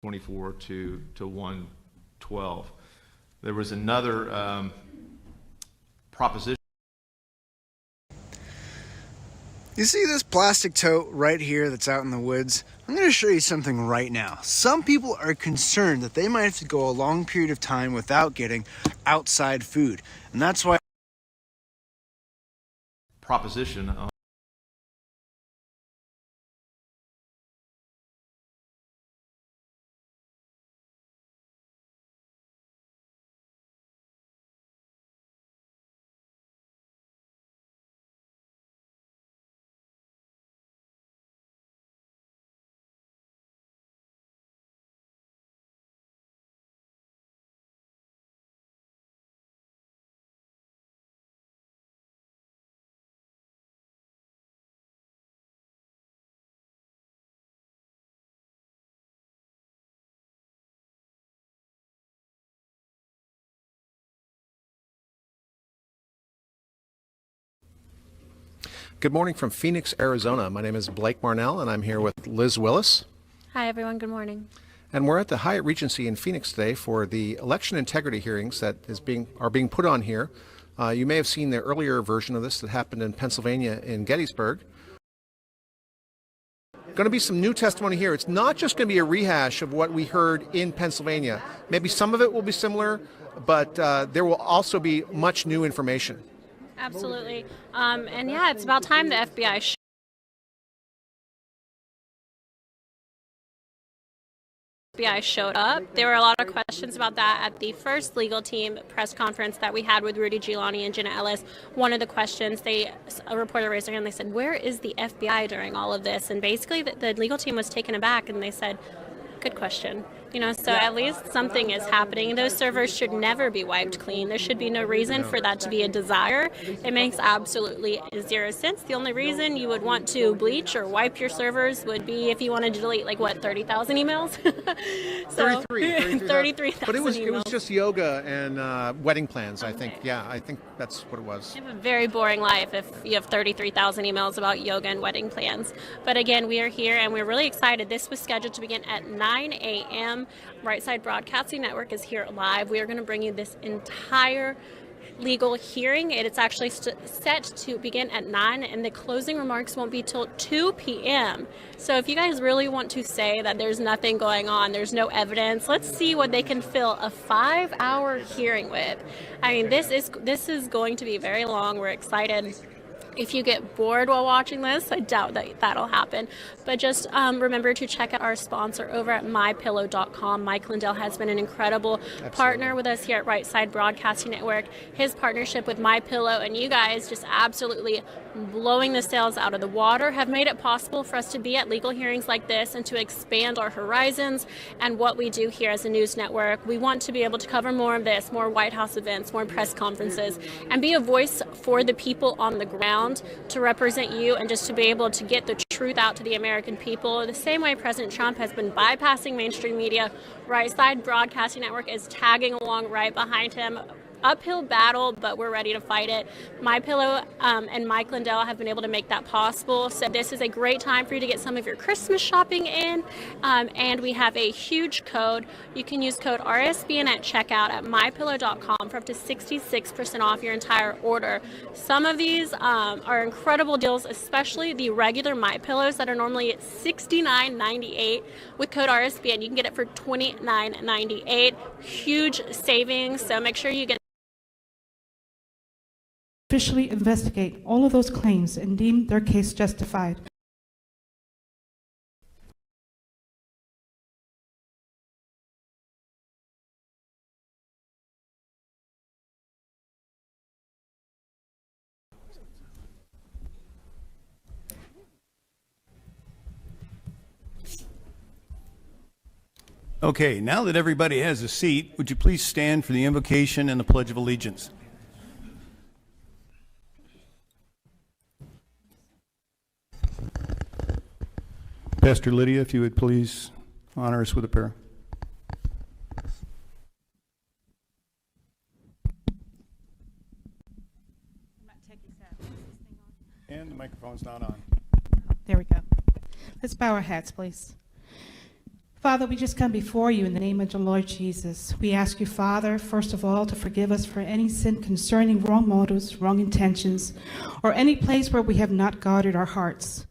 24 to 112. There was another proposition. You see this plastic tote right here that's out in the woods? I'm going to show you something right now. Some people are concerned that they might have to go a long period of time without getting outside food. And that's why Proposition Good morning from Phoenix, Arizona. My name is Blake Marnell, and I'm here with Liz Willis. Hi, everyone. Good morning. And we're at the Hyatt Regency in Phoenix today for the election integrity hearings that are being put on here. You may have seen the earlier version of this that happened in Pennsylvania in Gettysburg. Going to be some new testimony here. It's not just going to be a rehash of what we heard in Pennsylvania. Maybe some of it will be similar, but there will also be much new information. Absolutely. And yeah, it's about time the FBI showed up. There were a lot of questions about that at the first legal team press conference that we had with Rudy Giuliani and Jenna Ellis. One of the questions, a reporter raised their hand, they said, "Where is the FBI during all of this?" And basically the legal team was taken aback and they said, "Good question." So at least something is happening. Those servers should never be wiped clean. There should be no reason for that to be a desire. It makes absolutely zero sense. The only reason you would want to bleach or wipe your servers would be if you wanted to delete 30,000 emails? 33,000 But it was emails. just yoga and wedding plans, I think. Yeah, I think that's what it was. You have a very boring life if you have 33,000 emails about yoga and wedding plans. But again, we are here and we're really excited. This was scheduled to begin at 9 a.m. Right Side Broadcasting Network is here live. We are going to bring you this entire legal hearing. It's actually set to begin at 9, and the closing remarks won't be till 2 p.m. So if you guys really want to say that there's nothing going on, there's no evidence, let's see what they can fill a 5-hour hearing with. I mean, this is going to be very long. We're excited. If you get bored while watching this, I doubt that that'll happen. But just remember to check out our sponsor over at mypillow.com. Mike Lindell has been an incredible partner with us here at Right Side Broadcasting Network. His partnership with MyPillow and you guys just absolutely blowing the sails out of the water have made it possible for us to be at legal hearings like this and to expand our horizons and what we do here as a news network. We want to be able to cover more of this, more White House events, more press conferences, and be a voice for the people on the ground to represent you and just to be able to get the truth out to the American people. The same way President Trump has been bypassing mainstream media, Right Side Broadcasting Network is tagging along right behind him. Uphill battle, but we're ready to fight it. MyPillow and Mike Lindell have been able to make that possible. So this is a great time for you to get some of your Christmas shopping in. And we have a huge code. You can use code RSBN at checkout at mypillow.com for up to 66% off your entire order. Some of these are incredible deals, especially the regular MyPillows that are normally at $69.98. With code RSBN, you can get it for $29.98. Huge savings. So make sure you get officially investigate all of those claims and deem their case justified. Okay, now that everybody has a seat, would you please stand for the invocation and the Pledge of Allegiance? Pastor Lydia, if you would please honor us with a prayer. And the microphone's not on. There we go. Let's bow our heads, please. Father, we just come before you in the name of the Lord Jesus. We ask you, Father, first of all, to forgive us for any sin concerning wrong motives, wrong intentions, or any place where we have not guarded our hearts.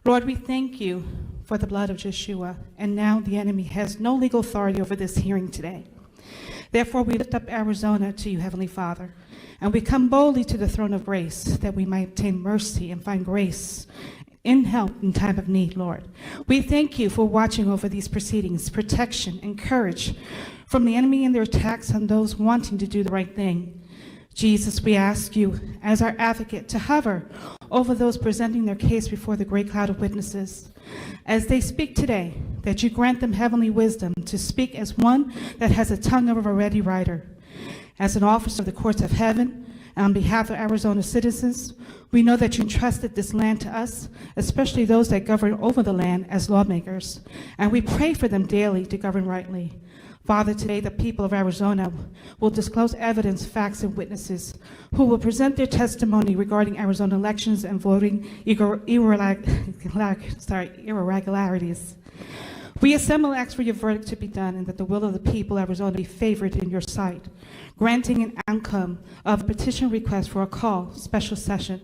Lord, we thank you for the blood of Yeshua, and now the enemy has no legal authority over this hearing today. Therefore, we lift up Arizona to you, Heavenly Father, and we come boldly to the throne of grace that we might obtain mercy and find grace in help in time of need, Lord. We thank you for watching over these proceedings, protection and courage from the enemy and their attacks on those wanting to do the right thing. Jesus, we ask you, as our advocate, to hover over those presenting their case before the great cloud of witnesses. As they speak today, that you grant them heavenly wisdom to speak as one that has a tongue of a ready writer. As an officer of the courts of heaven, and on behalf of Arizona citizens, we know that you entrusted this land to us, especially those that govern over the land as lawmakers, and we pray for them daily to govern rightly. Father, today the people of Arizona will disclose evidence, facts, and witnesses who will present their testimony regarding Arizona elections and voting irregularities. We assemble and ask for your verdict to be done and that the will of the people of Arizona be favored in your sight, granting an outcome of a petition request for a call special session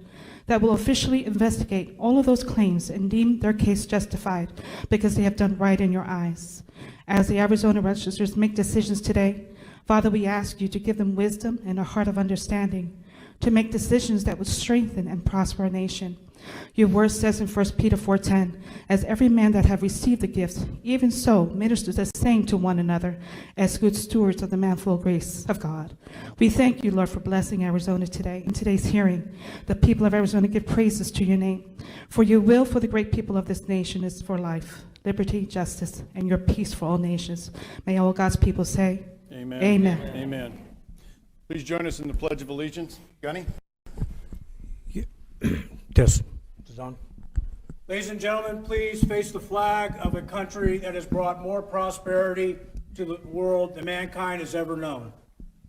that will officially investigate all of those claims and deem their case justified because they have done right in your eyes. As the Arizona legislators make decisions today, Father, we ask you to give them wisdom and a heart of understanding to make decisions that would strengthen and prosper our nation. Your word says in 1 Peter 4:10, as every man that have received the gift, even so ministers the same to one another as good stewards of the manifold grace of God. We thank you, Lord, for blessing Arizona today. In today's hearing, the people of Arizona give praises to your name. For your will for the great people of this nation is for life, liberty, justice, and your peace for all nations. May all God's people say, Amen. Amen. Amen. Please join us in the Pledge of Allegiance. Gunny? Yes. Is on. Ladies and gentlemen, please face the flag of a country that has brought more prosperity to the world than mankind has ever known.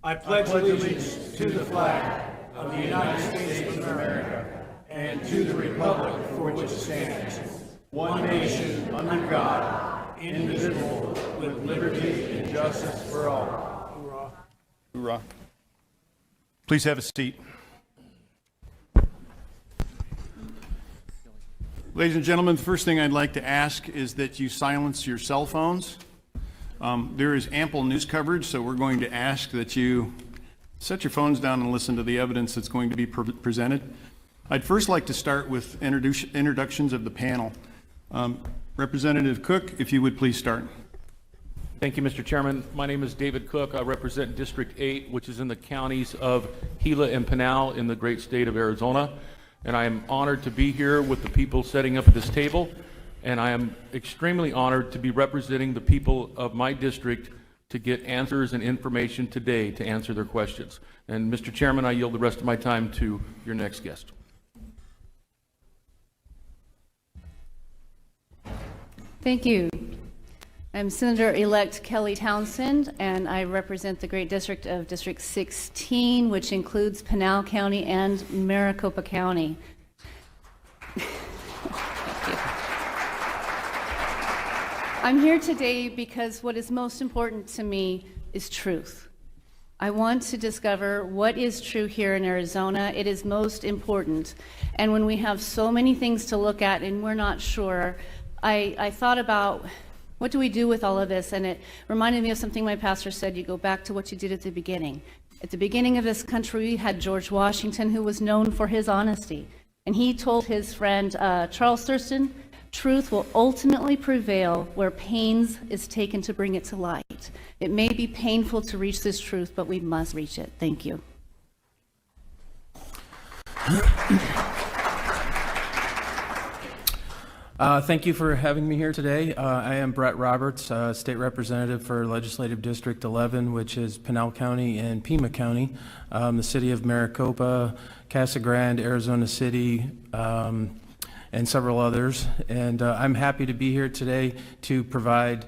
I pledge allegiance to the flag of the United States of America and to the republic for which it stands, one nation under God, indivisible, with liberty and justice for all. Hoorah. Hoorah. Please have a seat. Ladies and gentlemen, the first thing I'd like to ask is that you silence your cell phones. There is ample news coverage, so we're going to ask that you set your phones down and listen to the evidence that's going to be presented. I'd first like to start with introductions of the panel. Representative Cook, if you would please start. Thank you, Mr. Chairman. My name is David Cook. I represent District 8, which is in the counties of Gila and Pinal in the great state of Arizona. And I am honored to be here with the people setting up at this table. And I am extremely honored to be representing the people of my district to get answers and information today to answer their questions. And Mr. Chairman, I yield the rest of my time to your next guest. Thank you. I'm Senator-elect Kelly Townsend, and I represent the great district of District 16, which includes Pinal County and Maricopa County. I'm here today because what is most important to me is truth. I want to discover what is true here in Arizona. It is most important. And when we have so many things to look at and we're not sure, I thought about what do we do with all of this? And it reminded me of something my pastor said. You go back to what you did at the beginning. At the beginning of this country, we had George Washington, who was known for his honesty. And he told his friend Charles Thurston, truth will ultimately prevail where pains is taken to bring it to light. It may be painful to reach this truth, but we must reach it. Thank you. Thank you for having me here today. I am Brett Roberts, State Representative for Legislative District 11, which is Pinal County and Pima County, the city of Maricopa, Casa Grande, Arizona City, and several others. And I'm happy to be here today to provide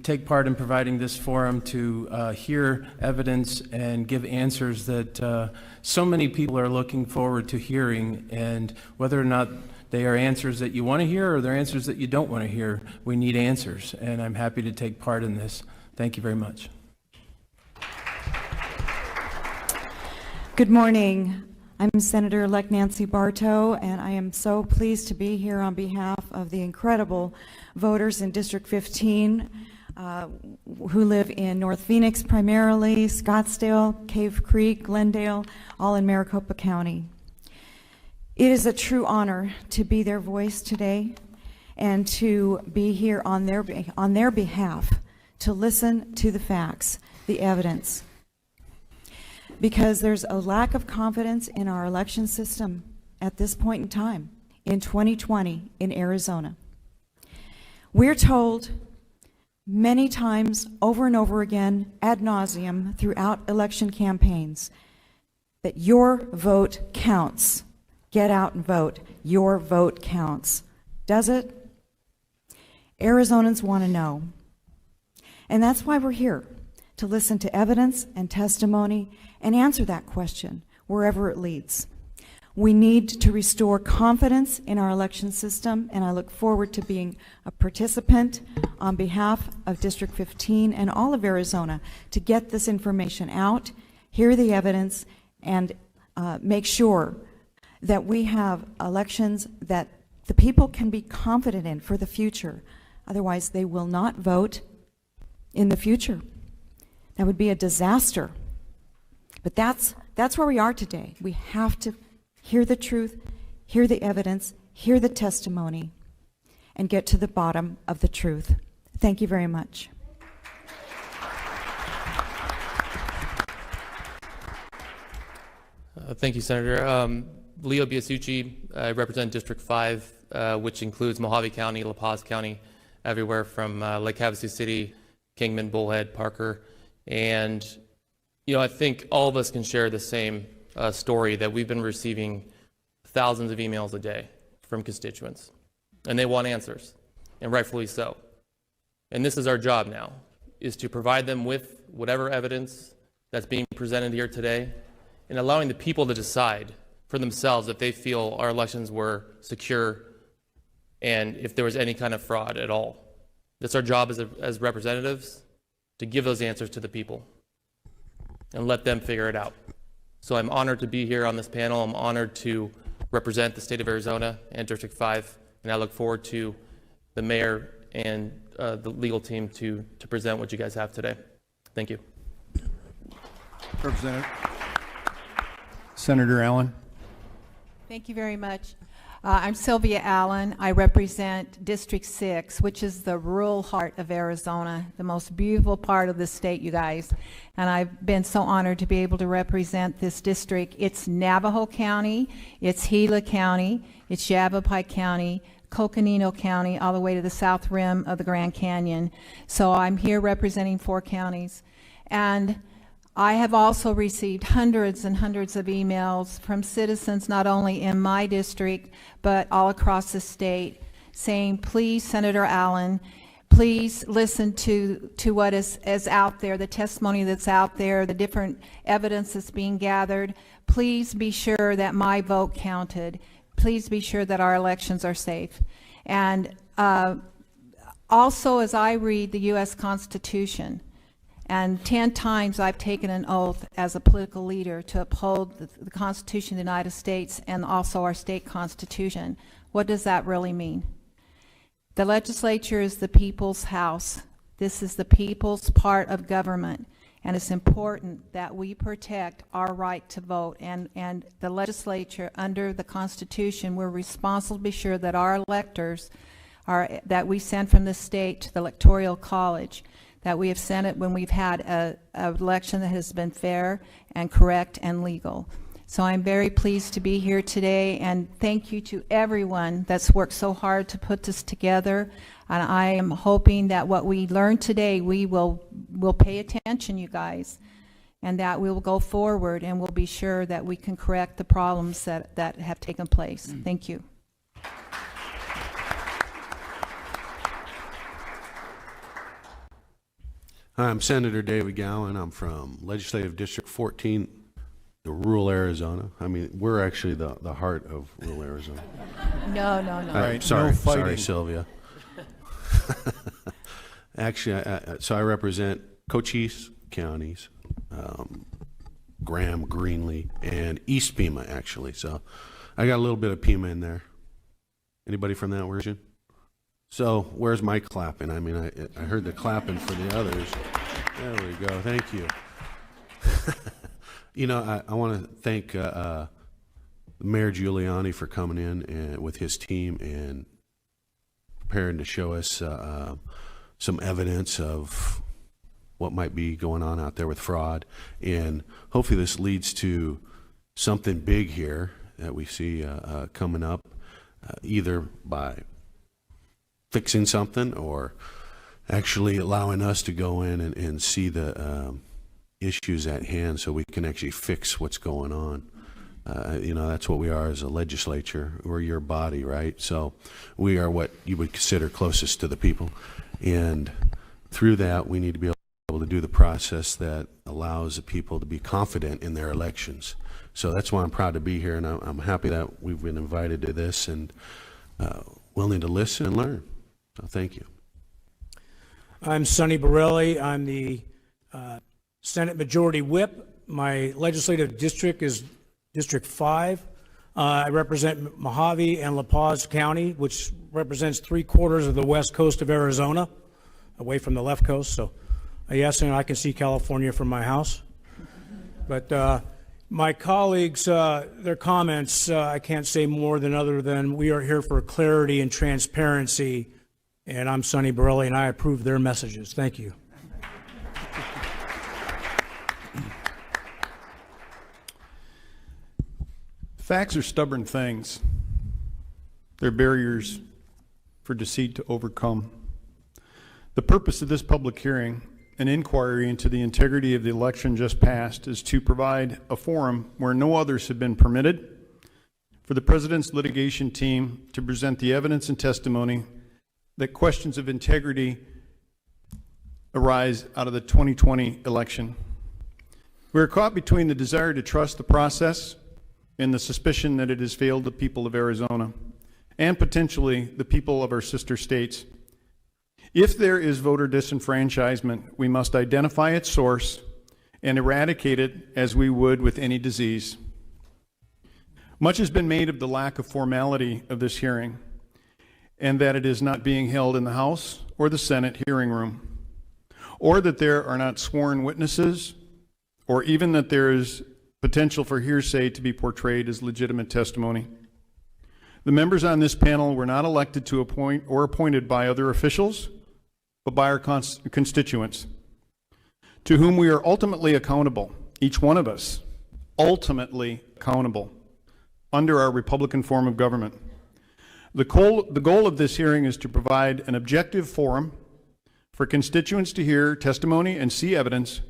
take part in providing this forum to hear evidence and give answers that so many people are looking forward to hearing. And whether or not they are answers that you want to hear or they're answers that you don't want to hear. We need answers, and I'm happy to take part in this. Thank you very much. Good morning. I'm Senator-elect Nancy Bartow, and I am so pleased to be here on behalf of the incredible voters in District 15 who live in North Phoenix primarily, Scottsdale, Cave Creek, Glendale, all in Maricopa County. It is a true honor to be their voice today and to be here on their behalf to listen to the facts, the evidence, because there's a lack of confidence in our election system at this point in time, in 2020 in Arizona. We're told many times over and over again, ad nauseum, throughout election campaigns, that your vote counts. Get out and vote. Your vote counts. Does it? Arizonans want to know. And that's why we're here, to listen to evidence and testimony and answer that question wherever it leads. We need to restore confidence in our election system, and I look forward to being a participant on behalf of District 15 and all of Arizona to get this information out, hear the evidence, and make sure that we have elections that the people can be confident in for the future. Otherwise, they will not vote in the future. That would be a disaster. But that's where we are today. We have to hear the truth, hear the evidence, hear the testimony, and get to the bottom of the truth. Thank you very much. Thank you, Senator. Leo Biasucci, I represent District 5, which includes Mojave County, La Paz County, everywhere from Lake Havasu City, Kingman, Bullhead, Parker. And, you know, I think all of us can share the same story that we've been receiving thousands of emails a day from constituents. And they want answers, and rightfully so. And this is our job now, is to provide them with whatever evidence that's being presented here today and allowing the people to decide for themselves if they feel our elections were secure and if there was any kind of fraud at all. That's our job as representatives, to give those answers to the people and let them figure it out. So I'm honored to be here on this panel. I'm honored to represent the state of Arizona and District 5, and I look forward to the mayor and the legal team to present what you guys have today. Thank you. Representative. Senator Allen. Thank you very much. I'm Sylvia Allen. I represent District 6, which is the rural heart of Arizona, the most beautiful part of the state, you guys. And I've been so honored to be able to represent this district. It's Navajo County, it's Gila County, it's Yavapai County, Coconino County, all the way to the south rim of the Grand Canyon. So I'm here representing 4 counties. And I have also received hundreds and hundreds of emails from citizens not only in my district but all across the state saying, please, Senator Allen, please listen to what is out there, the testimony that's out there, the different evidence that's being gathered. Please be sure that my vote counted. Please be sure that our elections are safe. And also, as I read the U.S. Constitution, and 10 times I've taken an oath as a political leader to uphold the Constitution of the United States and also our state constitution. What does that really mean? The legislature is the people's house. This is the people's part of government, and it's important that we protect our right to vote. And the legislature, under the Constitution, we're responsible to be sure that our electors that we send from the state to the Electoral College, that we have sent it when we've had an election that has been fair and correct and legal. So I'm very pleased to be here today, and thank you to everyone that's worked so hard to put this together. And I am hoping that what we learned today, we'll pay attention, you guys, and that we will go forward and we'll be sure that we can correct the problems that have taken place. Thank you. Hi, I'm Senator David Gowan. I'm from Legislative District 14. rural Arizona. I mean, we're actually the heart of rural Arizona. No, no, no. Right, Sorry, no fighting. sorry, Sylvia. Actually, so I represent Cochise counties, Graham, Greenlee, and East Pima, actually. So I got a little bit of Pima in there. Anybody from that region? So where's my clapping? I mean, I heard the clapping for the others. There we go. Thank you. You know, I want to thank Mayor Giuliani for coming in and with his team and preparing to show us some evidence of what might be going on out there with fraud. And hopefully this leads to something big here that we see coming up, either by fixing something or actually allowing us to go in and see the issues at hand so we can actually fix what's going on. You know, that's what we are as a legislature. We're your body, right? So we are what you would consider closest to the people. And through that, we need to be able to do the process that allows the people to be confident in their elections. So that's why I'm proud to be here, and I'm happy that we've been invited to this and willing to listen and learn. So thank you. I'm Sonny Borelli. I'm the Senate Majority Whip. My legislative district is District 5. I represent Mojave and La Paz County, which represents 3/4 of the west coast of Arizona, away from the left coast. So yes, and I can see California from my house. But my colleagues, their comments, I can't say more than other than we are here for clarity and transparency. And I'm Sonny Borelli, and I approve their messages. Thank you. Facts are stubborn things. They're barriers for deceit to overcome. The purpose of this public hearing, an inquiry into the integrity of the election just passed, is to provide a forum where no others have been permitted for the President's litigation team to present the evidence and testimony that questions of integrity arise out of the 2020 election. We are caught between the desire to trust the process and the suspicion that it has failed the people of Arizona and potentially the people of our sister states. If there is voter disenfranchisement, we must identify its source and eradicate it as we would with any disease. Much has been made of the lack of formality of this hearing, and that it is not being held in the House or the Senate hearing room, or that there are not sworn witnesses, or even that there is potential for hearsay to be portrayed as legitimate testimony. The members on this panel were not elected to appoint or appointed by other officials, but by our constituents, to whom we are ultimately accountable, each one of us, ultimately accountable, under our Republican form of government. The goal of this hearing is to provide an objective forum for constituents to hear testimony and see evidence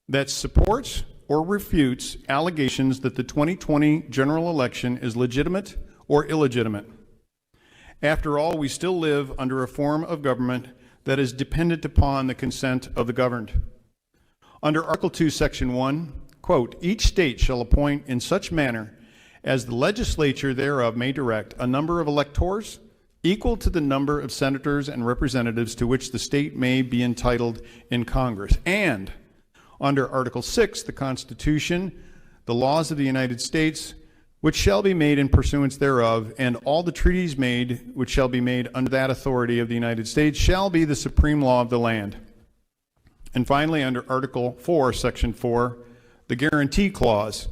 that supports or refutes allegations that the 2020 general election is legitimate or illegitimate. After all, we still live under a form of government that is dependent upon the consent of the governed. Under Article 2, Section 1, quote, each state shall appoint in such manner as the legislature thereof may direct a number of electors equal to the number of senators and representatives to which the state may be entitled in Congress. And under Article 6, the Constitution, the laws of the United States, which shall be made in pursuance thereof, and all the treaties made, which shall be made under that authority of the United States, shall be the supreme law of the land. And finally, under Article 4, Section 4, the Guarantee Clause,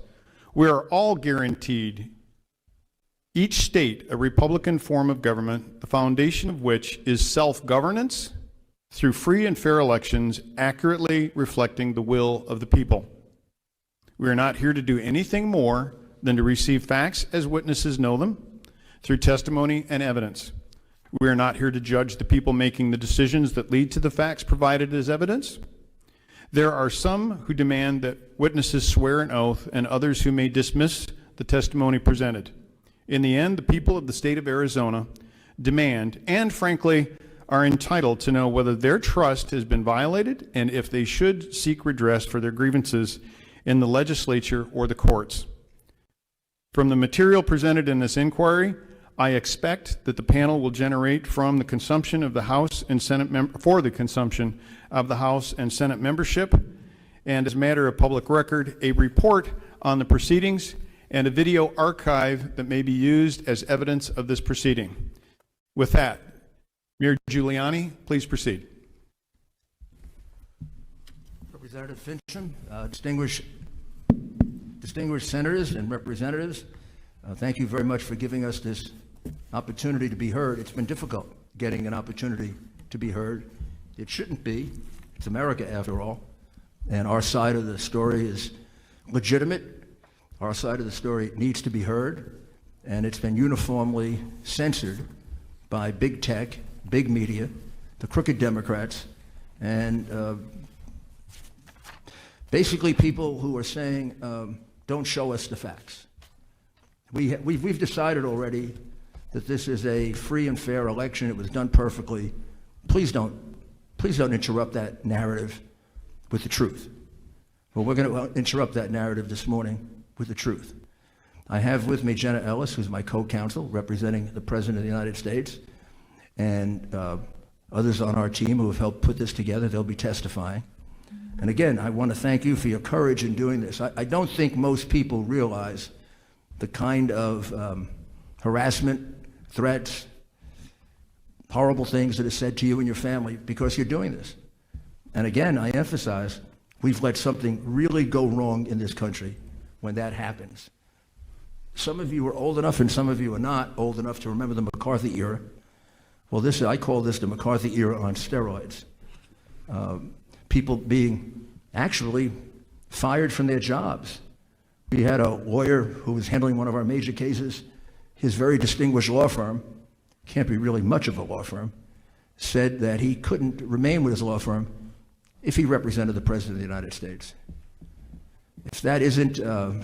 we are all guaranteed, each state, a Republican form of government, the foundation of which is self-governance through free and fair elections accurately reflecting the will of the people. We are not here to do anything more than to receive facts as witnesses know them through testimony and evidence. We are not here to judge the people making the decisions that lead to the facts provided as evidence. There are some who demand that witnesses swear an oath and others who may dismiss the testimony presented. In the end, the people of the state of Arizona demand, and frankly, are entitled to know whether their trust has been violated and if they should seek redress for their grievances in the legislature or the courts. From the material presented in this inquiry, I expect that the panel will generate from the consumption of the House and Senate for the consumption of the House and Senate membership, and as a matter of public record, a report on the proceedings and a video archive that may be used as evidence of this proceeding. With that, Mayor Giuliani, please proceed. Representative Fincham, distinguished senators and representatives, thank you very much for giving us this opportunity to be heard. It's been difficult getting an opportunity to be heard. It shouldn't be. It's America, after all. And our side of the story is legitimate. Our side of the story needs to be heard. And it's been uniformly censored by big tech, big media, the crooked Democrats, and basically people who are saying, don't show us the facts. We've decided already that this is a free and fair election. It was done perfectly. Please don't interrupt that narrative with the truth. Well, we're going to interrupt that narrative this morning with the truth. I have with me Jenna Ellis, who's my co-counsel, representing the President of the United States, and others on our team who have helped put this together. They'll be testifying. And again, I want to thank you for your courage in doing this. I don't think most people realize the kind of harassment, threats, horrible things that are said to you and your family because you're doing this. And again, I emphasize, we've let something really go wrong in this country when that happens. Some of you are old enough and some of you are not old enough to remember the McCarthy era. Well, I call this the McCarthy era on steroids. People being actually fired from their jobs. We had a lawyer who was handling one of our major cases. His very distinguished law firm, can't be really much of a law firm, said that he couldn't remain with his law firm if he represented the President of the United States. If that isn't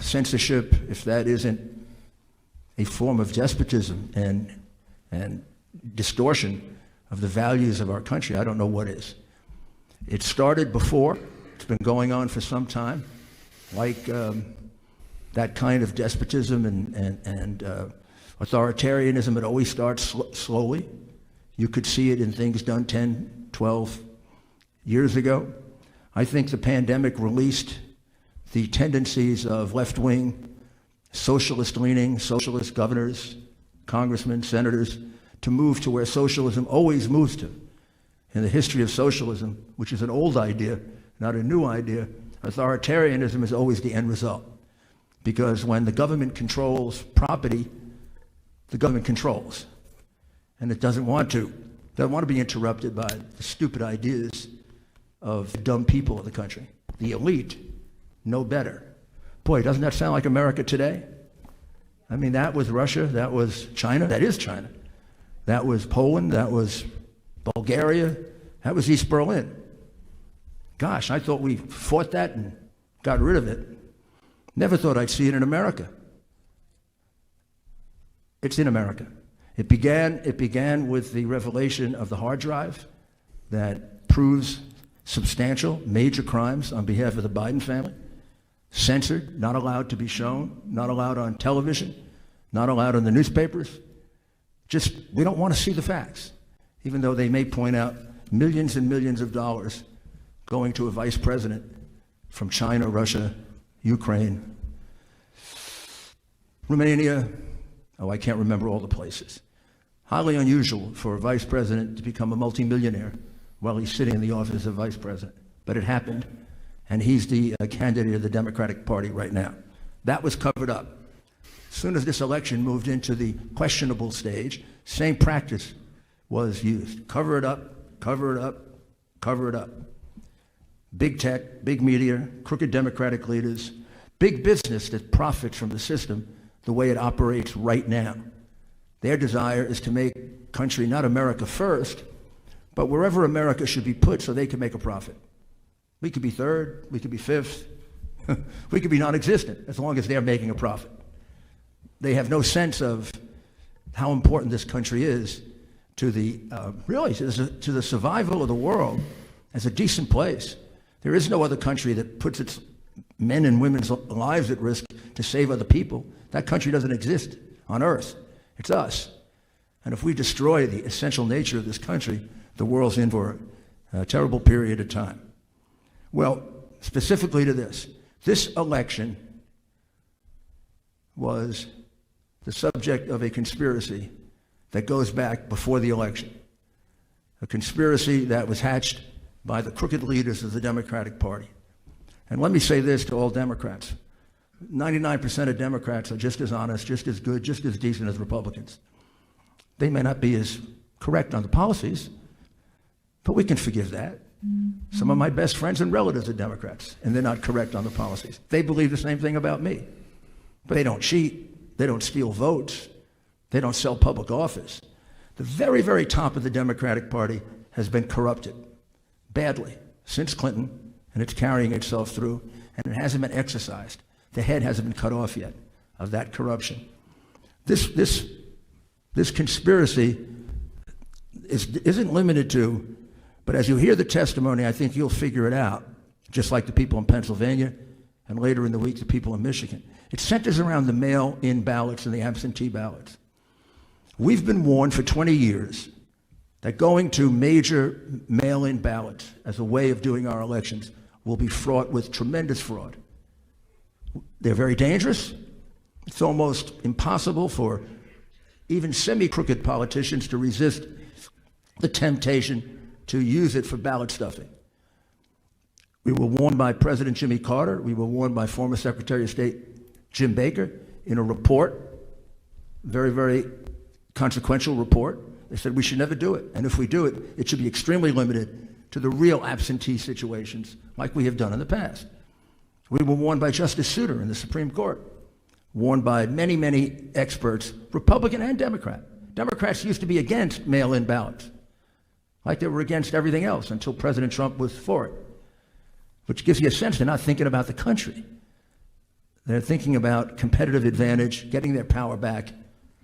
censorship, if that isn't a form of despotism and distortion of the values of our country, I don't know what is. It started before. It's been going on for some time, like that kind of despotism and authoritarianism. It always starts slowly. You could see it in things done 10, 12 years ago. I think the pandemic released the tendencies of left-wing, socialist-leaning, socialist governors, congressmen, senators, to move to where socialism always moves to. In the history of socialism, which is an old idea, not a new idea, authoritarianism is always the end result. Because when the government controls property, the government controls. And it doesn't want to be interrupted by the stupid ideas of the dumb people of the country. The elite know better. Boy, doesn't that sound like America today? I mean, that was Russia, that was China, that is China. That was Poland, that was Bulgaria, that was East Berlin. Gosh, I thought we fought that and got rid of it. Never thought I'd see it in America. It's in America. It began with the revelation of the hard drive that proves substantial, major crimes on behalf of the Biden family. Censored, not allowed to be shown, not allowed on television, not allowed in the newspapers. Just, we don't want to see the facts, even though they may point out millions and millions of dollars going to a vice president from China, Russia, Ukraine, Romania. Oh, I can't remember all the places. Highly unusual for a vice president to become a multimillionaire while he's sitting in the office of vice president. But it happened, and he's the candidate of the Democratic Party right now. That was covered up. As soon as this election moved into the questionable stage, same practice was used. Cover it up, cover it up, cover it up. Big tech, big media, crooked Democratic leaders, big business that profits from the system the way it operates right now. Their desire is to make country not America first, but wherever America should be put so they can make a profit. We could be third, we could be fifth, we could be non-existent as long as they're making a profit. They have no sense of how important this country is to the, really, to the survival of the world as a decent place. There is no other country that puts its men and women's lives at risk to save other people, that country doesn't exist on earth. It's us. And if we destroy the essential nature of this country, the world's in for a terrible period of time. Well, specifically to this election was the subject of a conspiracy that goes back before the election. A conspiracy that was hatched by the crooked leaders of the Democratic Party. And let me say this to all Democrats. 99% of Democrats are just as honest, just as good, just as decent as Republicans. They may not be as correct on the policies, but we can forgive that. Some of my best friends and relatives are Democrats, and they're not correct on the policies. They believe the same thing about me. But they don't cheat, they don't steal votes, they don't sell public office. The very, very top of the Democratic Party has been corrupted badly since Clinton, and it's carrying itself through, and it hasn't been exercised. The head hasn't been cut off yet of that corruption. This conspiracy isn't limited to, but as you hear the testimony, I think you'll figure it out, just like the people in Pennsylvania, and later in the week, the people in Michigan. It centers around the mail-in ballots and the absentee ballots. We've been warned for 20 years that going to major mail-in ballots as a way of doing our elections will be fraught with tremendous fraud. They're very dangerous. It's almost impossible for even semi-crooked politicians to resist the temptation to use it for ballot stuffing. We were warned by President Jimmy Carter. We were warned by former Secretary of State Jim Baker in a report, very, very consequential report. They said we should never do it. And if we do it, it should be extremely limited to the real absentee situations like we have done in the past. We were warned by Justice Souter in the Supreme Court, warned by many, many experts, Republican and Democrat. Democrats used to be against mail-in ballots, like they were against everything else until President Trump was for it, which gives you a sense they're not thinking about the country. They're thinking about competitive advantage, getting their power back,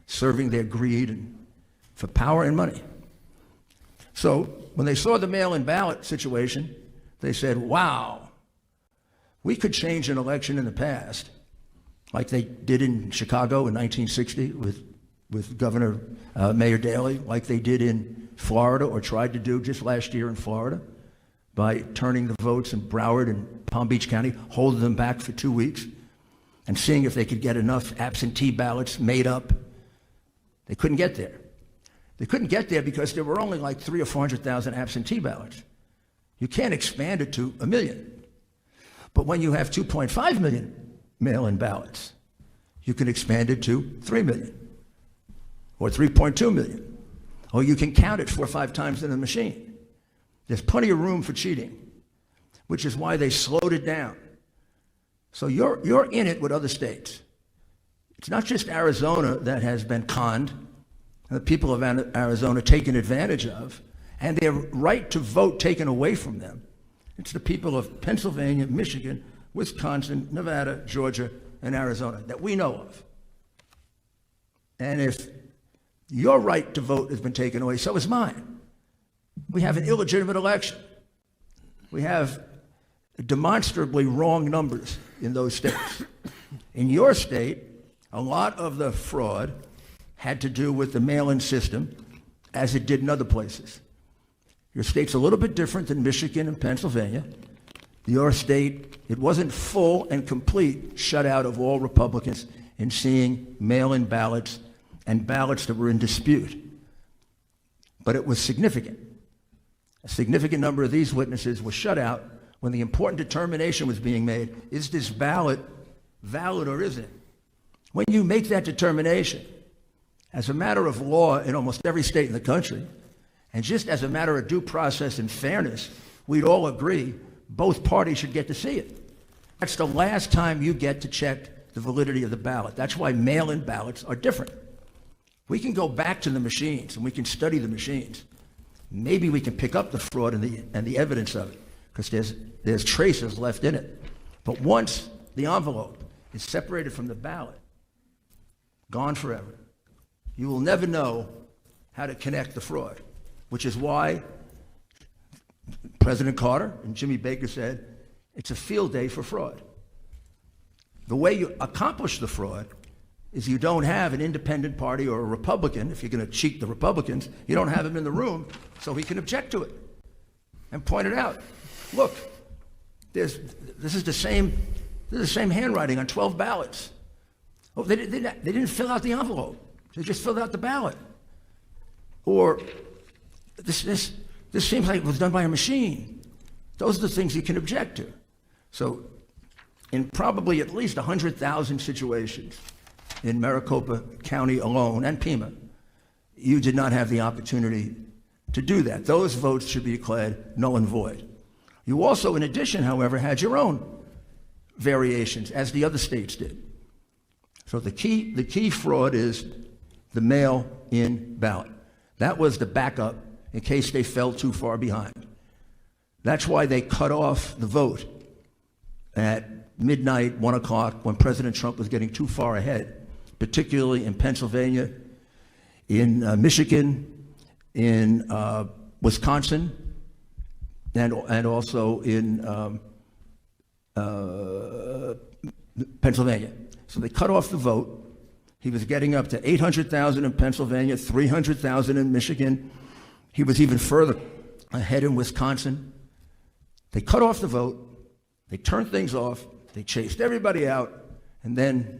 serving their greed and for power and money. So when they saw the mail-in ballot situation, they said, wow, we could change an election in the past, like they did in Chicago in 1960 with Governor Mayor Daley, like they did in Florida or tried to do just last year in Florida by turning the votes in Broward and Palm Beach County, holding them back for 2 weeks and seeing if they could get enough absentee ballots made up. They couldn't get there. They couldn't get there because there were only like 300,000 or 400,000 absentee ballots. You can't expand it to 1 million. But when you have 2.5 million mail-in ballots, you can expand it to 3 million or 3.2 million. Or you can count it 4 or 5 times in the machine. There's plenty of room for cheating, which is why they slowed it down. So you're in it with other states. It's not just Arizona that has been conned, and the people of Arizona taken advantage of, and their right to vote taken away from them. It's the people of Pennsylvania, Michigan, Wisconsin, Nevada, Georgia, and Arizona that we know of. And if your right to vote has been taken away, so is mine. We have an illegitimate election. We have demonstrably wrong numbers in those states. In your state, a lot of the fraud had to do with the mail-in system, as it did in other places. Your state's a little bit different than Michigan and Pennsylvania. Your state, it wasn't full and complete shutout of all Republicans in seeing mail-in ballots and ballots that were in dispute. But it was significant. A significant number of these witnesses were shut out when the important determination was being made, is this ballot valid or isn't it? When you make that determination, as a matter of law in almost every state in the country, and just as a matter of due process and fairness, we'd all agree both parties should get to see it. That's the last time you get to check the validity of the ballot. That's why mail-in ballots are different. We can go back to the machines and we can study the machines. Maybe we can pick up the fraud and the evidence of it, because there's traces left in it. But once the envelope is separated from the ballot, gone forever, you will never know how to connect the fraud, which is why President Carter and Jimmy Baker said it's a field day for fraud. The way you accomplish the fraud is you don't have an independent party or a Republican. If you're going to cheat the Republicans, you don't have him in the room so he can object to it and point it out. Look, this is the same handwriting on 12 ballots. Oh, they didn't fill out the envelope. They just filled out the ballot. Or this seems like it was done by a machine. Those are the things you can object to. So in probably at least 100,000 situations in Maricopa County alone, and Pima, you did not have the opportunity to do that. Those votes should be declared null and void. You also, in addition, however, had your own variations, as the other states did. So the key fraud is the mail-in ballot. That was the backup in case they fell too far behind. That's why they cut off the vote at midnight, 1 o'clock, when President Trump was getting too far ahead, particularly in Pennsylvania, in Michigan, in Wisconsin, and also in Pennsylvania. So they cut off the vote. He was getting up to 800,000 in Pennsylvania, 300,000 in Michigan. He was even further ahead in Wisconsin. They cut off the vote. They turned things off. They chased everybody out. And then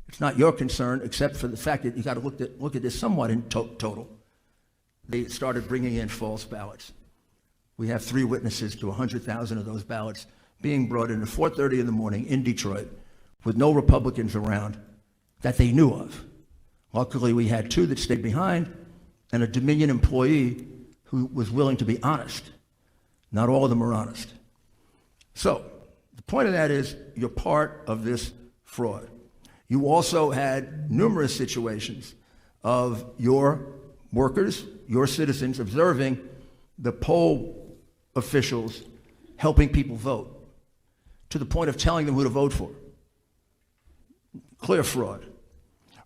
it's not your concern, except for the fact that you got to look at this somewhat in total. They started bringing in false ballots. We have 3 witnesses to 100,000 of those ballots being brought in at 4:30 in the morning in Detroit with no Republicans around that they knew of. Luckily, we had 2 that stayed behind and a Dominion employee who was willing to be honest. Not all of them are honest. So the point of that is you're part of this fraud. You also had numerous situations of your workers, your citizens, observing the poll officials helping people vote to the point of telling them who to vote for. Clear fraud.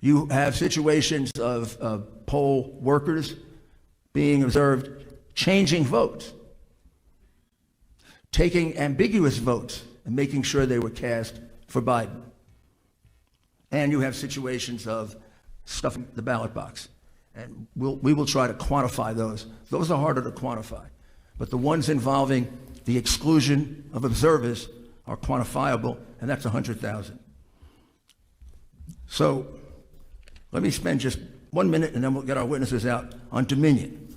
You have situations of poll workers being observed changing votes, taking ambiguous votes and making sure they were cast for Biden. And you have situations of stuffing the ballot box. And we will try to quantify those. Those are harder to quantify. But the ones involving the exclusion of observers are quantifiable, and that's 100,000. So let me spend just 1 minute, and then we'll get our witnesses out, on Dominion.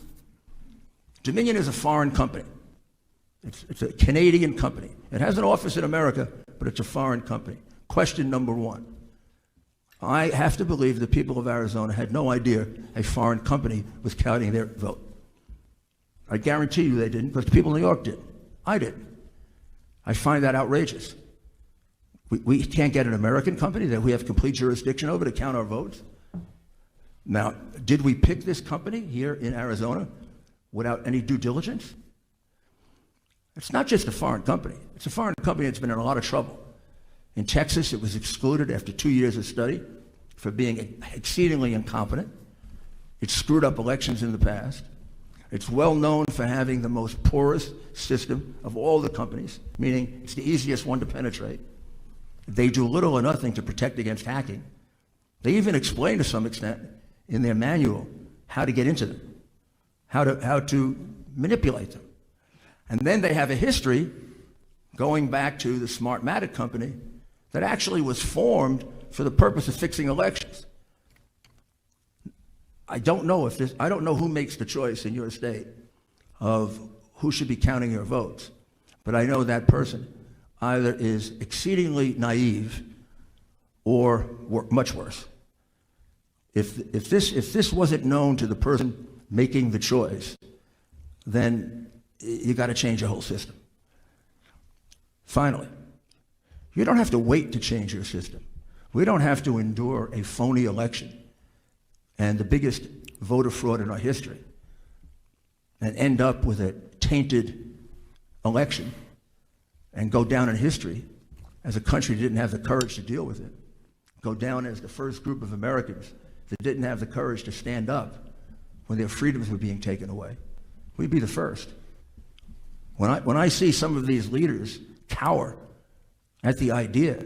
Dominion is a foreign company. It's a Canadian company. It has an office in America, but it's a foreign company. Question number 1. I have to believe the people of Arizona had no idea a foreign company was counting their vote. I guarantee you they didn't, because the people in New York did. I didn't. I find that outrageous. We can't get an American company that we have complete jurisdiction over to count our votes. Now, did we pick this company here in Arizona without any due diligence? It's not just a foreign company. It's a foreign company that's been in a lot of trouble. In Texas, it was excluded after 2 years of study for being exceedingly incompetent. It screwed up elections in the past. It's well known for having the most porous system of all the companies, meaning it's the easiest one to penetrate. They do little or nothing to protect against hacking. They even explain to some extent in their manual how to get into them, how to manipulate them. And then they have a history going back to the Smartmatic company that actually was formed for the purpose of fixing elections. I don't know who makes the choice in your state of who should be counting your votes, but I know that person either is exceedingly naive or much worse. If this wasn't known to the person making the choice, then you got to change the whole system. Finally, you don't have to wait to change your system. We don't have to endure a phony election and the biggest voter fraud in our history and end up with a tainted election and go down in history as a country that didn't have the courage to deal with it. Go down as the first group of Americans that didn't have the courage to stand up when their freedoms were being taken away. We'd be the first. When I see some of these leaders cower at the idea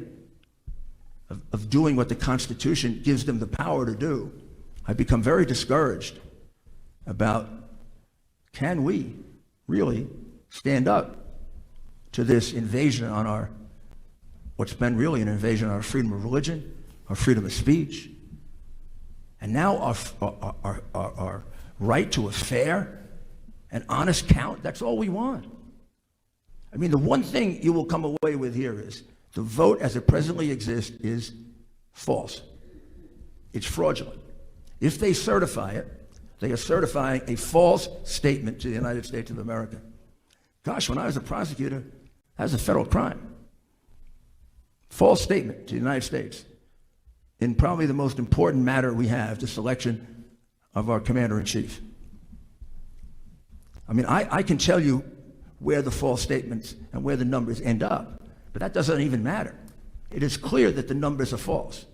of doing what the Constitution gives them the power to do, I've become very discouraged about, can we really stand up to this invasion on our, what's been really an invasion on our freedom of religion, our freedom of speech, and now our right to a fair and honest count. That's all we want. I mean, the one thing you will come away with here is the vote as it presently exists is false. It's fraudulent. If they certify it, they are certifying a false statement to the United States of America. Gosh, when I was a prosecutor, that was a federal crime. False statement to the United States in probably the most important matter we have, the selection of our commander-in-chief. I mean, I can tell you where the false statements and where the numbers end up, but that doesn't even matter. It is clear that the numbers are false.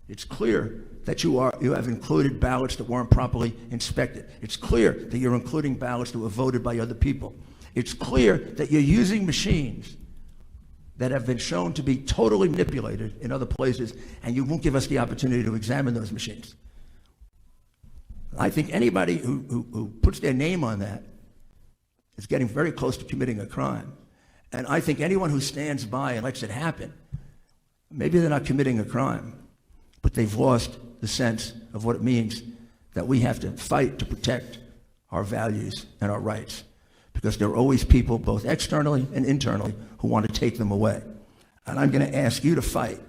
It's clear that you have included ballots that weren't properly inspected. It's clear that you're including ballots that were voted by other people. It's clear that you're using machines that have been shown to be totally manipulated in other places, and you won't give us the opportunity to examine those machines. I think anybody who puts their name on that is getting very close to committing a crime. And I think anyone who stands by and lets it happen, maybe they're not committing a crime, but they've lost the sense of what it means that we have to fight to protect our values and our rights, because there are always people, both externally and internally, who want to take them away. And I'm going to ask you to fight.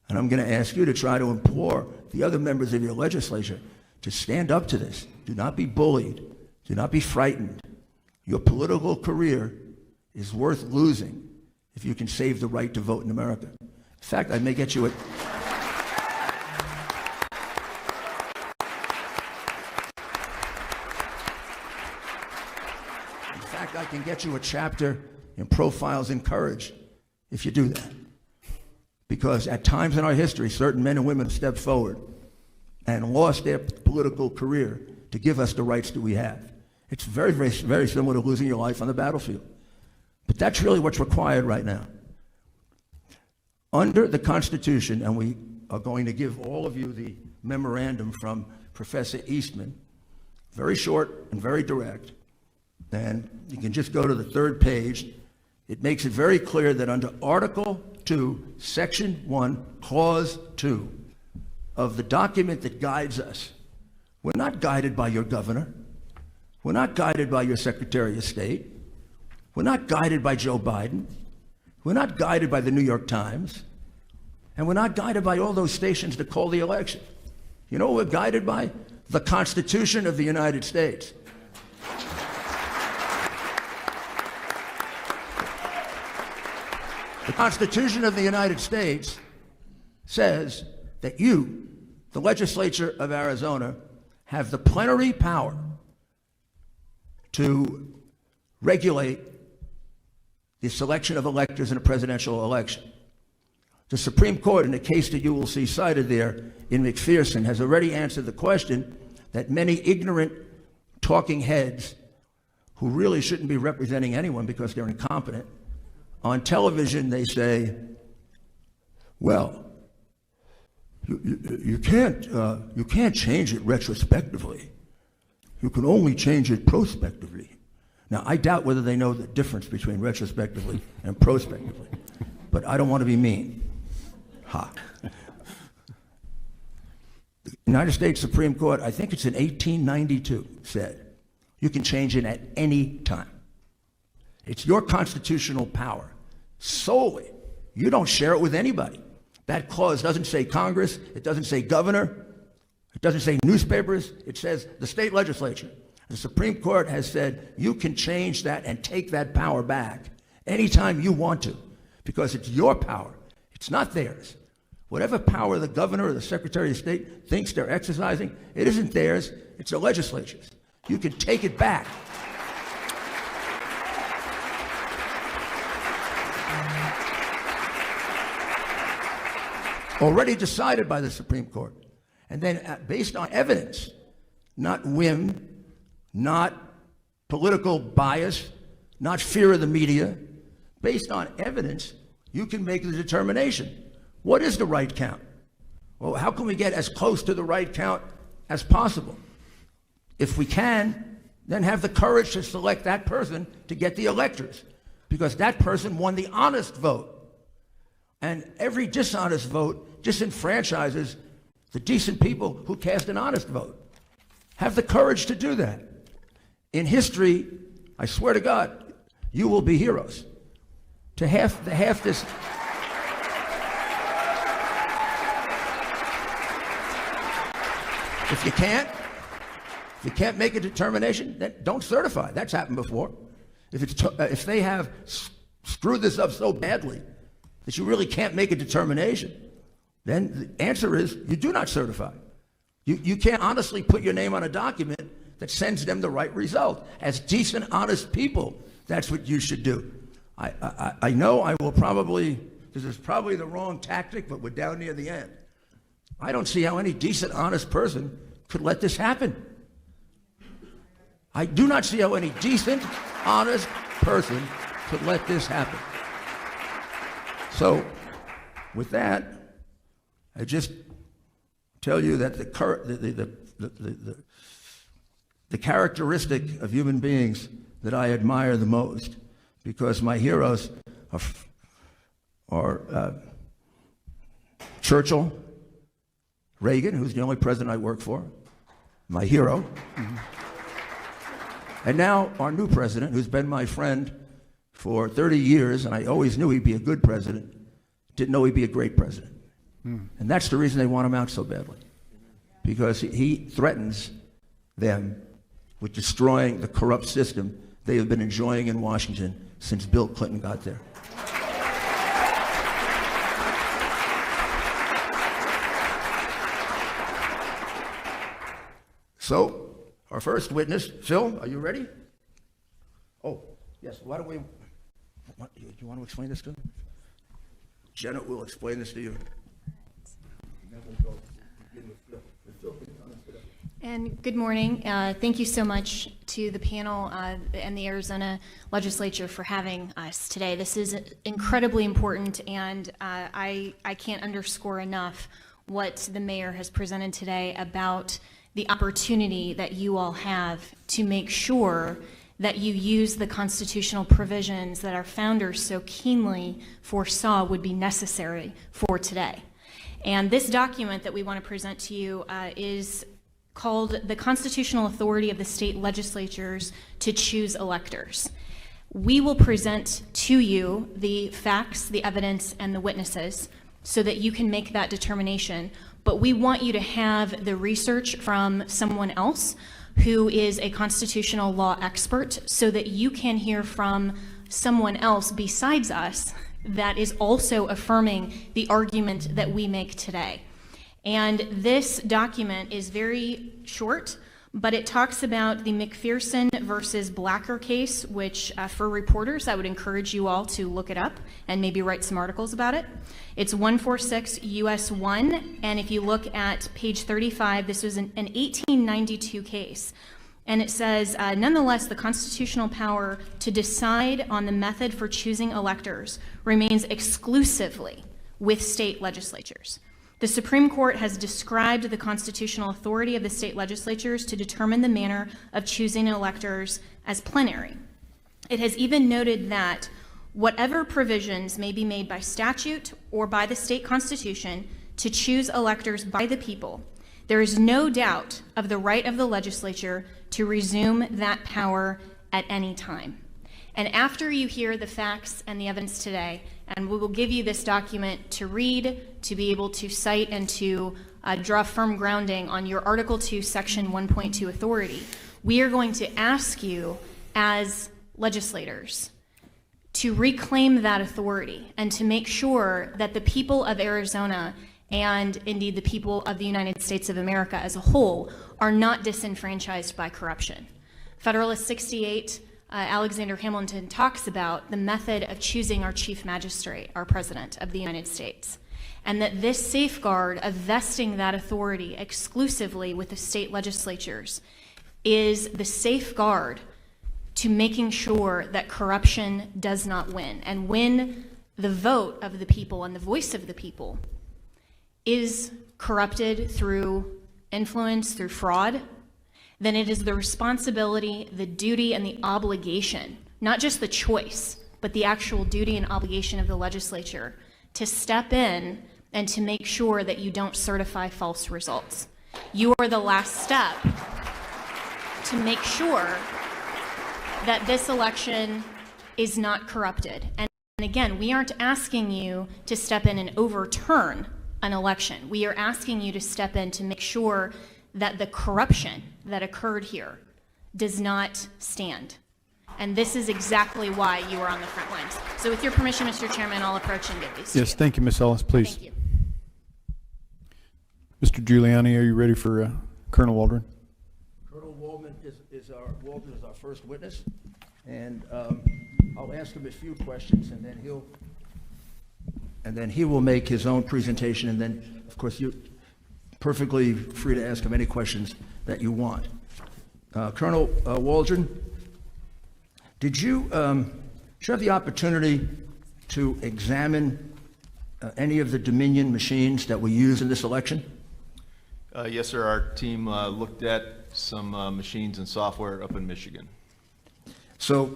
And I'm going to ask you to try to implore the other members of your legislature to stand up to this. Do not be bullied. Do not be frightened. Your political career is worth losing if you can save the right to vote in America. In fact, I may get you a... I can get you a chapter in Profiles in Courage if you do that. Because at times in our history, certain men and women have stepped forward and lost their political career to give us the rights that we have. It's very, very, very similar to losing your life on the battlefield. But that's really what's required right now. Under the Constitution, and we are going to give all of you the memorandum from Professor Eastman, very short and very direct, and you can just go to the third page. It makes it very clear that under Article 2, Section 1, Clause 2 of the document that guides us, we're not guided by your governor. We're not guided by your Secretary of State. We're not guided by Joe Biden. We're not guided by the New York Times. And we're not guided by all those stations that call the election. You know what we're guided by? The Constitution of the United States. The Constitution of the United States says that you, the legislature of Arizona, have the plenary power to regulate the selection of electors in a presidential election. The Supreme Court, in a case that you will see cited there in McPherson, has already answered the question that many ignorant talking heads who really shouldn't be representing anyone because they're incompetent, on television they say, well, you can't change it retrospectively. You can only change it prospectively. Now, I doubt whether they know the difference between retrospectively and prospectively, but I don't want to be mean. Ha. The United States Supreme Court, I think it's in 1892, said you can change it at any time. It's your constitutional power solely. You don't share it with anybody. That clause doesn't say Congress, it doesn't say governor, it doesn't say newspapers, it says the state legislature. The Supreme Court has said you can change that and take that power back anytime you want to, because it's your power. It's not theirs. Whatever power the governor or the Secretary of State thinks they're exercising, it isn't theirs, it's the legislature's. You can take it back. Already decided by the Supreme Court. And then based on evidence, not whim, not political bias, not fear of the media, based on evidence, you can make the determination What is the right count? Well, how can we get as close to the right count as possible? If we can, then have the courage to select that person to get the electors, because that person won the honest vote. And every dishonest vote disenfranchises the decent people who cast an honest vote. Have the courage to do that. In history, I swear to God, you will be heroes. To half this. If you can't make a determination, then don't certify. That's happened before. If they have screwed this up so badly that you really can't make a determination, then the answer is you do not certify. You can't honestly put your name on a document that sends them the right result. As decent, honest people, that's what you should do. I know I will probably, this is probably the wrong tactic, but we're down near the end. I don't see how any decent, honest person could let this happen. I do not see how any decent, honest person could let this happen. So, with that, I just tell you that the characteristic of human beings that I admire the most, because my heroes are Churchill, Reagan, who's the only president I work for, my hero, and now our new president, who's been my friend for 30 years, and I always knew he'd be a good president, didn't know he'd be a great president. And that's the reason they want him out so badly, because he threatens them with destroying the corrupt system they have been enjoying in Washington since Bill Clinton got there. So, our first witness, Phil, are you ready? Oh, yes, why don't we, do you want to explain this to them? Jenna will explain this to you. And good morning. Thank you so much to the panel and the Arizona Legislature for having us today. This is incredibly important, and I can't underscore enough what the mayor has presented today about the opportunity that you all have to make sure that you use the constitutional provisions that our founders so keenly foresaw would be necessary for today. And this document that we want to present to you is called the Constitutional Authority of the State Legislatures to Choose Electors. We will present to you the facts, the evidence, and the witnesses so that you can make that determination. But we want you to have the research from someone else who is a constitutional law expert so that you can hear from someone else besides us that is also affirming the argument that we make today. And this document is very short, but it talks about the McPherson versus Blacker case, which for reporters, I would encourage you all to look it up and maybe write some articles about it. It's 146 US 1, and if you look at page 35, this was an 1892 case. And it says, nonetheless, the constitutional power to decide on the method for choosing electors remains exclusively with state legislatures. The Supreme Court has described the constitutional authority of the state legislatures to determine the manner of choosing electors as plenary. It has even noted that whatever provisions may be made by statute or by the state constitution to choose electors by the people, there is no doubt of the right of the legislature to resume that power at any time. And after you hear the facts and the evidence today, and we will give you this document to read, to be able to cite and to draw firm grounding on your Article 2, Section 1.2 authority, we are going to ask you as legislators to reclaim that authority and to make sure that the people of Arizona and indeed the people of the United States of America as a whole are not disenfranchised by corruption. Federalist 68, Alexander Hamilton talks about the method of choosing our chief magistrate, our president of the United States, and that this safeguard of vesting that authority exclusively with the state legislatures is the safeguard to making sure that corruption does not win. And when the vote of the people and the voice of the people is corrupted through influence, through fraud, then it is the responsibility, the duty, and the obligation, not just the choice, but the actual duty and obligation of the legislature to step in and to make sure that you don't certify false results. You are the last step to make sure that this election is not corrupted. And again, we aren't asking you to step in and overturn an election. We are asking you to step in to make sure that the corruption that occurred here does not stand. And this is exactly why you are on the front lines. So with your permission, Mr. Chairman, I'll approach and give these to you. Yes, thank you, Ms. Ellis, please. Thank you. Mr. Giuliani, are you ready for Colonel Waldron? Colonel Waldron is our first witness, and I'll ask him a few questions, and then he will make his own presentation, and then, of course, you're perfectly free to ask him any questions that you want. Colonel Waldron, did you have the opportunity to examine any of the Dominion machines that were used in this election? Yes, sir. Our team looked at some machines and software up in Michigan. So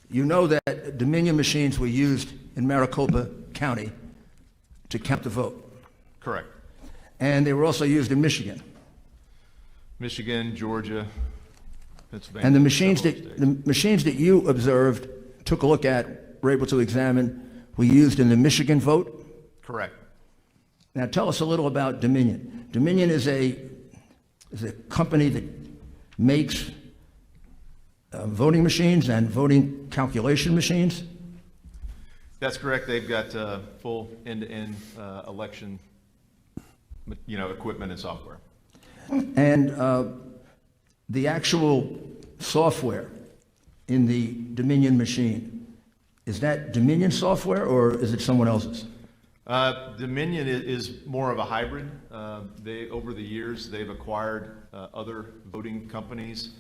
you know that Dominion machines were used in Maricopa County to count the vote. Correct. And they were also used in Michigan. Michigan, Georgia, Pennsylvania. And the machines that you observed, took a look at, were able to examine, were used in the Michigan vote? Correct. Now tell us a little about Dominion. Dominion is a company that makes voting machines and voting calculation machines? That's correct. They've got full end-to-end election, equipment and software. And the actual software in the Dominion machine, is that Dominion software or is it someone else's? Dominion is more of a hybrid. Over the years, they've acquired other voting companies,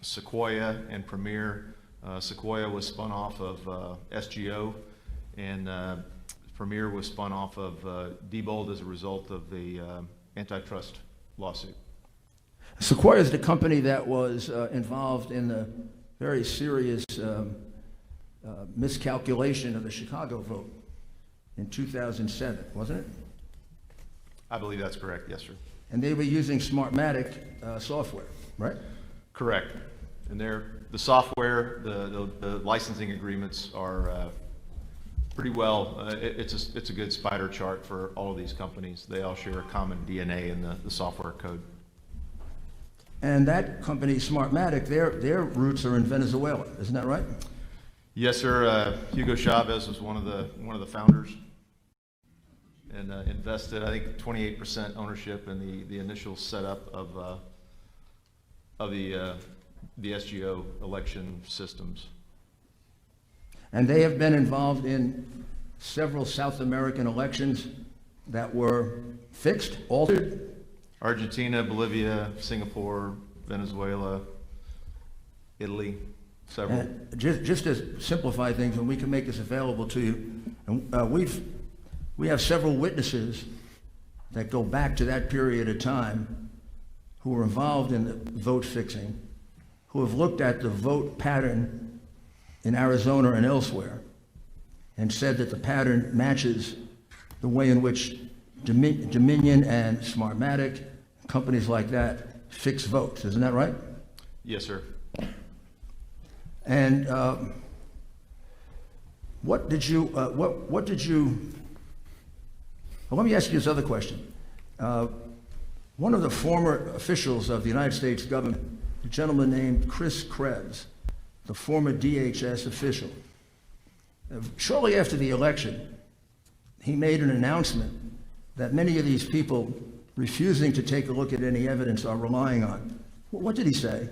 Sequoia and Premier. Sequoia was spun off of SGO, and Premier was spun off of Diebold as a result of the antitrust lawsuit. Sequoia is the company that was involved in the very serious miscalculation of the Chicago vote in 2007, wasn't it? I believe that's correct, yes, sir. And they were using Smartmatic software, right? Correct. And the software, the licensing agreements are pretty well, it's a good spider chart for all of these companies. They all share a common DNA in the software code. And that company, Smartmatic, their roots are in Venezuela, isn't that right? Yes, sir. Hugo Chavez was one of the founders, and invested, I think, 28% ownership in the initial setup of the SGO election systems. And they have been involved in several South American elections that were fixed, altered? Argentina, Bolivia, Singapore, Venezuela, Italy, several. And just to simplify things, and we can make this available to you, and we have several witnesses that go back to that period of time who were involved in the vote fixing, who have looked at the vote pattern in Arizona and elsewhere and said that the pattern matches the way in which Dominion and Smartmatic, companies like that, fix votes. Isn't that right? Yes, sir. And well, let me ask you this other question. One of the former officials of the United States government, a gentleman named Chris Krebs, the former DHS official, shortly after the election, he made an announcement that many of these people refusing to take a look at any evidence are relying on. What did he say?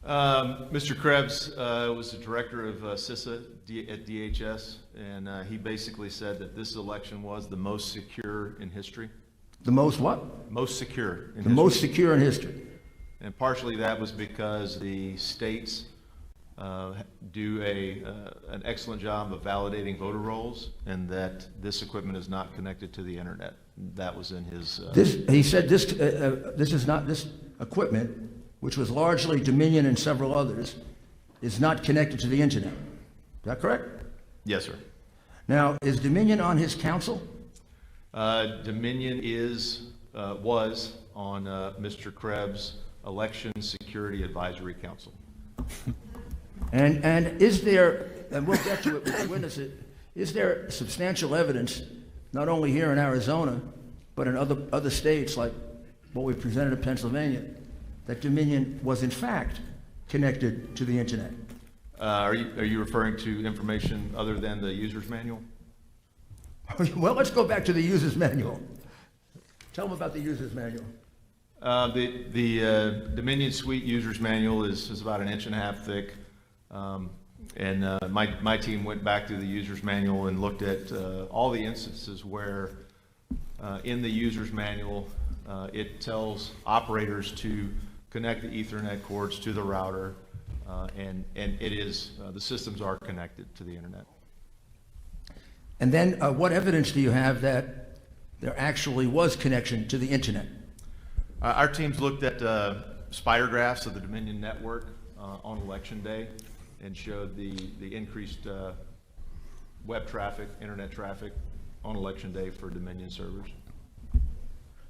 Mr. Krebs was the director of CISA at DHS, and he basically said that this election was the most secure in history. The most what? Most secure in history. The most secure in history. And partially that was because the states do an excellent job of validating voter rolls, and that this equipment is not connected to the internet. That was in his. He said this equipment, which was largely Dominion and several others, is not connected to the internet. Is that correct? Yes, sir. Now, is Dominion on his council? Dominion was on Mr. Krebs' Election Security Advisory Council. And is there, and we'll get to it with the witnesses, is there substantial evidence, not only here in Arizona, but in other states like what we presented in Pennsylvania, that Dominion was in fact connected to the internet? Are you referring to information other than the user's manual? Well, let's go back to the user's manual. Tell them about the user's manual. The Dominion Suite user's manual is about 1.5 inches thick. My team went back to the user's manual and looked at all the instances where in the user's manual it tells operators to connect the Ethernet cords to the router, and it is the systems are connected to the internet. And then what evidence do you have that there actually was connection to the internet? Our teams looked at spider graphs of the Dominion network on election day and showed the increased web traffic, internet traffic on election day for Dominion servers.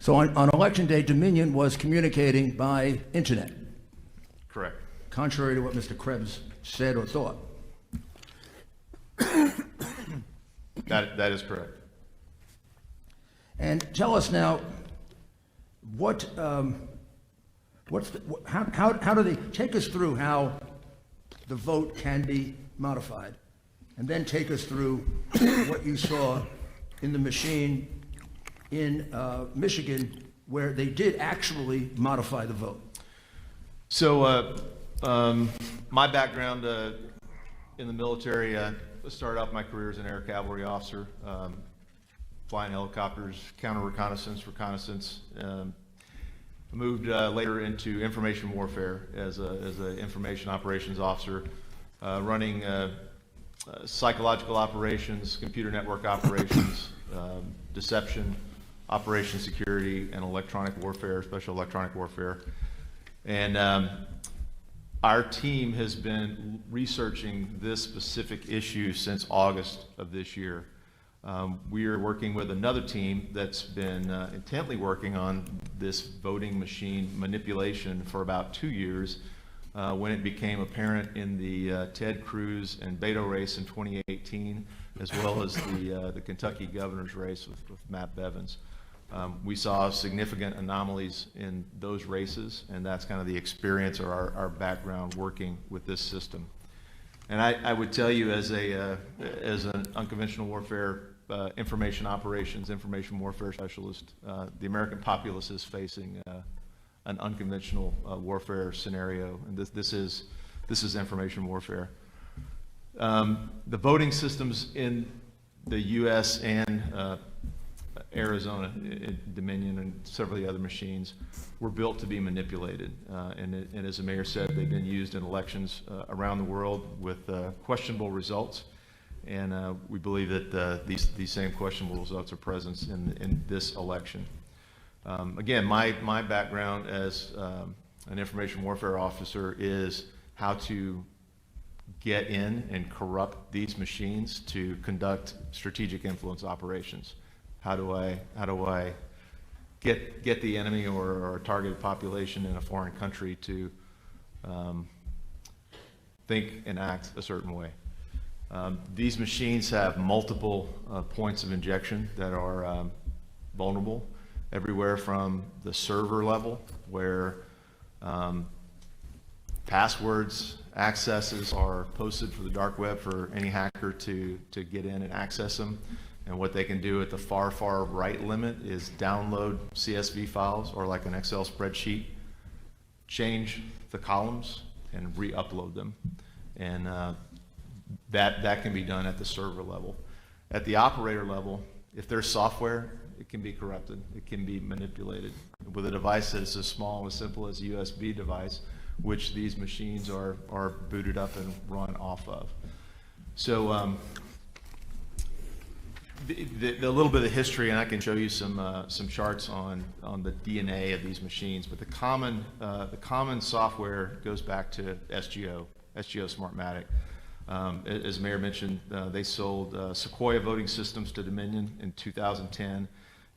So on election day, Dominion was communicating by internet? Correct. Contrary to what Mr. Krebs said or thought? That is correct. And tell us now, how do they take us through how the vote can be modified, and then take us through what you saw in the machine in Michigan, where they did actually modify the vote? So my background in the military, started off my career as an air cavalry officer, flying helicopters, counter reconnaissance. Moved later into information warfare as an information operations officer, running psychological operations, computer network operations, deception, operation security, and electronic warfare, special electronic warfare. And our team has been researching this specific issue since August of this year. We are working with another team that's been intently working on this voting machine manipulation for about 2 years, when it became apparent in the Ted Cruz and Beto race in 2018, as well as the Kentucky governor's race with Matt Bevins. We saw significant anomalies in those races, and that's kind of the experience or our background working with this system. And I would tell you, as an unconventional warfare information operations, information warfare specialist, the American populace is facing an unconventional warfare scenario, and this is information warfare. The voting systems in the U.S. and Arizona, Dominion, and several of the other machines were built to be manipulated. And as the mayor said, they've been used in elections around the world with questionable results. And we believe that these same questionable results are present in this election. Again, my background as an information warfare officer is how to get in and corrupt these machines to conduct strategic influence operations. How do I get the enemy or a targeted population in a foreign country to think and act a certain way? These machines have multiple points of injection that are vulnerable, everywhere from the server level, where passwords, accesses are posted for the dark web for any hacker to get in and access them. And what they can do at the far right limit is download CSV files or like an Excel spreadsheet, change the columns, and re-upload them. And that can be done at the server level. At the operator level, if there's software, it can be corrupted. It can be manipulated. With a device that is as small and as simple as a USB device, which these machines are booted up and run off of. So the little bit of history, and I can show you some charts on the DNA of these machines, but the common software goes back to SGO Smartmatic. As the Mayor mentioned, they sold Sequoia voting systems to Dominion in 2010,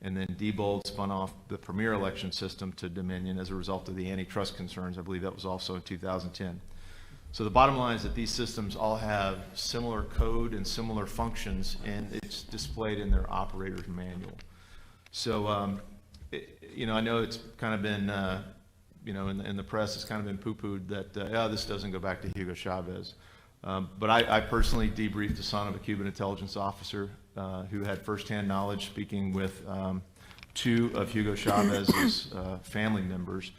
and then Diebold spun off the Premier election system to Dominion as a result of the antitrust concerns. I believe that was also in 2010. So the bottom line is that these systems all have similar code and similar functions, and it's displayed in their operator's manual. So, I know it's kind of been, in the press, it's kind of been poo-pooed that, this doesn't go back to Hugo Chavez. But I personally debriefed the son of a Cuban intelligence officer who had firsthand knowledge, speaking with 2 of Hugo Chavez's family members,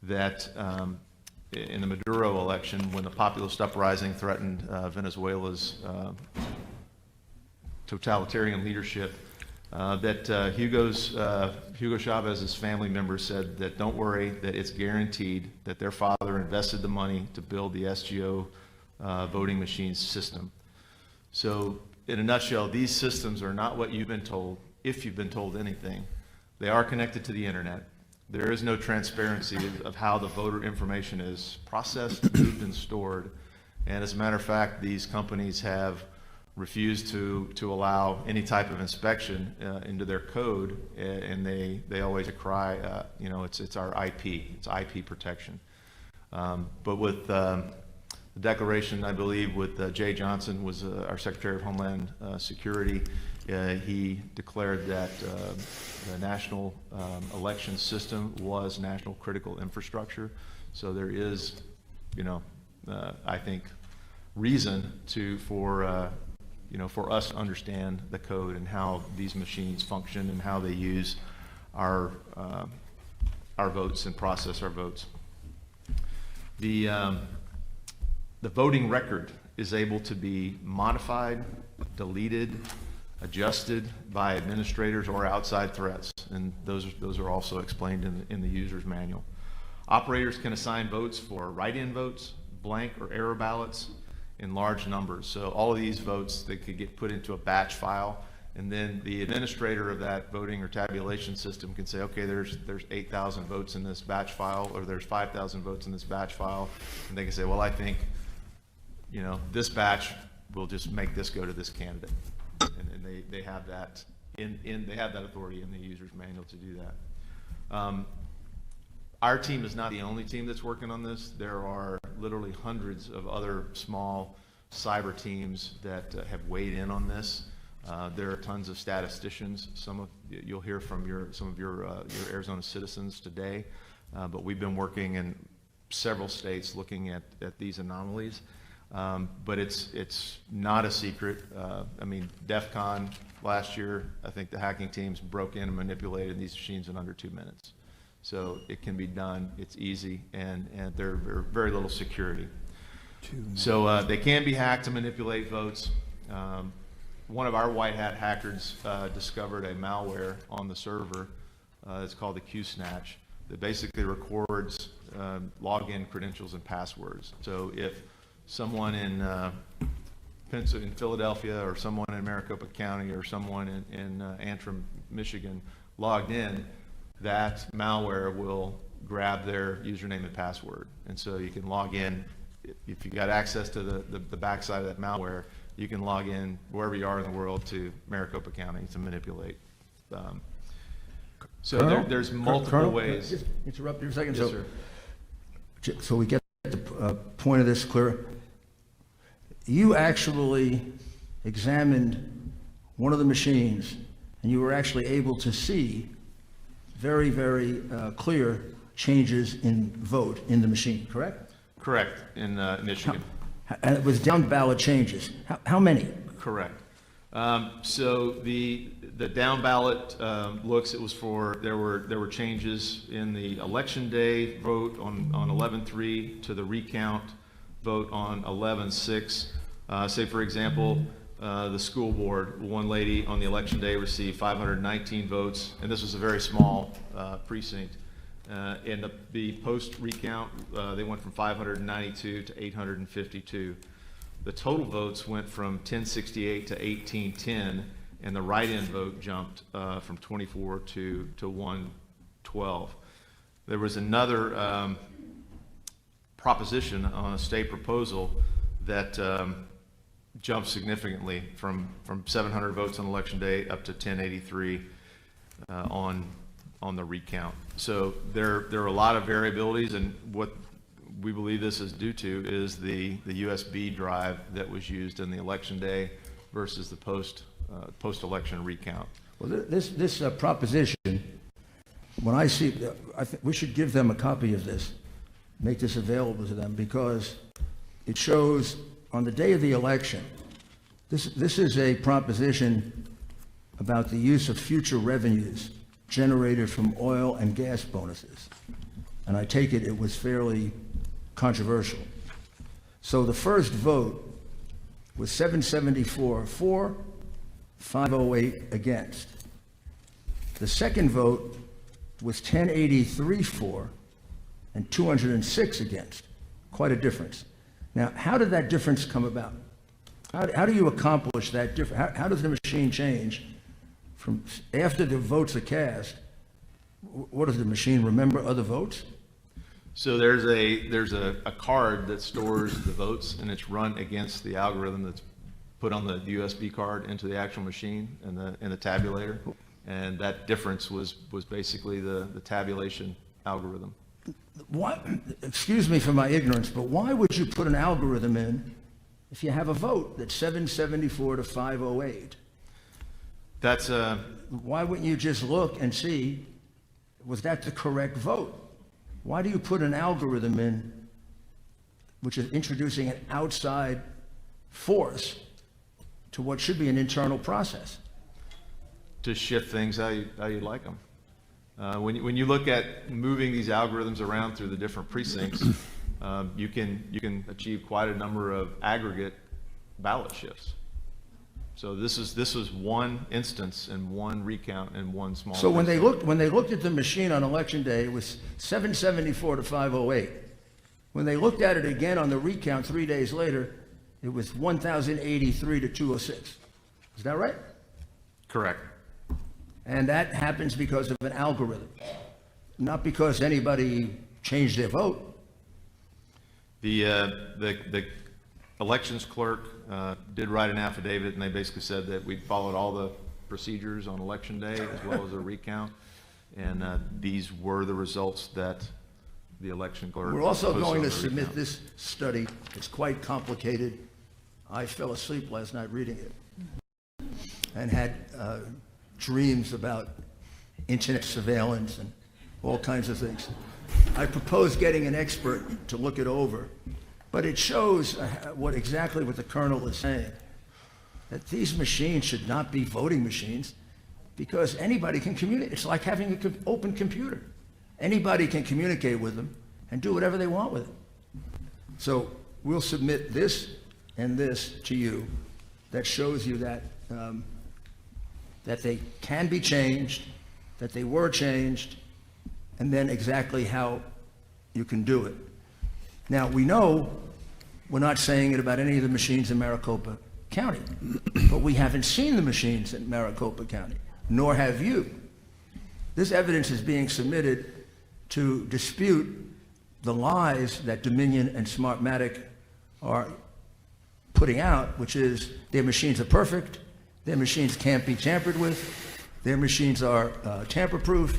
that in the Maduro election, when the populist uprising threatened Venezuela's totalitarian leadership, that Hugo Chavez's family members said that don't worry, that it's guaranteed that their father invested the money to build the SGO voting machine system. So in a nutshell, these systems are not what you've been told, if you've been told anything. They are connected to the internet. There is no transparency of how the voter information is processed, moved, and stored. And as a matter of fact, these companies have refused to allow any type of inspection into their code, and they always cry, it's our IP, it's IP protection. But with the declaration, I believe, with Jay Johnson, was our Secretary of Homeland Security. He declared that the national election system was national critical infrastructure. So there is, I think, reason for us to understand the code and how these machines function and how they use our votes and process our votes. The voting record is able to be modified, deleted, adjusted by administrators or outside threats, and those are also explained in the user's manual. Operators can assign votes for write-in votes, blank or error ballots in large numbers. So all of these votes, they could get put into a batch file, and then the administrator of that voting or tabulation system can say, okay, there's 8,000 votes in this batch file, or there's 5,000 votes in this batch file, and they can say, well, I think, this batch will just make this go to this candidate. And they have that they have that authority in the user's manual to do that. Our team is not the only team that's working on this. There are literally hundreds of other small cyber teams that have weighed in on this. There are tons of statisticians. You'll hear from some of your Arizona citizens today, but we've been working in several states looking at these anomalies. But it's not a secret. DEF CON last year, I think the hacking teams broke in and manipulated these machines in under 2 minutes. So it can be done, it's easy, and there's very little security. So they can be hacked to manipulate votes. One of our white hat hackers discovered a malware on the server. It's called the Q-Snatch, that basically records login credentials and passwords. So if someone in Philadelphia, or someone in Maricopa County, or someone in Antrim, Michigan logged in, that malware will grab their username and password. And so you can log in. If you got access to the backside of that malware, you can log in wherever you are in the world to Maricopa County to manipulate. So there's multiple Colonel, ways. Just interrupt you a second. Yes, sir. So we get the point of this clear. You actually examined one of the machines, and you were actually able to see very, very clear changes in vote in the machine, correct? Correct, in Michigan. And it was down ballot changes. How many? Correct. So the down ballot looks, there were changes in the election day vote on 11/3 to the recount vote on 11/6. Say, for example, the school board, one lady on the election day received 519 votes, and this was a very small precinct. In the post recount, they went from 592 to 852. The total votes went from 1068 to 1810, and the write-in vote jumped from 24 to 112. There was another proposition on a state proposal that jumped significantly from 700 votes on election day up to 1083 on the recount. So there are a lot of variabilities, and what we believe this is due to is the USB drive that was used in the election day versus the post-election recount. Well, this proposition, when I see, I think we should give them a copy of this, make this available to them, because it shows on the day of the election, this is a proposition about the use of future revenues generated from oil and gas bonuses. And I take it was fairly controversial. So the first vote was 774 for, 508 against. The second vote was 1083 for and 206 against. Quite a difference. Now, how did that difference come about? How do you accomplish that difference? How does the machine change from after the votes are cast? What does the machine remember other votes? So there's a card that stores the votes, and it's run against the algorithm that's put on the USB card into the actual machine and the tabulator, and that difference was basically the tabulation algorithm. Why, excuse me for my ignorance, but why would you put an algorithm in if you have a vote that's 774 to 508? That's why wouldn't you just look and see, was that the correct vote? Why do you put an algorithm in which is introducing an outside force to what should be an internal process? To shift things how you like them. When you look at moving these algorithms around through the different precincts, you can achieve quite a number of aggregate ballot shifts. So this is one instance and one recount and one small. So when they looked at the machine on election day, it was 774 to 508. When they looked at it again on the recount 3 days later, it was 1,083 to 206. Is that right? Correct. And that happens because of an algorithm, not because anybody changed their vote. The elections clerk did write an affidavit, and they basically said that we followed all the procedures on election day as well as a recount, and these were the results that the election clerk. We're also posted going on to the submit recount. this study. It's quite complicated. I fell asleep last night reading it and had dreams about internet surveillance and all kinds of things. I propose getting an expert to look it over, but it shows exactly what the colonel is saying, that these machines should not be voting machines because anybody can communicate. It's like having an open computer. Anybody can communicate with them and do whatever they want with it. So we'll submit this and this to you that shows you that that they can be changed, that they were changed, and then exactly how you can do it. Now, we know we're not saying it about any of the machines in Maricopa County, but we haven't seen the machines in Maricopa County, nor have you. This evidence is being submitted to dispute the lies that Dominion and Smartmatic are putting out, which is their machines are perfect, their machines can't be tampered with, their machines are tamper-proof.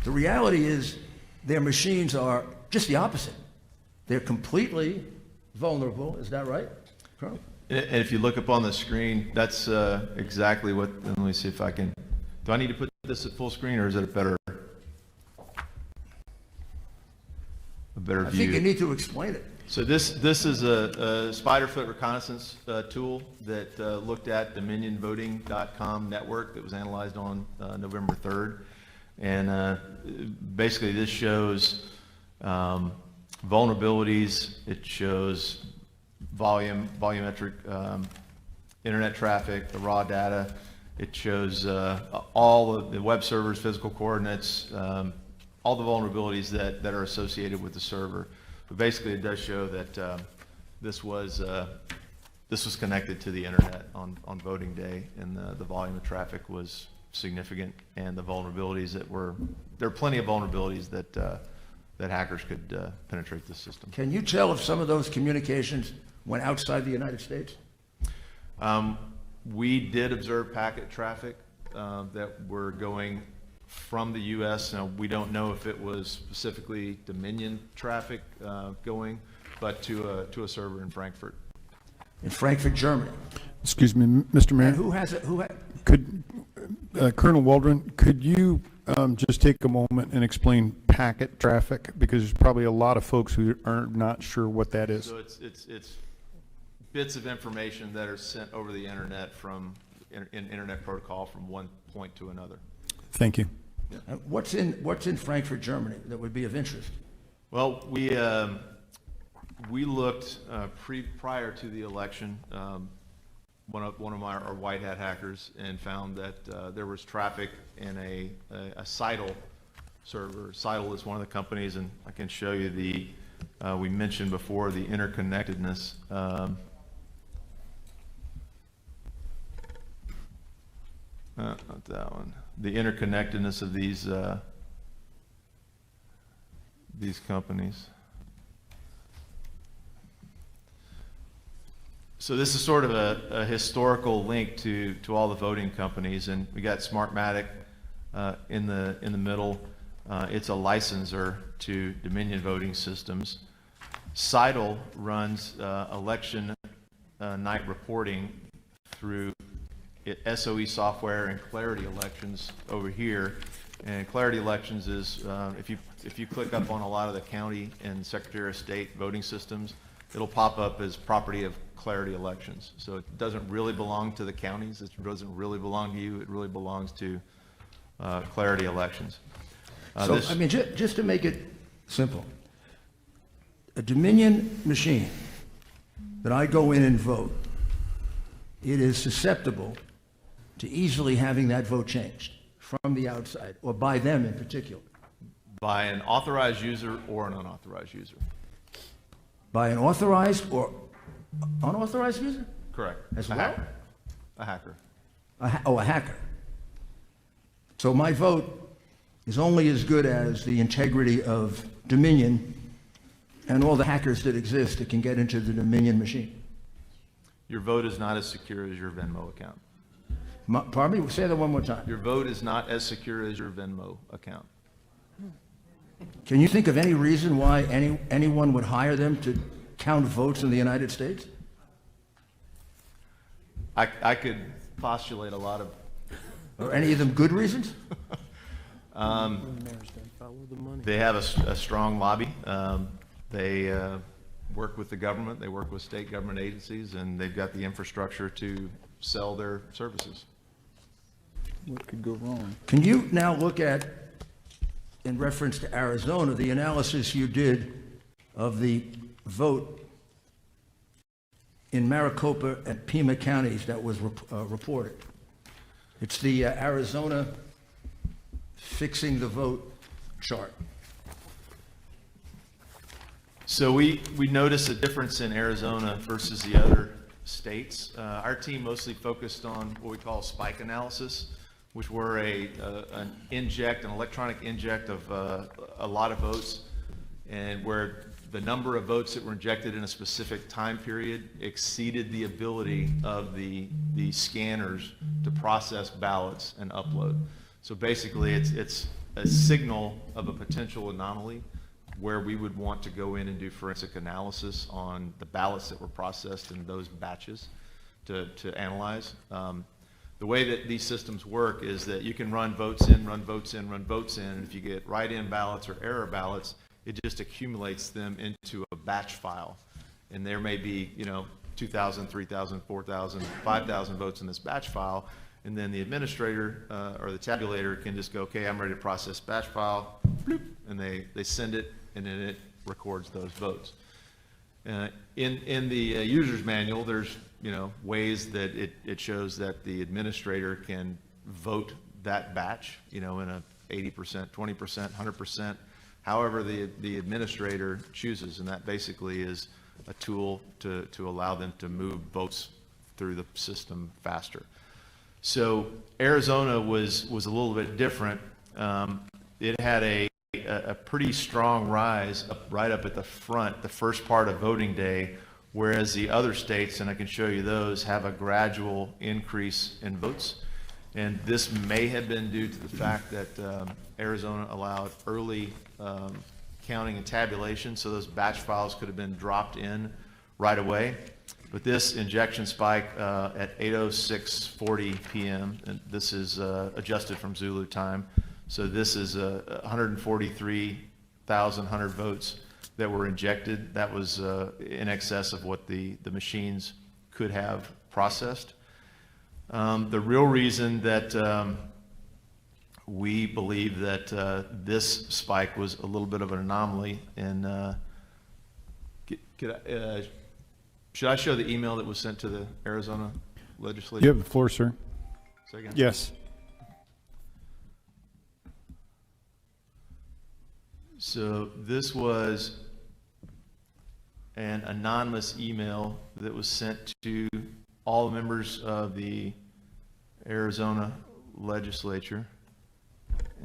The reality is their machines are just the opposite. They're completely vulnerable. Is that right, Colonel? And if you look up on the screen, that's exactly what, let me see if I can, do I need to put this at full screen, or is it a better view? I think you need to explain it. So this is a Spiderfoot reconnaissance tool that looked at DominionVoting.com network that was analyzed on November 3rd. And basically this shows vulnerabilities. It shows volumetric internet traffic, the raw data. It shows all of the web servers, physical coordinates, all the vulnerabilities that are associated with the server. But basically, it does show that this was connected to the internet on voting day, and the volume of traffic was significant, and the vulnerabilities there are plenty of vulnerabilities that hackers could penetrate the system. Can you tell if some of those communications went outside the United States? We did observe packet traffic that were going from the U.S. Now, we don't know if it was specifically Dominion traffic going, but to a server in Frankfurt. In Frankfurt, Germany. Excuse me, Mr. Mayor. And who has it? Could Colonel Waldron, could you just take a moment and explain packet traffic? Because there's probably a lot of folks who are not sure what that is. So it's bits of information that are sent over the internet from internet protocol from one point to another. Thank you. Yeah. What's in Frankfurt, Germany that would be of interest? Well, we looked prior to the election. One of our white hat hackers, and found that there was traffic in a Seidel server. Seidel is one of the companies, and I can show you we mentioned before the interconnectedness. Not that one. The interconnectedness of these companies. So this is sort of a historical link to all the voting companies, and we got Smartmatic in the middle. It's a licensor to Dominion Voting Systems. Seidel runs election night reporting through SOE software and Clarity Elections over here. And Clarity Elections is if you click up on a lot of the county and Secretary of State voting systems, it'll pop up as property of Clarity Elections. So it doesn't really belong to the counties. It doesn't really belong to you. It really belongs to Clarity Elections. I mean, just to make it simple, a Dominion machine that I go in and vote, it is susceptible to easily having that vote changed from the outside, or by them in particular. By an authorized user or an unauthorized user. By an authorized or unauthorized user? Correct. As well? A hacker. A hacker. So my vote is only as good as the integrity of Dominion and all the hackers that exist that can get into the Dominion machine. Your vote is not as secure as your Venmo account. Pardon me? Say that one more time. Your vote is not as secure as your Venmo account. Can you think of any reason why anyone would hire them to count votes in the United States? I could postulate a lot of... Are any of them good reasons? They have a strong lobby. They work with the government. They work with state government agencies, and they've got the infrastructure to sell their services. What could go wrong? Can you now look at, in reference to Arizona, the analysis you did of the vote in Maricopa and Pima counties that was reported? It's the Arizona fixing the vote chart. So we noticed a difference in Arizona versus the other states. Our team mostly focused on what we call spike analysis, which were an electronic inject of a lot of votes, and where the number of votes that were injected in a specific time period exceeded the ability of the scanners to process ballots and upload. So basically, it's a signal of a potential anomaly where we would want to go in and do forensic analysis on the ballots that were processed in those batches to analyze. The way that these systems work is that you can run votes in, run votes in, run votes in, and if you get write-in ballots or error ballots, it just accumulates them into a batch file. And there may be, 2,000, 3,000, 4,000, 5,000 votes in this batch file, and then the administrator or the tabulator can just go, okay, I'm ready to process batch file, bloop, and they send it, and then it records those votes. In the user's manual, there's ways that it shows that the administrator can vote that batch, in a 80%, 20%, 100%, however the administrator chooses, and that basically is a tool to allow them to move votes through the system faster. So Arizona was a little bit different. It had a pretty strong rise right up at the front, the first part of voting day, whereas the other states, and I can show you those, have a gradual increase in votes. And this may have been due to the fact that Arizona allowed early counting and tabulation, so those batch files could have been dropped in right away. But this injection spike at 8:06:40 p.m., and this is adjusted from Zulu time, so this is 143,100 votes that were injected. That was in excess of what the machines could have processed. The real reason that we believe that this spike was a little bit of an anomaly, and should I show the email that was sent to the Arizona legislature? You have the floor, sir. Second. Yes. So this was an anonymous email that was sent to all members of the Arizona legislature,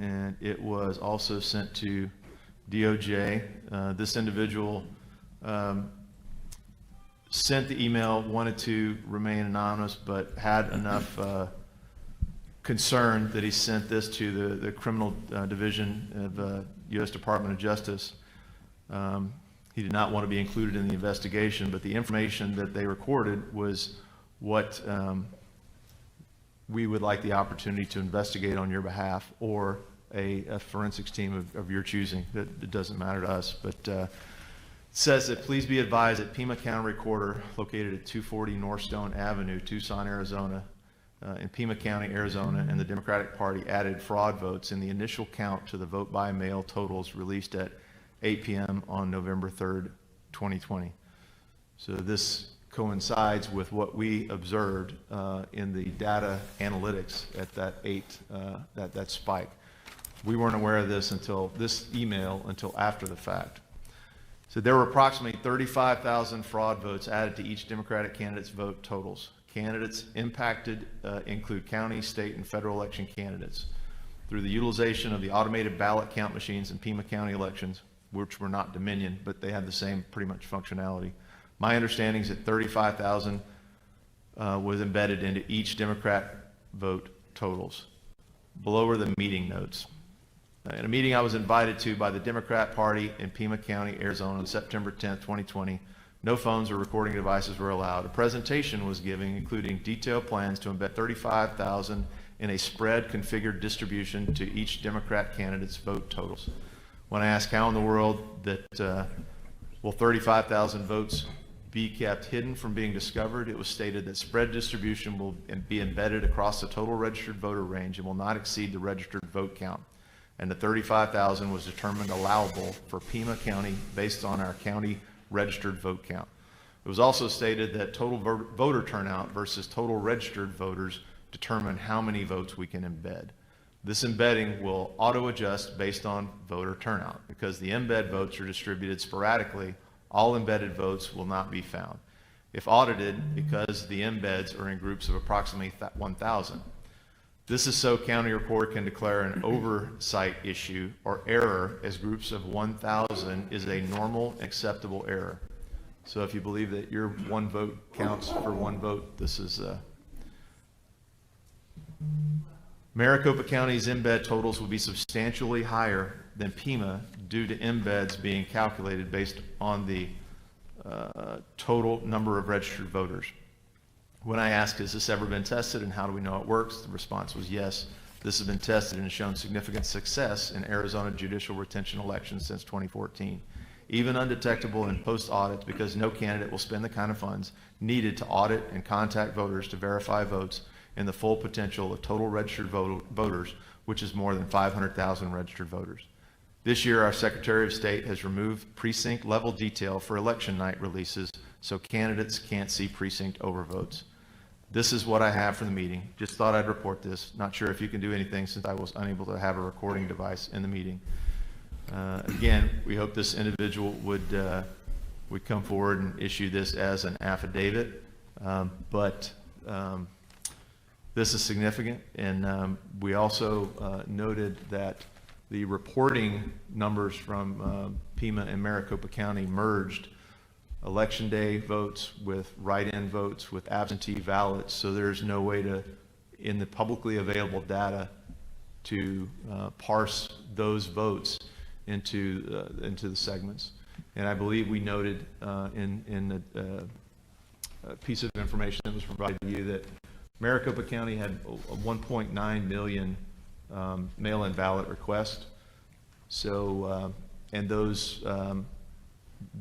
and it was also sent to DOJ. This individual sent the email, wanted to remain anonymous, but had enough concern that he sent this to the criminal division of U.S. Department of Justice. He did not want to be included in the investigation, but the information that they recorded was what we would like the opportunity to investigate on your behalf, or a forensics team of your choosing. It doesn't matter to us, but it says that please be advised that Pima County Recorder, located at 240 Northstone Avenue, Tucson, Arizona, in Pima County, Arizona, and the Democratic Party added fraud votes in the initial count to the vote by mail totals released at 8 p.m. on November 3rd, 2020. So this coincides with what we observed in the data analytics at that spike. We weren't aware of this email until after the fact. So there were approximately 35,000 fraud votes added to each Democratic candidate's vote totals. Candidates impacted include county, state, and federal election candidates. Through the utilization of the automated ballot count machines in Pima County elections, which were not Dominion, but they had the same pretty much functionality. My understanding is that 35,000 was embedded into each Democrat vote totals. Below are the meeting notes. In a meeting I was invited to by the Democrat Party in Pima County, Arizona on September 10th, 2020, no phones or recording devices were allowed. A presentation was given including detailed plans to embed 35,000 in a spread configured distribution to each Democrat candidate's vote totals. When I asked how in the world that will 35,000 votes be kept hidden from being discovered, it was stated that spread distribution will be embedded across the total registered voter range and will not exceed the registered vote count. And the 35,000 was determined allowable for Pima County based on our county registered vote count. It was also stated that total voter turnout versus total registered voters determine how many votes we can embed. This embedding will auto-adjust based on voter turnout. Because the embed votes are distributed sporadically, all embedded votes will not be found. If audited, because the embeds are in groups of approximately 1,000. This is so county recorder can declare an oversight issue or error as groups of 1,000 is a normal acceptable error. So if you believe that your one vote counts for one vote, this is Maricopa County's embed totals will be substantially higher than Pima due to embeds being calculated based on the total number of registered voters. When I asked, has this ever been tested and how do we know it works? The response was yes. This has been tested and has shown significant success in Arizona judicial retention elections since 2014. Even undetectable in post-audits because no candidate will spend the kind of funds needed to audit and contact voters to verify votes in the full potential of total registered voters, which is more than 500,000 registered voters. This year, our Secretary of State has removed precinct level detail for election night releases so candidates can't see precinct overvotes. This is what I have for the meeting. Just thought I'd report this. Not sure if you can do anything since I was unable to have a recording device in the meeting. Again, we hope this individual would come forward and issue this as an affidavit, but this is significant, and we also noted that the reporting numbers from Pima and Maricopa County merged election day votes with write-in votes with absentee ballots, so there's no way to, in the publicly available data, to parse those votes into the segments. And I believe we noted in the piece of information that was provided to you that Maricopa County had a 1.9 million mail-in ballot requests. So, and those,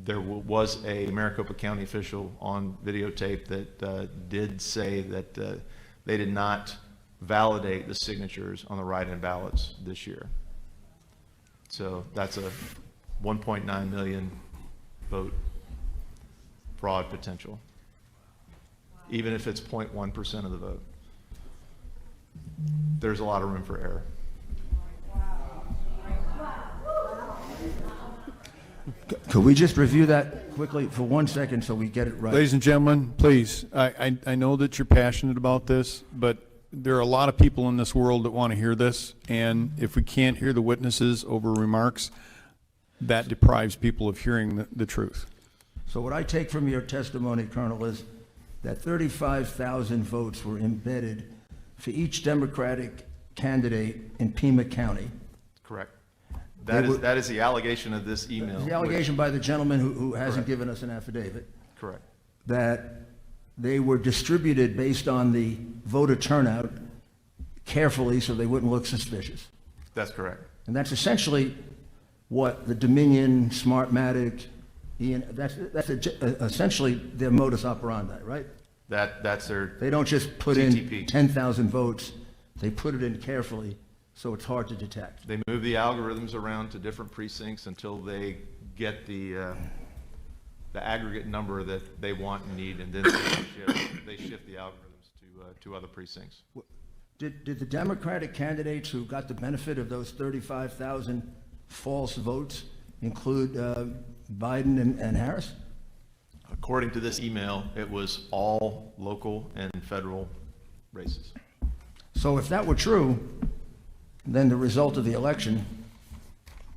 there was a Maricopa County official on videotape that did say that they did not validate the signatures on the write-in ballots this year. So that's a 1.9 million vote fraud potential, even if it's 0.1% of the vote. There's a lot of room for error. Could we just review that quickly for 1 second so we get it right? Ladies and gentlemen, please, I know that you're passionate about this, but there are a lot of people in this world that want to hear this, and if we can't hear the witnesses over remarks, that deprives people of hearing the truth. So what I take from your testimony, Colonel, is that 35,000 votes were embedded for each Democratic candidate in Pima County. Correct. That is the allegation of this email. The allegation by the gentleman who hasn't given us an affidavit. Correct. That they were distributed based on the voter turnout carefully so they wouldn't look suspicious. That's correct. And that's essentially what the Dominion, Smartmatic, that's essentially their modus operandi, right? That's their They don't just put CTP. in 10,000 votes, they put it in carefully so it's hard to detect. They move the algorithms around to different precincts until they get the aggregate number that they want and need, and then they shift the algorithms to other precincts. Did the Democratic candidates who got the benefit of those 35,000 false votes include Biden and Harris? According to this email, it was all local and federal races. So if that were true, then the result of the election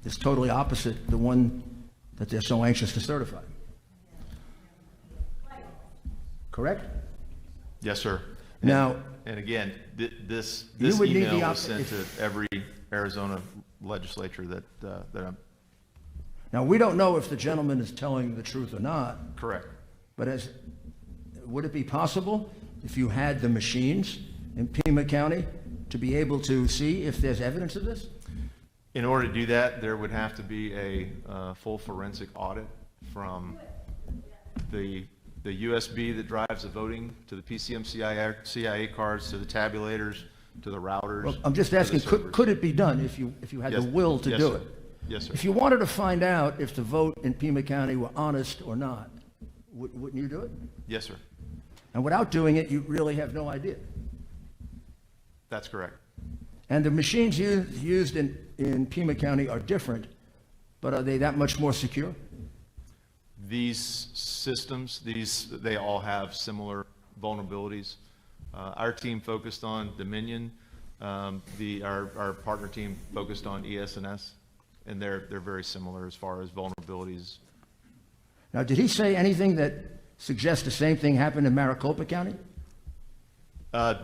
is totally opposite the one that they're so anxious to certify. Correct? Yes, sir. Now, and again, this you would need email the was sent to every Arizona legislature that I'm. Now, we don't know if the gentleman is telling the truth or not. Correct. But would it be possible, if you had the machines in Pima County, to be able to see if there's evidence of this? In order to do that, there would have to be a full forensic audit from the USB that drives the voting, to the PCM CIA cards, to the tabulators, to the routers. Well, I'm just asking, could it be done if you had the will to do it? Yes, sir. If you wanted to find out if the vote in Pima County were honest or not, wouldn't you do it? Yes, sir. And without doing it, you really have no idea. That's correct. And the machines used in Pima County are different, but are they that much more secure? These systems, they all have similar vulnerabilities. Our team focused on Dominion. Our partner team focused on ES&S, and they're very similar as far as vulnerabilities. Now, did he say anything that suggests the same thing happened in Maricopa County?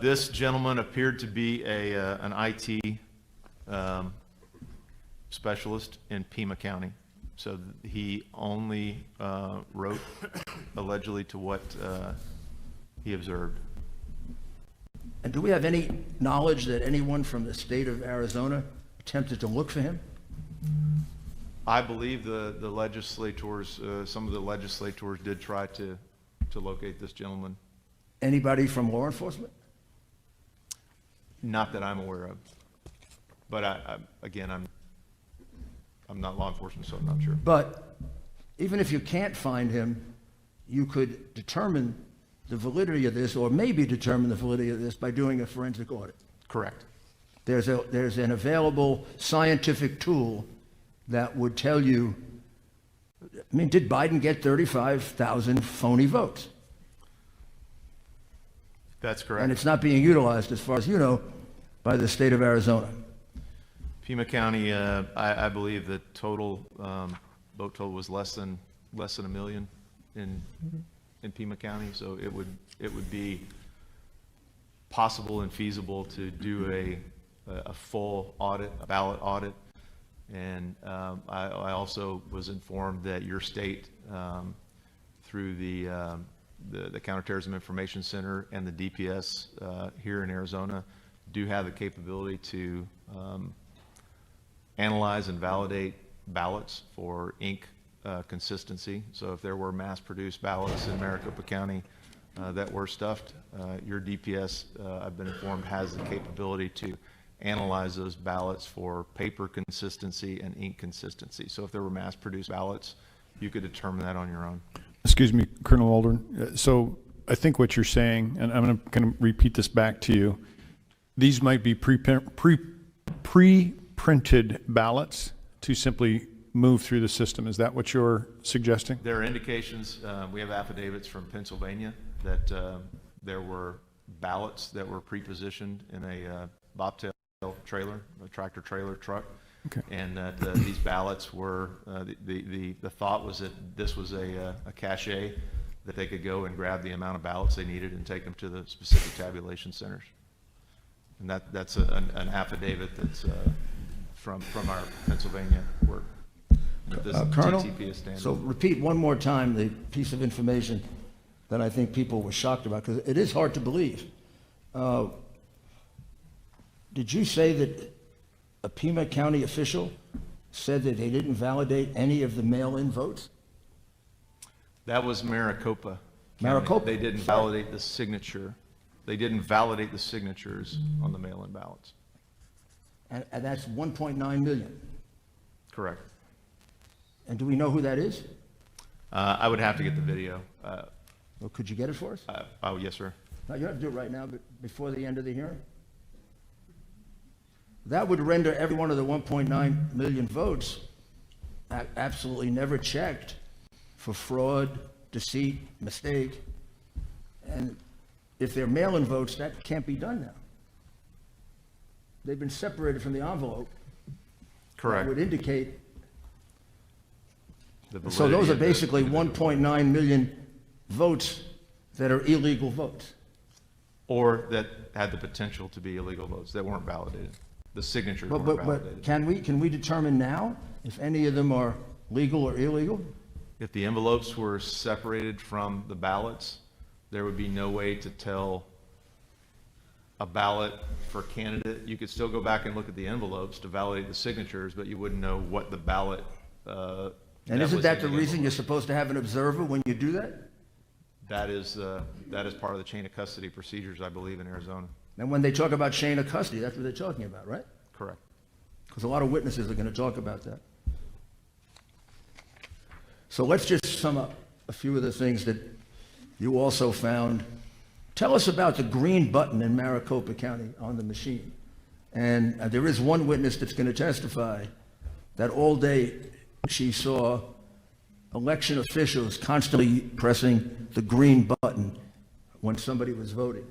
This gentleman appeared to be an IT specialist in Pima County. So he only wrote allegedly to what he observed. And do we have any knowledge that anyone from the state of Arizona attempted to look for him? I believe the legislators, some of the legislators did try to locate this gentleman. Anybody from law enforcement? Not that I'm aware of. But again, I'm not law enforcement, so I'm not sure. But even if you can't find him, you could determine the validity of this, or maybe determine the validity of this, by doing a forensic audit. Correct. There's an available scientific tool that would tell you, I mean, did Biden get 35,000 phony votes? That's correct. And it's not being utilized, as far as you know, by the state of Arizona. Pima County, I believe the total vote total was less than a million in Pima County. So it would be possible and feasible to do a full audit, a ballot audit. And I also was informed that your state, through the Counterterrorism Information Center and the DPS here in Arizona, do have the capability to analyze and validate ballots for ink consistency. So if there were mass-produced ballots in Maricopa County that were stuffed, your DPS, I've been informed, has the capability to analyze those ballots for paper consistency and ink consistency. So if there were mass-produced ballots, you could determine that on your own. Excuse me, Colonel Waldron. So I think what you're saying, and I'm going to kind of repeat this back to you, these might be pre-printed ballots to simply move through the system. Is that what you're suggesting? There are indications, we have affidavits from Pennsylvania that there were ballots that were pre-positioned in a bobtail trailer, a tractor trailer truck. Okay. And that these ballots were, the thought was that this was a cache that they could go and grab the amount of ballots they needed and take them to the specific tabulation centers. And that's an affidavit that's from our Pennsylvania work. Colonel, TTP is standard. so repeat one more time the piece of information that I think people were shocked about, because it is hard to believe. Did you say that a Pima County official said that they didn't validate any of the mail-in votes? That was Maricopa County. Maricopa? They didn't validate the signature. They didn't validate the signatures on the mail-in ballots. And that's 1.9 million. Correct. And do we know who that is? I would have to get the video. Well, could you get it for us? Oh, yes, sir. No, you don't have to do it right now, but before the end of the hearing? That would render every one of the 1.9 million votes absolutely never checked for fraud, deceit, mistake. And if they're mail-in votes, that can't be done now. They've been separated from the envelope. Correct. That would indicate. The So those validity are of the basically individual. 1.9 million votes that are illegal votes. Or that had the potential to be illegal votes that weren't validated. The signatures But, weren't but, validated. but can we determine now if any of them are legal or illegal? If the envelopes were separated from the ballots, there would be no way to tell a ballot for candidate. You could still go back and look at the envelopes to validate the signatures, but you wouldn't know what the ballot. And isn't that the reason you're supposed to have an observer when you do that? That is part of the chain of custody procedures, I believe, in Arizona. And when they talk about chain of custody, that's what they're talking about, right? Correct. Because a lot of witnesses are going to talk about that. So let's just sum up a few of the things that you also found. Tell us about the green button in Maricopa County on the machine. And there is one witness that's going to testify that all day she saw election officials constantly pressing the green button when somebody was voting.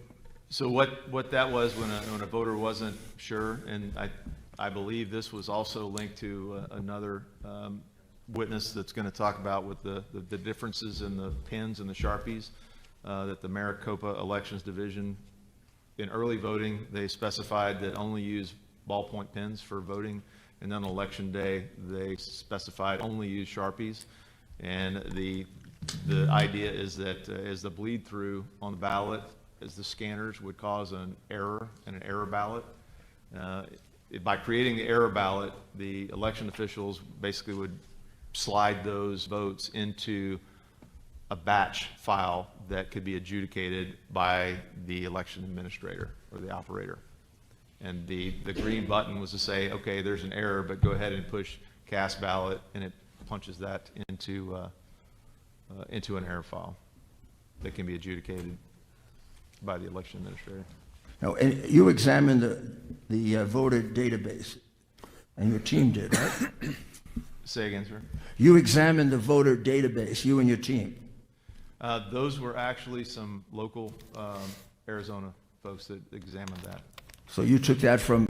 So what that was when a voter wasn't sure, and I believe this was also linked to another witness that's going to talk about with the differences in the pins and the Sharpies, that the Maricopa Elections Division, in early voting, they specified that only use ballpoint pens for voting, and then on election day, they specified only use Sharpies. And the idea is that as the bleed through on the ballot, as the scanners would cause an error and an error ballot. By creating the error ballot, the election officials basically would slide those votes into a batch file that could be adjudicated by the election administrator or the operator. And the green button was to say, okay, there's an error, but go ahead and push cast ballot, and it punches that into an error file that can be adjudicated by the election administrator. Now, and you examined the voter database, and your team did, right? Say again, sir? You examined the voter database, you and your team. Those were actually some local Arizona folks that examined that. So you took that from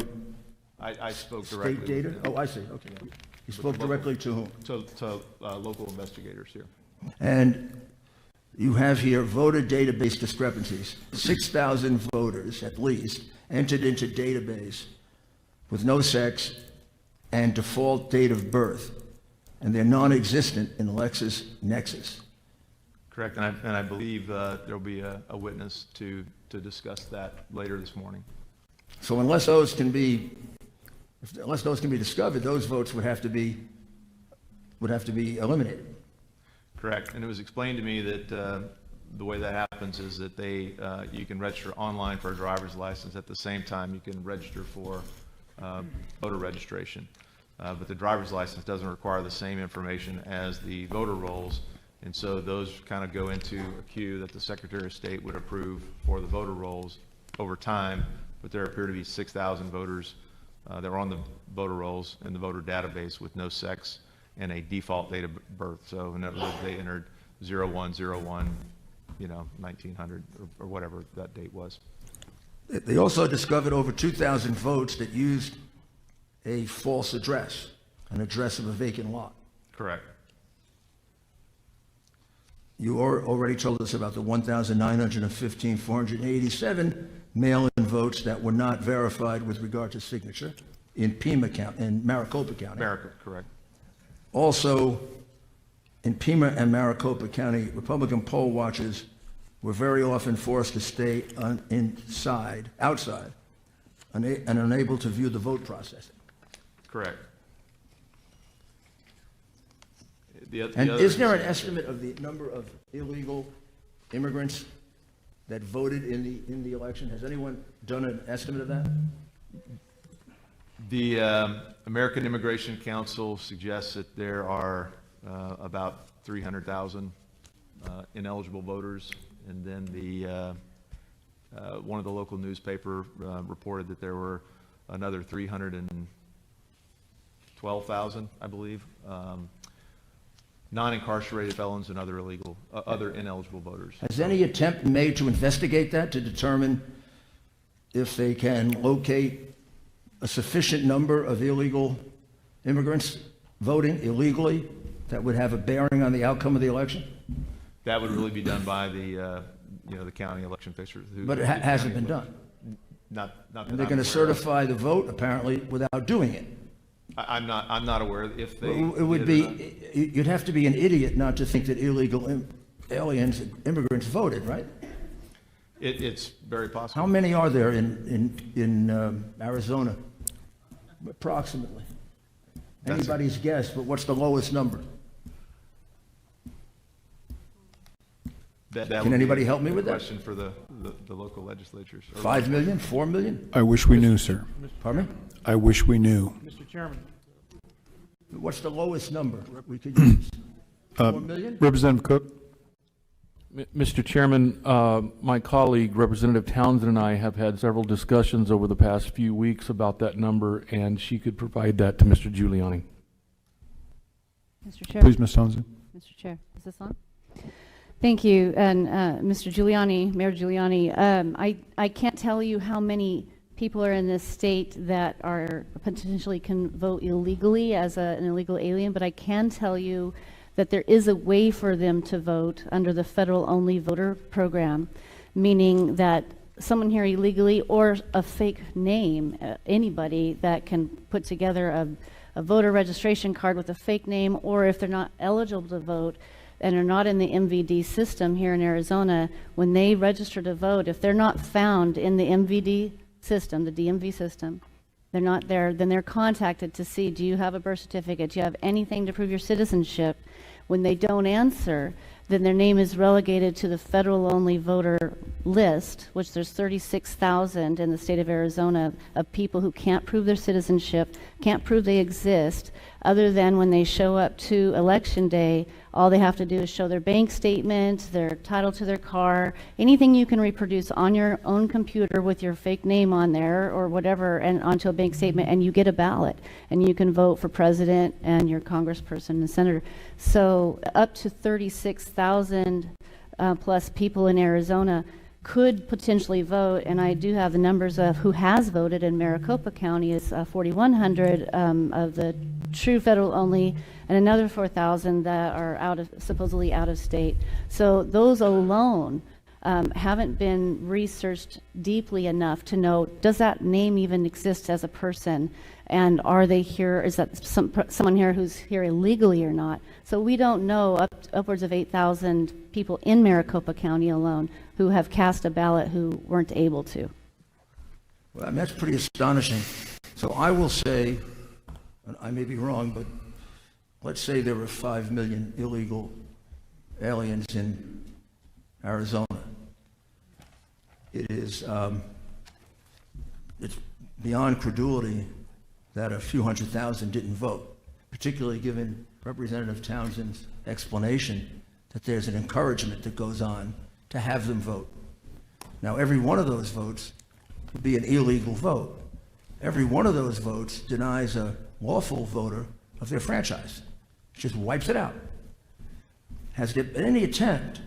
I spoke directly. state data? with them. Oh, I see, okay. You spoke directly to whom? To local investigators here. And you have here voter database discrepancies. 6,000 voters, at least, entered into database with no sex and default date of birth, and they're non-existent in LexisNexis. Correct, and I believe there'll be a witness to discuss that later this morning. So unless those can be discovered, those votes would have to be eliminated. Correct, and it was explained to me that the way that happens is that you can register online for a driver's license at the same time you can register for voter registration. But the driver's license doesn't require the same information as the voter rolls, and so those kind of go into a queue that the Secretary of State would approve for the voter rolls over time, but there appear to be 6,000 voters that are on the voter rolls in the voter database with no sex and a default date of birth. So in other words, they entered 0101, 1900 or whatever that date was. They also discovered over 2,000 votes that used a false address, an address of a vacant lot. Correct. You already told us about the 1,915, 487 mail-in votes that were not verified with regard to signature in Pima County, in Maricopa County. America, correct. Also, in Pima and Maricopa County, Republican poll watchers were very often forced to stay outside, and unable to view the vote processing. Correct. And is there an estimate of the number of illegal immigrants that voted in the election? Has anyone done an estimate of that? The American Immigration Council suggests that there are about 300,000 ineligible voters, and then one of the local newspaper reported that there were another 312,000, I believe, non-incarcerated felons and other ineligible voters. Has any attempt been made to investigate that, to determine if they can locate a sufficient number of illegal immigrants voting illegally that would have a bearing on the outcome of the election? That would really be done by the county election officials. But it hasn't been done. Not And they're going to certify the vote, apparently, without doing it. I'm not aware if they. It would be, you'd have to be an idiot not to think that illegal immigrants voted, right? It's very possible. How many are there in Arizona, approximately? Anybody's guess, but what's the lowest number? Can anybody help me with that? Question for the local legislatures. 5 million, 4 million? I wish we knew, sir. Pardon me? I wish we knew. Mr. Chairman. What's the lowest number we could use? 4 million? Representative Cook? Mr. Chairman, my colleague, Representative Townsend, and I have had several discussions over the past few weeks about that number, and she could provide that to Mr. Giuliani. Mr. Chair. Please, Ms. Townsend. Mr. Chair, is this on? Thank you. And Mr. Giuliani, Mayor Giuliani, I can't tell you how many people are in this state that are potentially can vote illegally as an illegal alien, but I can tell you that there is a way for them to vote under the federal only voter program, meaning that someone here illegally or a fake name, anybody that can put together a voter registration card with a fake name, or if they're not eligible to vote and are not in the MVD system here in Arizona, when they register to vote, if they're not found in the MVD system, the DMV system, they're not there, then they're contacted to see, do you have a birth certificate? Do you have anything to prove your citizenship? When they don't answer, then their name is relegated to the federal-only voter list, which there's 36,000 in the state of Arizona of people who can't prove their citizenship, can't prove they exist, other than when they show up to election day, all they have to do is show their bank statement, their title to their car, anything you can reproduce on your own computer with your fake name on there or whatever, and onto a bank statement, and you get a ballot, and you can vote for president and your congressperson and senator. So up to 36,000 plus people in Arizona could potentially vote, and I do have the numbers of who has voted in Maricopa County is 4,100 of the true federal only, and another 4,000 that are supposedly out of state. So those alone haven't been researched deeply enough to know, does that name even exist as a person? And are they here, is that someone here who's here illegally or not? So we don't know upwards of 8,000 people in Maricopa County alone who have cast a ballot who weren't able to. Well, I mean, that's pretty astonishing. So I will say, and I may be wrong, but let's say there were 5 million illegal aliens in Arizona. It is, it's beyond credulity that a few 100,000 didn't vote, particularly given Representative Townsend's explanation that there's an encouragement that goes on to have them vote. Now, every one of those votes would be an illegal vote. Every one of those votes denies a lawful voter of their franchise. It just wipes it out. Has there been any attempt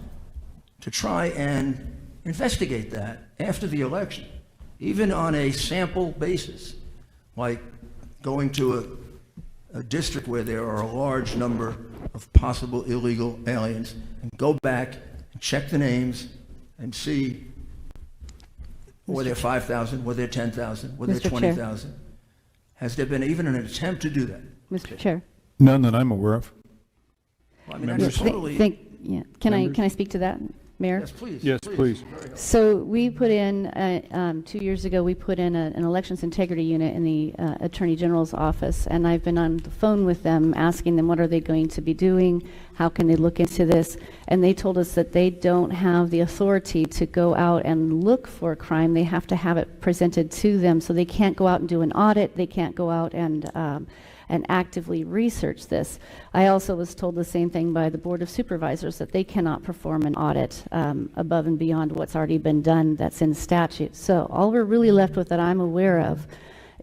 to try and investigate that after the election, even on a sample basis, like going to a district where there are a large number of possible illegal aliens, and go back and check the names and see, were there 5,000, were there 10,000, were there 20,000? Has there been even an attempt to do that? Mr. Chair. None that I'm aware of. Well, I mean, that's totally... Can I speak to that, Mayor? Yes, please. Yes, please. So we put in, 2 years ago, we put in an elections integrity unit in the Attorney General's office, and I've been on the phone with them, asking them what are they going to be doing, how can they look into this, and they told us that they don't have the authority to go out and look for a crime. They have to have it presented to them, so they can't go out and do an audit, they can't go out and actively research this. I also was told the same thing by the Board of Supervisors, that they cannot perform an audit above and beyond what's already been done that's in statute. So all we're really left with that I'm aware of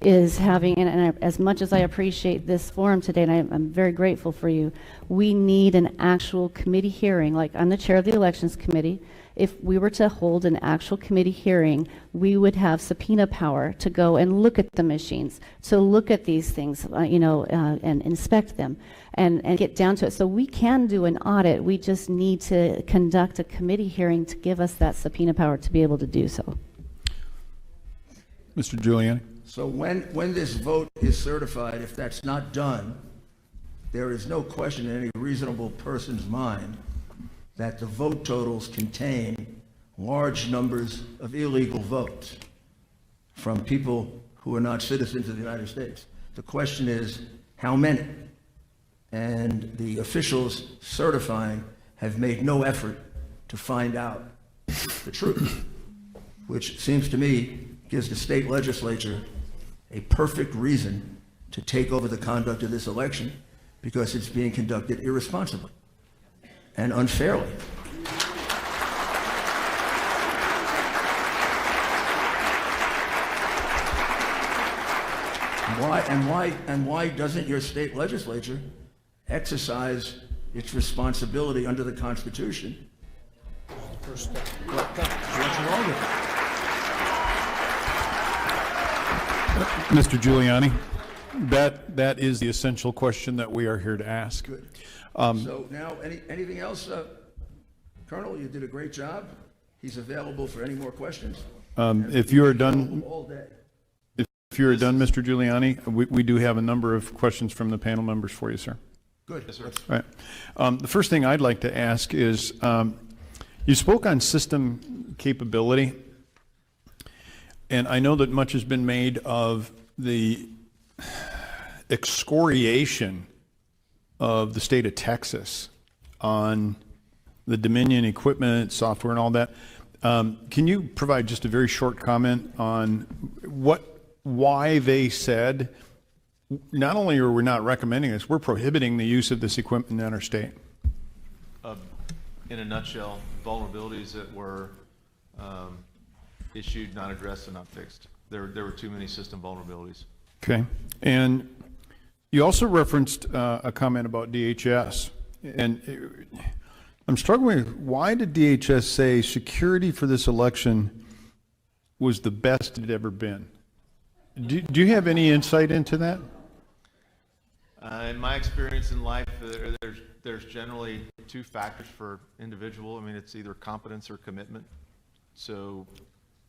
is having, and as much as I appreciate this forum today, and I'm very grateful for you, we need an actual committee hearing. Like, I'm the chair of the Elections Committee. If we were to hold an actual committee hearing, we would have subpoena power to go and look at the machines, to look at these things, and inspect them, and get down to it. So we can do an audit. We just need to conduct a committee hearing to give us that subpoena power to be able to do so. Mr. Giuliani. So when this vote is certified, if that's not done, there is no question in any reasonable person's mind that the vote totals contain large numbers of illegal votes from people who are not citizens of the United States. The question is, how many? And the officials certifying have made no effort to find out the truth, which seems to me gives the state legislature a perfect reason to take over the conduct of this election, because it's being conducted irresponsibly and unfairly. Why doesn't your state legislature exercise its responsibility under the Constitution? First step. What's wrong with it? Mr. Giuliani, that is the essential question that we are here to ask. Good. So now, anything else? Colonel, you did a great job. He's available for any more questions. If you are done, all day. if you are done, Mr. Giuliani, we do have a number of questions from the panel members for you, sir. Good. Yes, sir. All right. The first thing I'd like to ask is, you spoke on system capability, and I know that much has been made of the excoriation of the state of Texas on the Dominion equipment, software, and all that. Can you provide just a very short comment on why they said, not only are we not recommending this, we're prohibiting the use of this equipment in our state? In a nutshell, vulnerabilities that were issued, not addressed, and not fixed. There were too many system vulnerabilities. Okay. And you also referenced a comment about DHS. And I'm struggling with, why did DHS say security for this election was the best it had ever been? Do you have any insight into that? In my experience in life, there's generally two factors for individual. I mean, it's either competence or commitment. So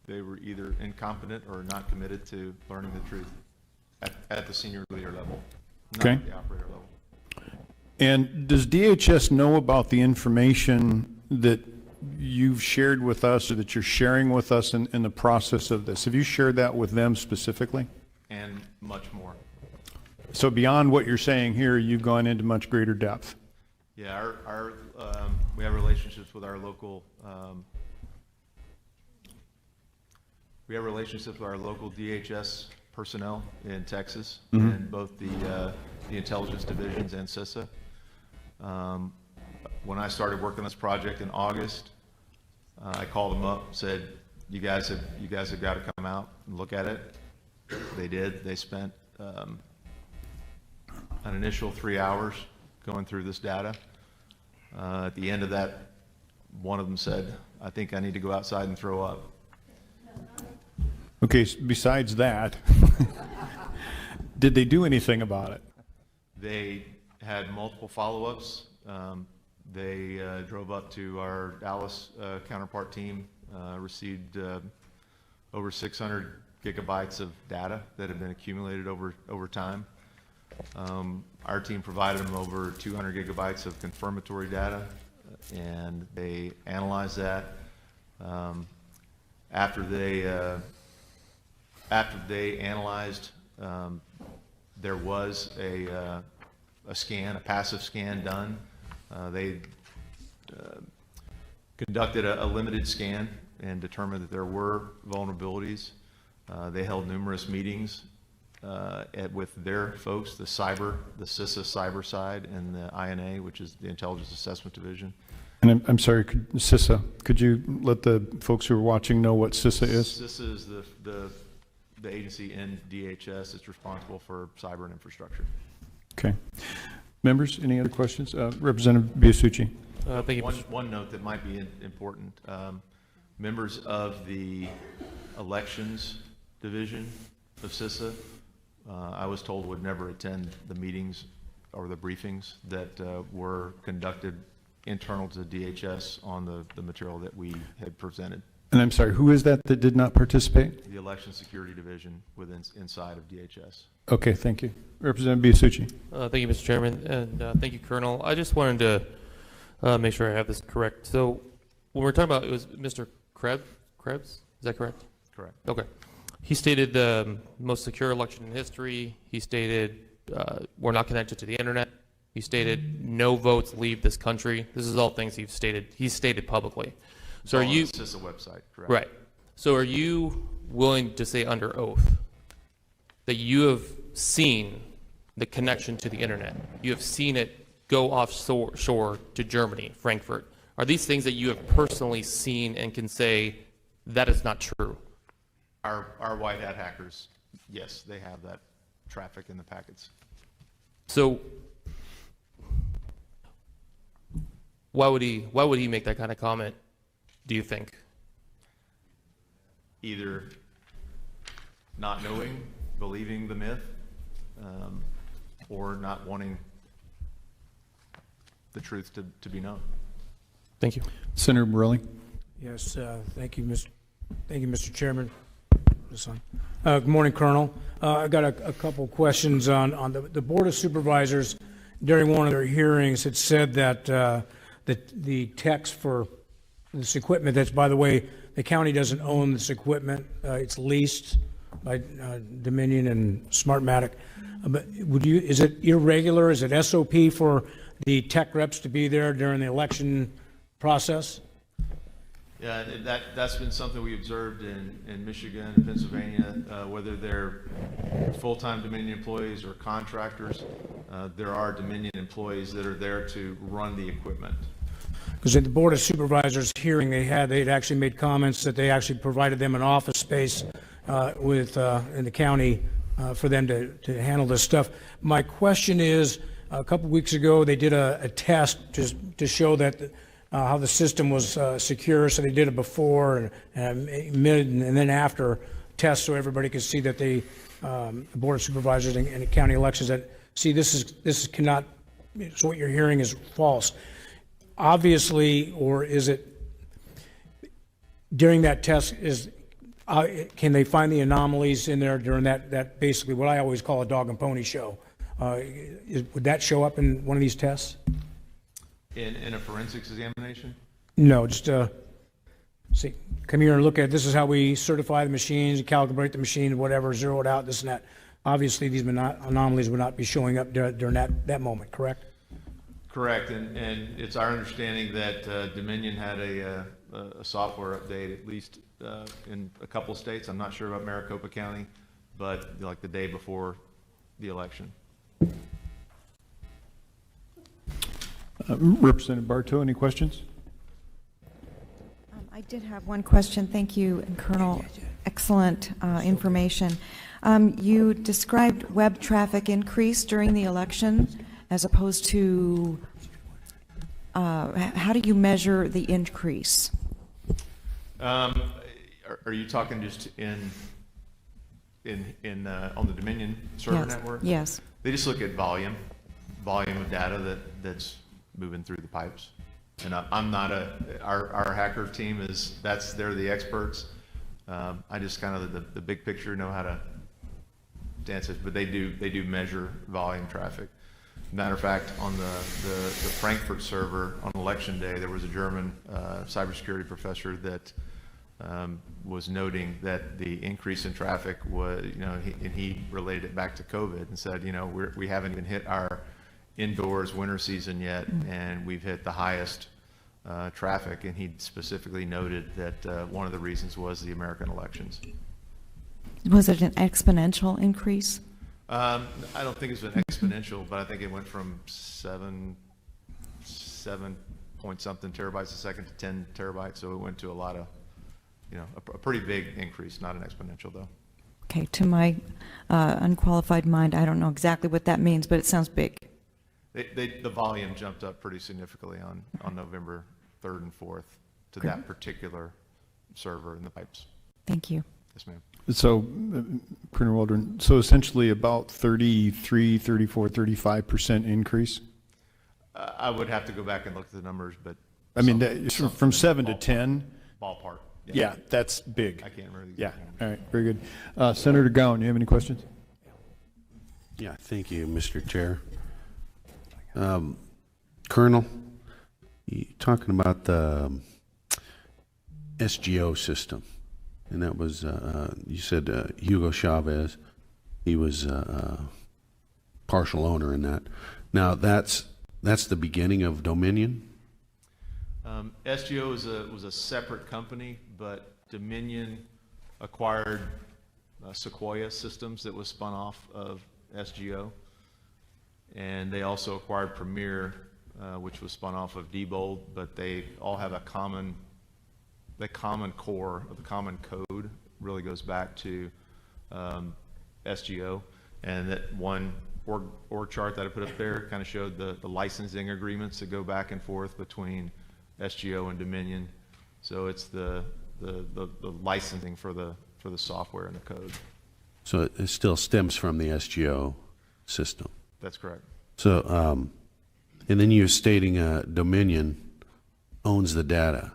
they were either incompetent or not committed to learning the truth at the senior leader level, not Okay. at the operator level. And does DHS know about the information that you've shared with us or that you're sharing with us in the process of this? Have you shared that with them specifically? And much more. So beyond what you're saying here, you've gone into much greater depth. Yeah, we have relationships with our local DHS personnel in Texas, in both the intelligence divisions and CISA. When I started working on this project in August, I called them up, said, "You guys have got to come out and look at it." They did. They spent an initial 3 hours going through this data. At the end of that, one of them said, "I think I need to go outside and throw up." Okay, besides that, did they do anything about it? They had multiple follow-ups. They drove up to our Dallas counterpart team, received over 600 gigabytes of data that had been accumulated over time. Our team provided them over 200 gigabytes of confirmatory data, and they analyzed that. After they analyzed, there was a passive scan done. They conducted a limited scan and determined that there were vulnerabilities. They held numerous meetings with their folks, the CISA cyber side, and the INA, which is the Intelligence Assessment Division. And I'm sorry, CISA, could you let the folks who are watching know what CISA is? CISA is the agency in DHS that's responsible for cyber and infrastructure. Okay. Members, any other questions? Representative Biasucci. Thank you. One note that might be important. Members of the elections division of CISA, I was told would never attend the meetings or the briefings that were conducted internal to DHS on the material that we had presented. And I'm sorry, who is that did not participate? The election security division inside of DHS. Okay, thank you. Representative Biasucci. Thank you, Mr. Chairman, and thank you, Colonel. I just wanted to make sure I have this correct. So when we're talking about, it was Mr. Krebs? Is that correct? Correct. Okay. He stated the most secure election in history. He stated we're not connected to the internet. He stated no votes leave this country. This is all things he's stated publicly. So are you, on the CISA website, correct? Right. So are you willing to say under oath that you have seen the connection to the internet? You have seen it go offshore to Germany, Frankfurt. Are these things that you have personally seen and can say that is not true? Our white hat hackers, yes, they have that traffic in the packets. So why would he make that kind of comment, do you think? Either not knowing, believing the myth, or not wanting the truth to be known. Thank you. Senator Borelli. Yes, thank you, Mr. Chairman. Good morning, Colonel. I got a couple questions on the Board of Supervisors. During one of their hearings, had said that the text for this equipment, that's, by the way, the county doesn't own this equipment. It's leased by Dominion and Smartmatic. But is it irregular? Is it SOP for the tech reps to be there during the election process? Yeah, and that's been something we observed in Michigan and Pennsylvania, whether they're full-time Dominion employees or contractors. There are Dominion employees that are there to run the equipment. Because at the Board of Supervisors hearing they'd actually made comments that they actually provided them an office space in the county for them to handle this stuff. My question is, a couple weeks ago they did a test just to show that how the system was secure. So they did it before and mid and then after tests, so everybody could see that the Board of Supervisors and the county elections that see this cannot. So what you're hearing is false. Obviously, or is it during that test? Can they find the anomalies in there during that basically what I always call a dog and pony show? Would that show up in one of these tests? In a forensics examination? No, just see, come here and look at this is how we certify the machines, calibrate the machine, whatever, zero it out, this and that. Obviously, these anomalies would not be showing up during that moment, correct? Correct, and it's our understanding that Dominion had a software update, at least in a couple states. I'm not sure about Maricopa County, but like the day before the election. Representative Bartow, any questions? I did have one question. Thank you, Colonel. Excellent information. You described web traffic increase during the election as opposed to how do you measure the increase? Are you talking just on the Dominion server network? Yes. They just look at volume of data that's moving through the pipes. And I'm not our hacker team they're the experts. I just kind of the big picture know how to answer, but they do measure volume traffic. Matter of fact, on the Frankfurt server on election day, there was a German cybersecurity professor that was noting that the increase in traffic was, and he related it back to COVID and said, we haven't even hit our indoors winter season yet, and we've hit the highest traffic. And he specifically noted that one of the reasons was the American elections. Was it an exponential increase? I don't think it's been exponential, but I think it went from 7 point something terabytes a second to 10 terabytes. So it went to a lot of, a pretty big increase, not an exponential though. Okay, to my unqualified mind, I don't know exactly what that means, but it sounds big. The volume jumped up pretty significantly on November 3rd and 4th to that particular server in the pipes. Thank you. Yes, ma'am. So, Colonel Waldron, so essentially about 33, 34, 35% increase? I would have to go back and look at the numbers, but I mean, from 7 to 10? Ballpark. Yeah, that's big. I can't remember the Yeah, exact all right, very good. Senator Gowan, you have any questions? Yeah, thank you, Mr. Chair. Colonel, you talking about the SGO system, and that was, you said Hugo Chavez, he was partial owner in that. Now, that's the beginning of Dominion? SGO was a separate company, but Dominion acquired Sequoia Systems that was spun off of SGO. And they also acquired Premier, which was spun off of Diebold, but they all have the common core of the common code really goes back to SGO. And that one org chart that I put up there kind of showed the licensing agreements that go back and forth between SGO and Dominion. So it's the licensing for the software and the code. So it still stems from the SGO system? That's correct. So, and then you're stating Dominion owns the data.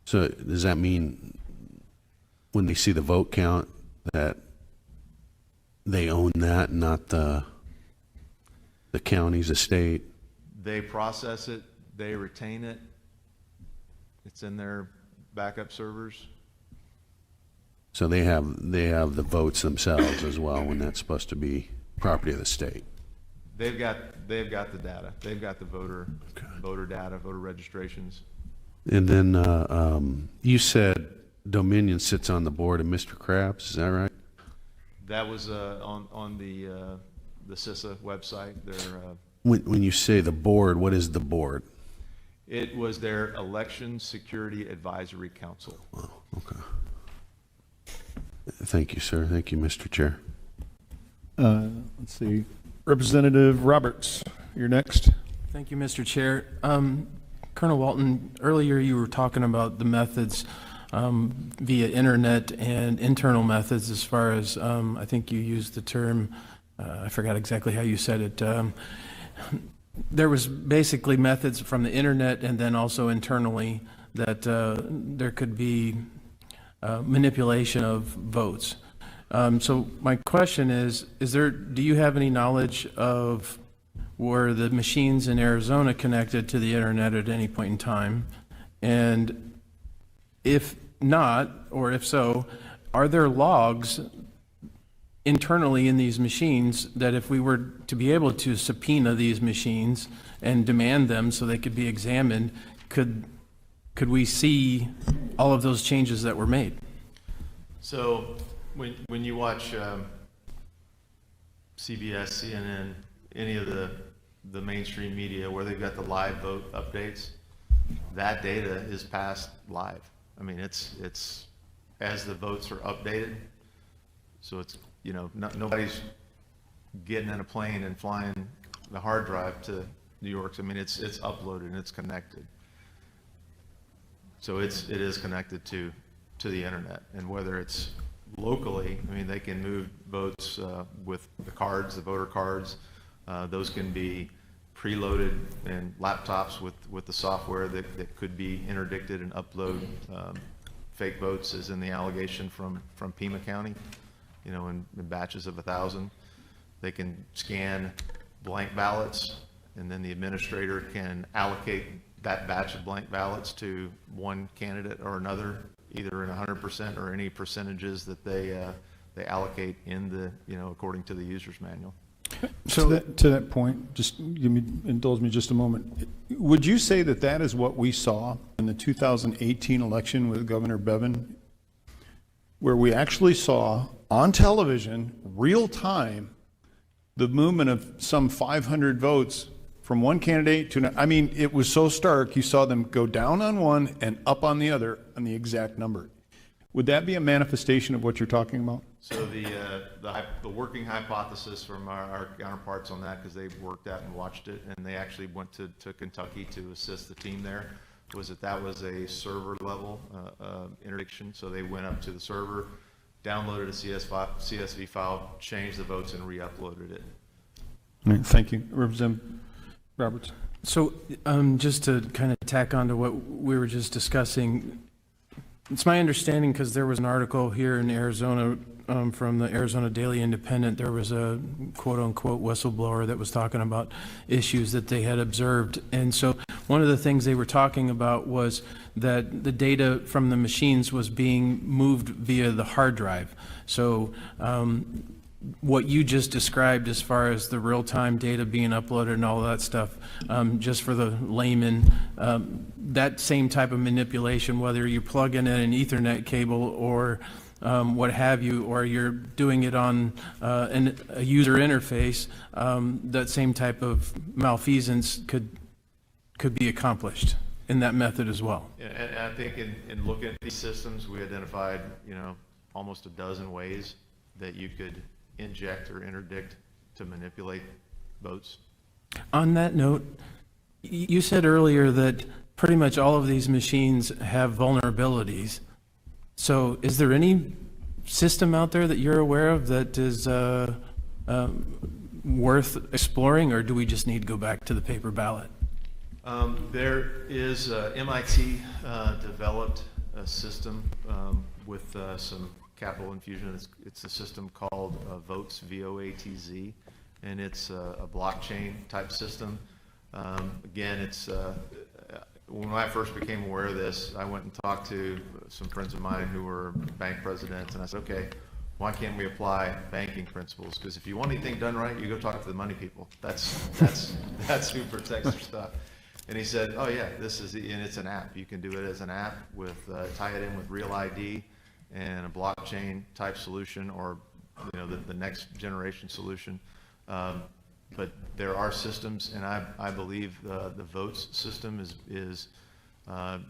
So does that mean when they see the vote count that they own that, not the counties, the state? They process it, they retain it. It's in their backup servers. So they have the votes themselves as well when that's supposed to be property of the state. They've got the data. They've got the voter data, voter registrations. And then you said Dominion sits on the board of Mr. Krabs, is that right? That was on the CISA website. When you say the board, what is the board? It was their Election Security Advisory Council. Oh, okay. Thank you, sir. Thank you, Mr. Chair. Let's see. Representative Roberts, you're next. Thank you, Mr. Chair. Colonel Walton, earlier you were talking about the methods via internet and internal methods as far as, I think you used the term, I forgot exactly how you said it. There was basically methods from the internet and then also internally that there could be manipulation of votes. So my question is do you have any knowledge of were the machines in Arizona connected to the internet at any point in time? And if not, or if so, are there logs internally in these machines that if we were to be able to subpoena these machines and demand them so they could be examined, could we see all of those changes that were made? So when you watch CBS, CNN, any of the mainstream media where they've got the live vote updates, that data is passed live. I mean, it's as the votes are updated. So it's, you know, nobody's getting in a plane and flying the hard drive to New York. I mean, it's uploaded and it's connected. So it is connected to the internet, and whether it's locally, I mean, they can move votes with the cards, the voter cards. Those can be preloaded in laptops with the software that could be interdicted and upload fake votes, as in the allegation from Pima County, you know, in batches of 1,000. They can scan blank ballots, and then the administrator can allocate that batch of blank ballots to one candidate or another, either in 100% or any percentages that they allocate in the, you know, according to the user's manual. So to that point, just indulge me just a moment. Would you say that that is what we saw in the 2018 election with Governor Bevin, where we actually saw on television, real time, the movement of some 500 votes from one candidate to another? I mean, it was so stark, you saw them go down on one and up on the other on the exact number. Would that be a manifestation of what you're talking about? So the working hypothesis from our counterparts on that, because they've worked out and watched it, and they actually went to Kentucky to assist the team there, was that was a server level interdiction. So they went up to the server, downloaded a CSV file, changed the votes, and re-uploaded it. All right, thank you. Representative Roberts. So just to kind of tack on to what we were just discussing, it's my understanding, because there was an article here in Arizona from the Arizona Daily Independent, there was a quote-unquote whistleblower that was talking about issues that they had observed. And so one of the things they were talking about was that the data from the machines was being moved via the hard drive. So what you just described as far as the real-time data being uploaded and all that stuff, just for the layman, that same type of manipulation, whether you plug in an Ethernet cable or what have you, or you're doing it on a user interface, that same type of malfeasance could be accomplished in that method as well. Yeah, and I think in looking at these systems, we identified, you know, almost a dozen ways that you could inject or interdict to manipulate votes. On that note, you said earlier that pretty much all of these machines have vulnerabilities. So is there any system out there that you're aware of that is worth exploring, or do we just need to go back to the paper ballot? There is MIT developed a system with some capital infusion. It's a system called Votes, VOATZ, and it's a blockchain type system. Again, it's when I first became aware of this, I went and talked to some friends of mine who were bank presidents, and I said, okay, why can't we apply banking principles? Because if you want anything done right, you go talk to the money people. That's who protects their stuff. And he said, oh yeah, and it's an app. You can do it as an app with, tie it in with Real ID and a blockchain type solution, or the next generation solution. But there are systems, and I believe the votes system is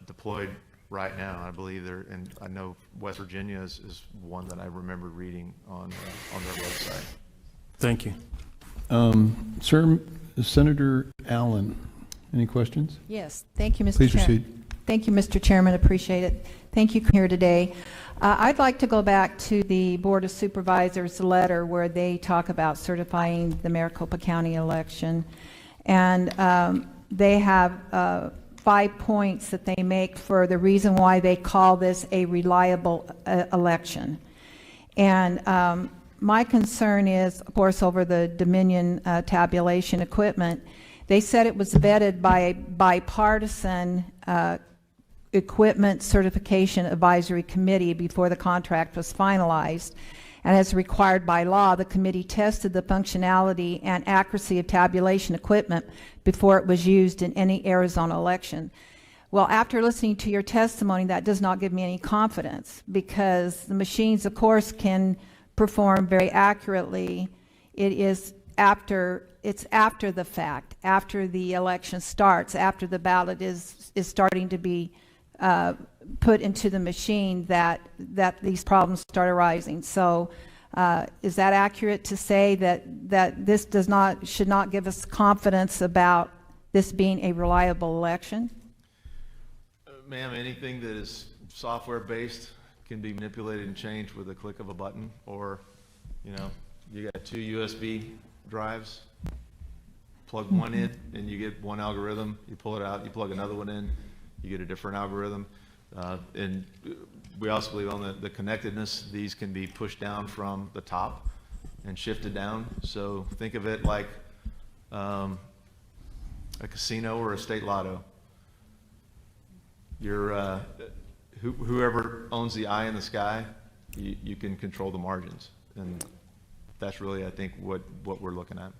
deployed right now. I believe and I know West Virginia is one that I remember reading on their website. Thank you. Sir, Senator Allen, any questions? Yes, thank you, Mr. Please Chairman. proceed. Thank you, Mr. Chairman. Appreciate it. Thank you for here today. I'd like to go back to the Board of Supervisors letter where they talk about certifying the Maricopa County election. And they have 5 points that they make for the reason why they call this a reliable election. And my concern is, of course, over the Dominion tabulation equipment. They said it was vetted by a bipartisan equipment certification advisory committee before the contract was finalized. And as required by law, the committee tested the functionality and accuracy of tabulation equipment before it was used in any Arizona election. Well, after listening to your testimony, that does not give me any confidence, because the machines, of course, can perform very accurately. It's after the fact, after the election starts, after the ballot is starting to be put into the machine, that these problems start arising. So is that accurate to say that this should not give us confidence about this being a reliable election? Ma'am, anything that is software based can be manipulated and changed with a click of a button, or you got 2 USB drives, plug one in and you get one algorithm, you pull it out, you plug another one in, you get a different algorithm. And we also believe on the connectedness. These can be pushed down from the top and shifted down. So think of it like a casino or a state lotto. Whoever owns the eye in the sky, you can control the margins. And that's really, I think, what we're looking at.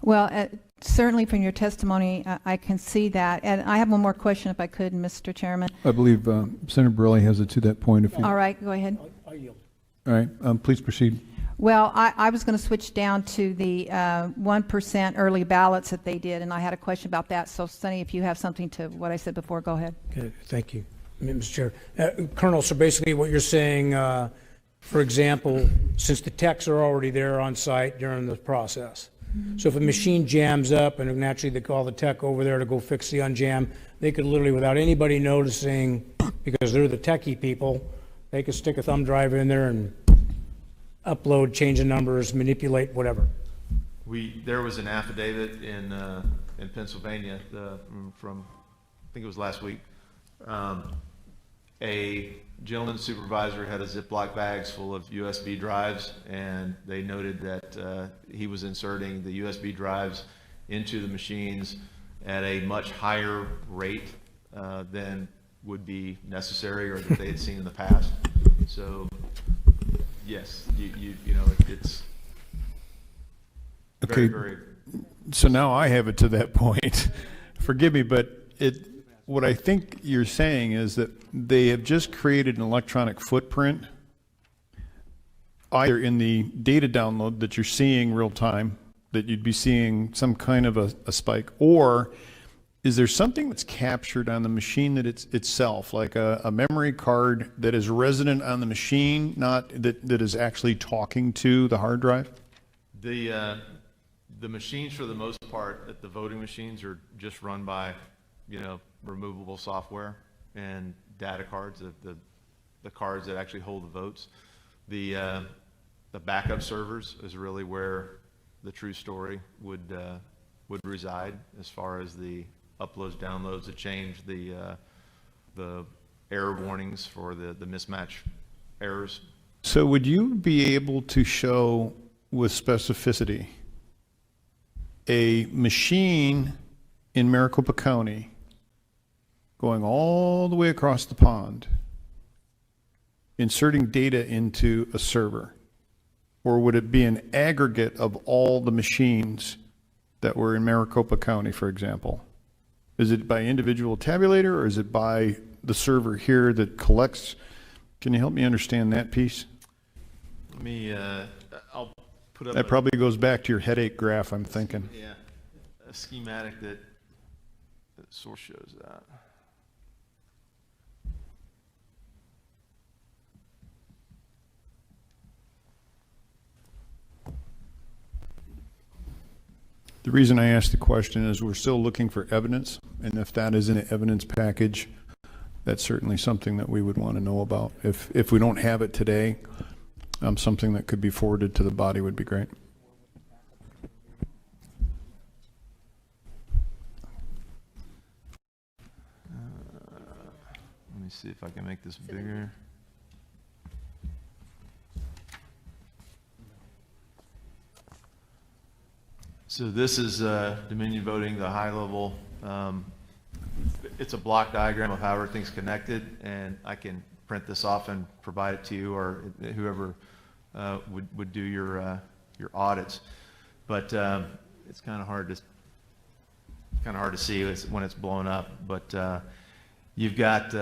Well, certainly from your testimony, I can see that. And I have one more question, if I could, Mr. Chairman. I believe Senator Borelli has it to that point. If you, all right, go ahead. I yield. All right, please proceed. Well, I was going to switch down to the 1% early ballots that they did, and I had a question about that. So, Sonny, if you have something to what I said before, go ahead. Okay, thank you, Mr. Chair. Colonel, so basically what you're saying, for example, since the techs are already there on site during the process, so if a machine jams up and naturally they call the tech over there to go fix the unjam, they could literally, without anybody noticing, because they're the techie people, they could stick a thumb drive in there and upload, change the numbers, manipulate, whatever. There was an affidavit in Pennsylvania from, I think it was last week. A gentleman supervisor had a Ziploc bags full of USB drives, and they noted that he was inserting the USB drives into the machines at a much higher rate than would be necessary or that they had seen in the past. So, yes, it's very, Okay. very. So now I have it to that point. Forgive me, but what I think you're saying is that they have just created an electronic footprint, either in the data download that you're seeing real time, that you'd be seeing some kind of a spike, or is there something that's captured on the machine that itself, like a memory card that is resident on the machine, not that is actually talking to the hard drive? The machines, for the most part, the voting machines are just run by, removable software and data cards, the cards that actually hold the votes. The backup servers is really where the true story would reside, as far as the uploads, downloads, to change the error warnings for the mismatch errors. So would you be able to show with specificity a machine in Maricopa County going all the way across the pond, inserting data into a server, or would it be an aggregate of all the machines that were in Maricopa County, for example? Is it by individual tabulator, or is it by the server here that collects? Can you help me understand that piece? Let me, I'll put up. That probably goes back to your headache graph, I'm thinking. Yeah, a schematic that source shows that. The reason I asked the question is we're still looking for evidence, and if that is in an evidence package, that's certainly something that we would want to know about. If we don't have it today, something that could be forwarded to the body would be great. Let me see if I can make this bigger. So this is Dominion voting, the high level. It's a block diagram of how everything's connected, and I can print this off and provide it to you, or whoever would do your audits. But it's kind of hard to see when it's blown up. But you've got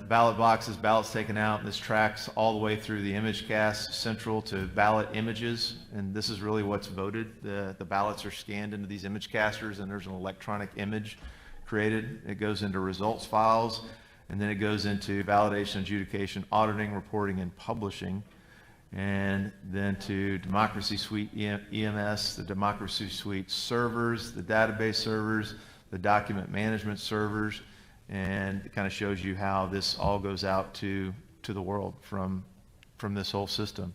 ballot boxes, ballots taken out, and this tracks all the way through the image cast central to ballot images, and this is really what's voted. The ballots are scanned into these image casters, and there's an electronic image created. It goes into results files, and then it goes into validation, adjudication, auditing, reporting, and publishing, and then to Democracy Suite EMS, the Democracy Suite servers, the database servers, the document management servers, and it kind of shows you how this all goes out to the world from this whole system.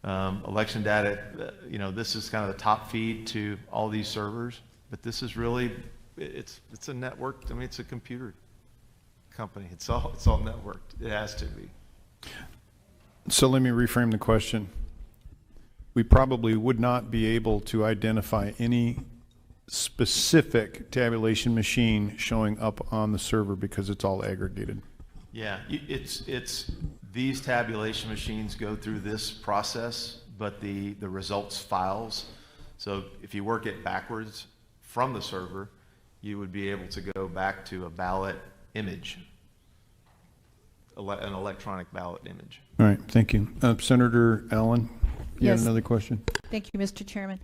Election data, this is kind of the top feed to all these servers, but this is really, it's a network. I mean, it's a computer company. It's all networked. It has to be. So let me reframe the question. We probably would not be able to identify any specific tabulation machine showing up on the server because it's all aggregated. Yeah, it's these tabulation machines go through this process, but the results files. So if you work it backwards from the server, you would be able to go back to a ballot image, an electronic ballot image. All right, thank you. Senator Allen, you Yes. had another question? Thank you, Mr. Chairman.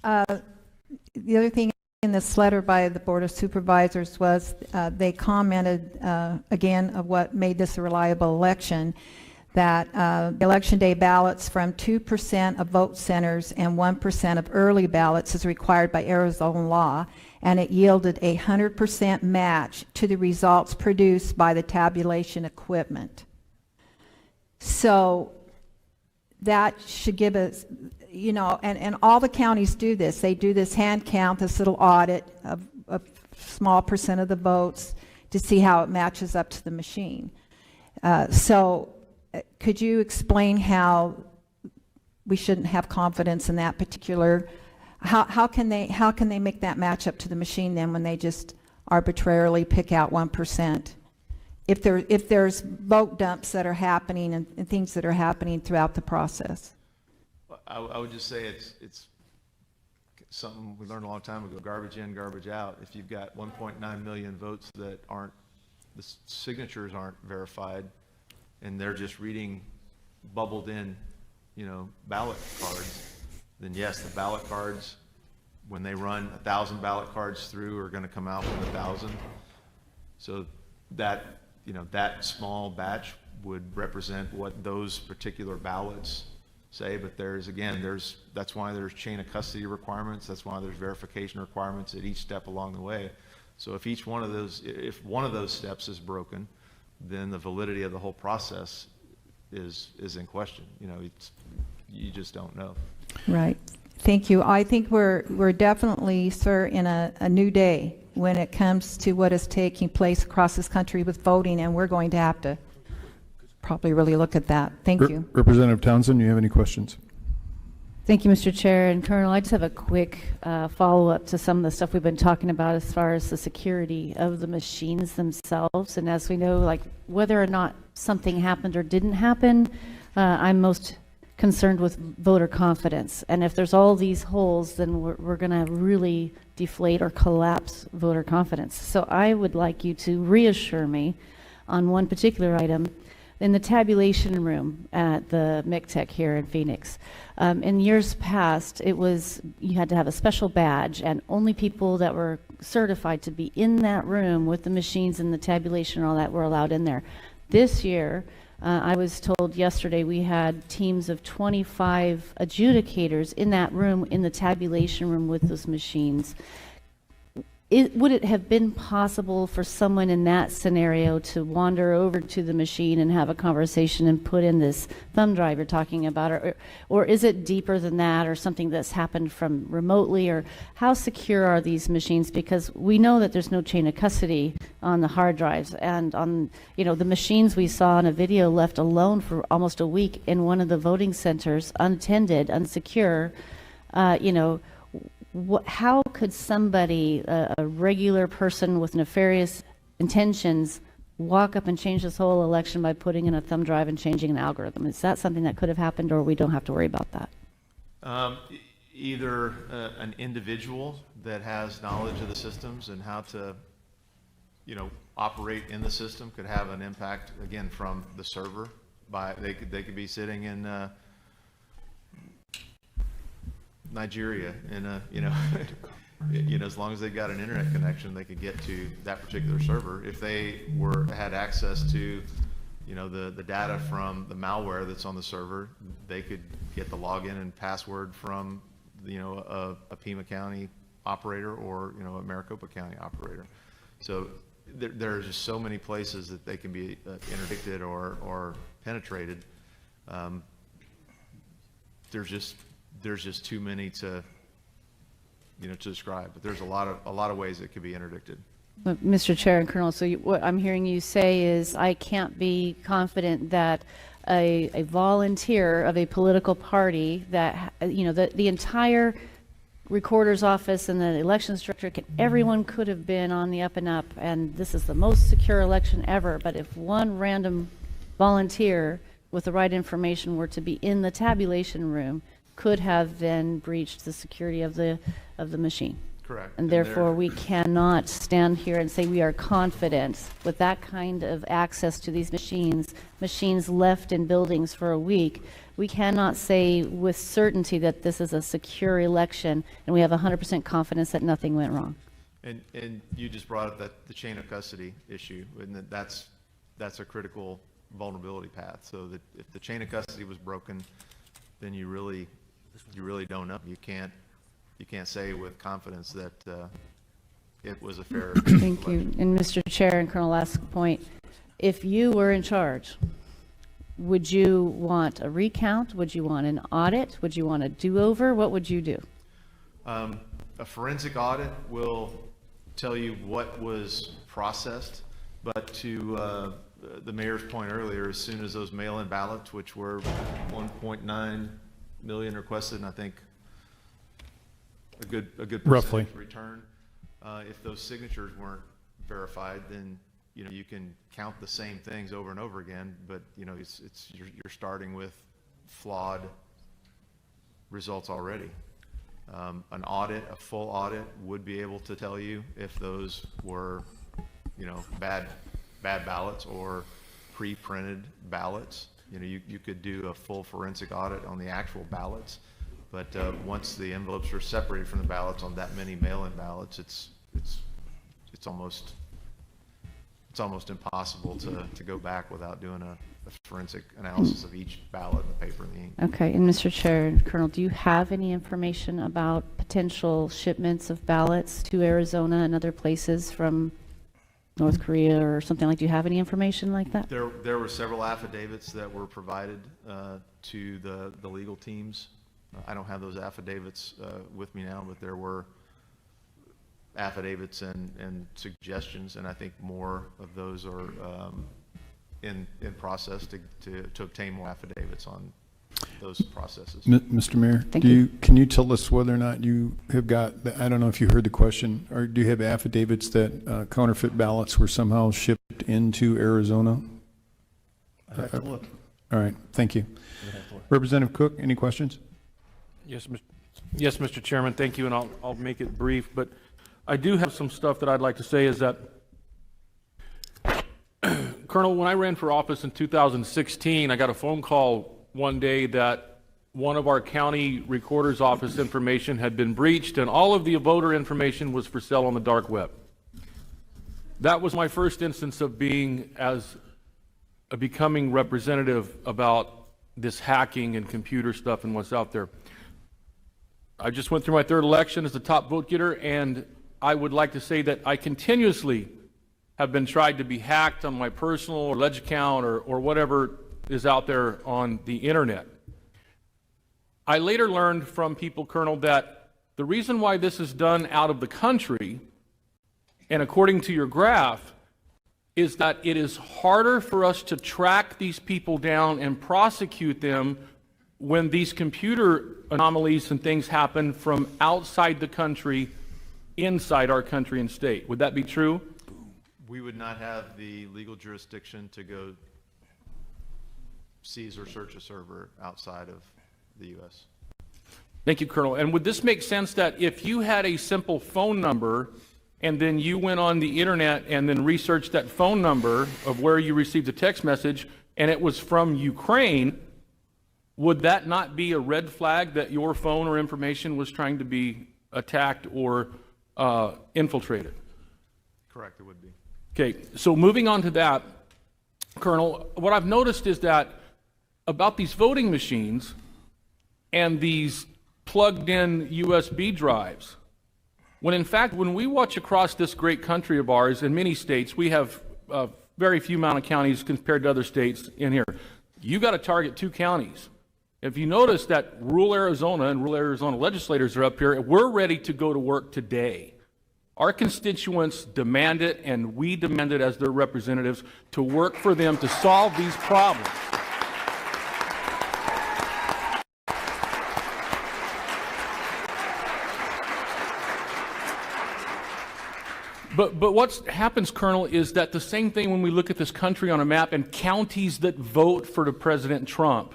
The other thing in this letter by the Board of Supervisors was they commented again of what made this a reliable election, that the election day ballots from 2% of vote centers and 1% of early ballots is required by Arizona law, and it yielded a 100% match to the results produced by the tabulation equipment. So that should give us, and all the counties do this. They do this hand count, this little audit of a small percent of the votes to see how it matches up to the machine. So could you explain how we shouldn't have confidence in that particular, how can they make that match up to the machine then when they just arbitrarily pick out 1%? If there's vote dumps that are happening and things that are happening throughout the process. I would just say it's something we learned a long time ago, garbage in, garbage out. If you've got 1.9 million votes that the signatures aren't verified, and they're just reading bubbled in, ballot cards, then yes, the ballot cards, when they run 1,000 ballot cards through, are going to come out with 1,000. So that, that small batch would represent what those particular ballots say, but that's why there's chain of custody requirements. That's why there's verification requirements at each step along the way. So if one of those steps is broken, then the validity of the whole process is in question. You just don't know. Right. Thank you. I think we're definitely, sir, in a new day when it comes to what is taking place across this country with voting, and we're going to have to probably really look at that. Thank you. Representative Townsend, you have any questions? Thank you, Mr. Chair. And Colonel, I just have a quick follow-up to some of the stuff we've been talking about as far as the security of the machines themselves. And as we know, like whether or not something happened or didn't happen, I'm most concerned with voter confidence. And if there's all these holes, then we're going to really deflate or collapse voter confidence. So I would like you to reassure me on one particular item. In the tabulation room at the MCTEC here in Phoenix, in years past, it was you had to have a special badge, and only people that were certified to be in that room with the machines and the tabulation and all that were allowed in there. This year, I was told yesterday we had teams of 25 adjudicators in that room, in the tabulation room with those machines. Would it have been possible for someone in that scenario to wander over to the machine and have a conversation and put in this thumb drive you're talking about? Or is it deeper than that, or something that's happened from remotely? Or how secure are these machines? Because we know that there's no chain of custody on the hard drives, and on the machines we saw in a video left alone for almost a week in one of the voting centers, unattended, unsecure. How could somebody, a regular person with nefarious intentions, walk up and change this whole election by putting in a thumb drive and changing an algorithm? Is that something that could have happened, or we don't have to worry about that? Either an individual that has knowledge of the systems and how to, operate in the system could have an impact, again, from the server. They could be sitting in Nigeria in as long as they've got an internet connection, they could get to that particular server. If they had access to the data from the malware that's on the server, they could get the login and password from a Pima County operator or a Maricopa County operator. So there are just so many places that they can be interdicted or penetrated. There's just too many to describe, but there's a lot of ways it could be interdicted. But Mr. Chair and Colonel, so what I'm hearing you say is I can't be confident that a volunteer of a political party that the entire recorder's office and the elections director, everyone could have been on the up and up, and this is the most secure election ever. But if one random volunteer with the right information were to be in the tabulation room, could have then breached the security of the machine. Correct. And therefore we cannot stand here and say we are confident with that kind of access to these machines left in buildings for a week. We cannot say with certainty that this is a secure election and we have 100% confidence that nothing went wrong. And you just brought up the chain of custody issue, and that's a critical vulnerability path. So that if the chain of custody was broken, then you really don't know. You can't say with confidence that it was a fair Thank election. you. And Mr. Chair and Colonel, last point. If you were in charge, would you want a recount? Would you want an audit? Would you want a do-over? What would you do? A forensic audit will tell you what was processed, but to the mayor's point earlier, as soon as those mail-in ballots, which were 1.9 million requested, and I think a good Roughly. percentage returned, if those signatures weren't verified, then you can count the same things over and over again, but you're starting with flawed results already. An audit, a full audit, would be able to tell you if those were bad ballots or pre-printed ballots. You could do a full forensic audit on the actual ballots, but once the envelopes are separated from the ballots on that many mail-in ballots, it's almost impossible to go back without doing a forensic analysis of each ballot, the paper, and the ink. Okay, and Mr. Chair and Colonel, do you have any information about potential shipments of ballots to Arizona and other places from North Korea or something like? Do you have any information like that? There were several affidavits that were provided to the legal teams. I don't have those affidavits with me now, but there were affidavits and suggestions, and I think more of those are in process to obtain more affidavits on those processes. Mr. Mayor, can you tell us whether or not you have got, I don't know if you heard the question, or do you have affidavits that counterfeit ballots were somehow shipped into Arizona? I'd have to look. All right, thank you. I'd have to look. Representative Cook, any questions? Yes, Mr. Chairman, thank you, and I'll make it brief, but I do have some stuff that I'd like to say is that, Colonel, when I ran for office in 2016, I got a phone call one day that one of our county recorder's office information had been breached and all of the voter information was for sale on the dark web. That was my first instance of becoming representative about this hacking and computer stuff and what's out there. I just went through my third election as the top vote getter, and I would like to say that I continuously have been tried to be hacked on my personal or ledge account or whatever is out there on the internet. I later learned from people, Colonel, that the reason why this is done out of the country, and according to your graph, is that it is harder for us to track these people down and prosecute them when these computer anomalies and things happen from outside the country, inside our country and state. Would that be true? We would not have the legal jurisdiction to go seize or search a server outside of the U.S. Thank you, Colonel. And would this make sense that if you had a simple phone number and then you went on the internet and then researched that phone number of where you received a text message and it was from Ukraine, would that not be a red flag that your phone or information was trying to be attacked or infiltrated? Correct, it would be. Okay, so moving on to that, Colonel, what I've noticed is that about these voting machines and these plugged-in USB drives, when in fact, when we watch across this great country of ours, in many states, we have very few amount of counties compared to other states in here. You got to target 2 counties. If you notice that rural Arizona and rural Arizona legislators are up here, we're ready to go to work today. Our constituents demand it, and we demand it as their representatives to work for them to solve these problems. But what happens, Colonel, is that the same thing when we look at this country on a map and counties that vote for the President Trump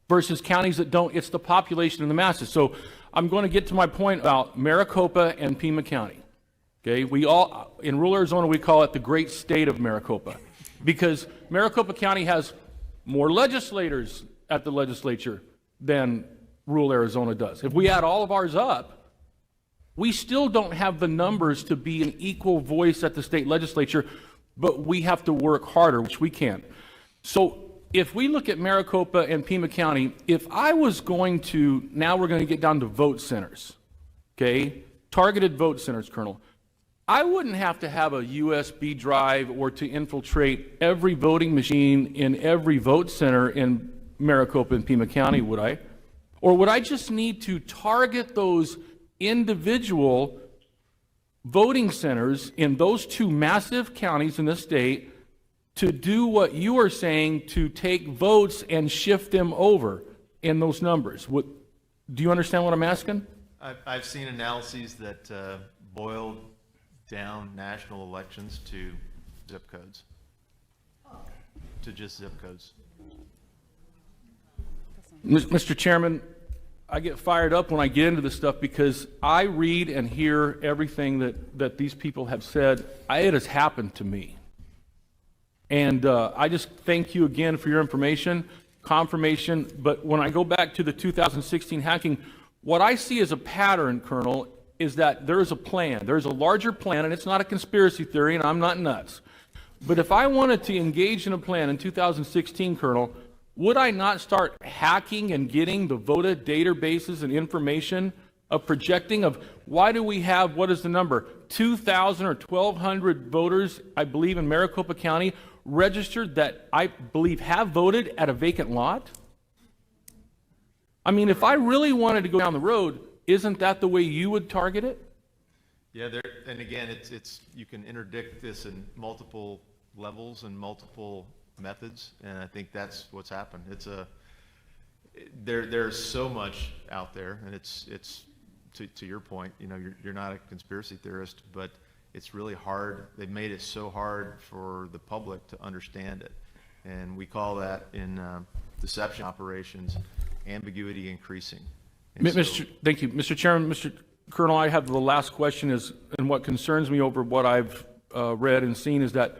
versus counties that don't, it's the population and the masses. So I'm going to get to my point about Maricopa and Pima County. Okay, we all, in rural Arizona, we call it the great state of Maricopa because Maricopa County has more legislators at the legislature than rural Arizona does. If we add all of ours up, we still don't have the numbers to be an equal voice at the state legislature, but we have to work harder, which we can. So if we look at Maricopa and Pima County, if I was going to, now we're going to get down to vote centers, okay? Targeted vote centers, Colonel. I wouldn't have to have a USB drive or to infiltrate every voting machine in every vote center in Maricopa and Pima County, would I? Or would I just need to target those individual voting centers in those 2 massive counties in the state to do what you are saying, to take votes and shift them over in those numbers? Do you understand what I'm asking? I've seen analyses that boil down national elections to zip codes, to just zip codes. Mr. Chairman, I get fired up when I get into this stuff because I read and hear everything that these people have said. It has happened to me. And I just thank you again for your information, confirmation. But when I go back to the 2016 hacking, what I see as a pattern, Colonel, is that there is a plan. There's a larger plan, and it's not a conspiracy theory, and I'm not nuts. But if I wanted to engage in a plan in 2016, Colonel, would I not start hacking and getting the voter databases and information of projecting of why do we have, what is the number, 2,000 or 1,200 voters, I believe, in Maricopa County registered that I believe have voted at a vacant lot? I mean, if I really wanted to go down the road, isn't that the way you would target it? Yeah, and again, it's you can interdict this in multiple levels and multiple methods, and I think that's what's happened. There's so much out there, and it's to your point, you know, you're not a conspiracy theorist, but it's really hard. They've made it so hard for the public to understand it, and we call that in deception operations ambiguity increasing. And so- Thank you, Mr. Chairman. Mr. Colonel, I have the last question is, and what concerns me over what I've read and seen is that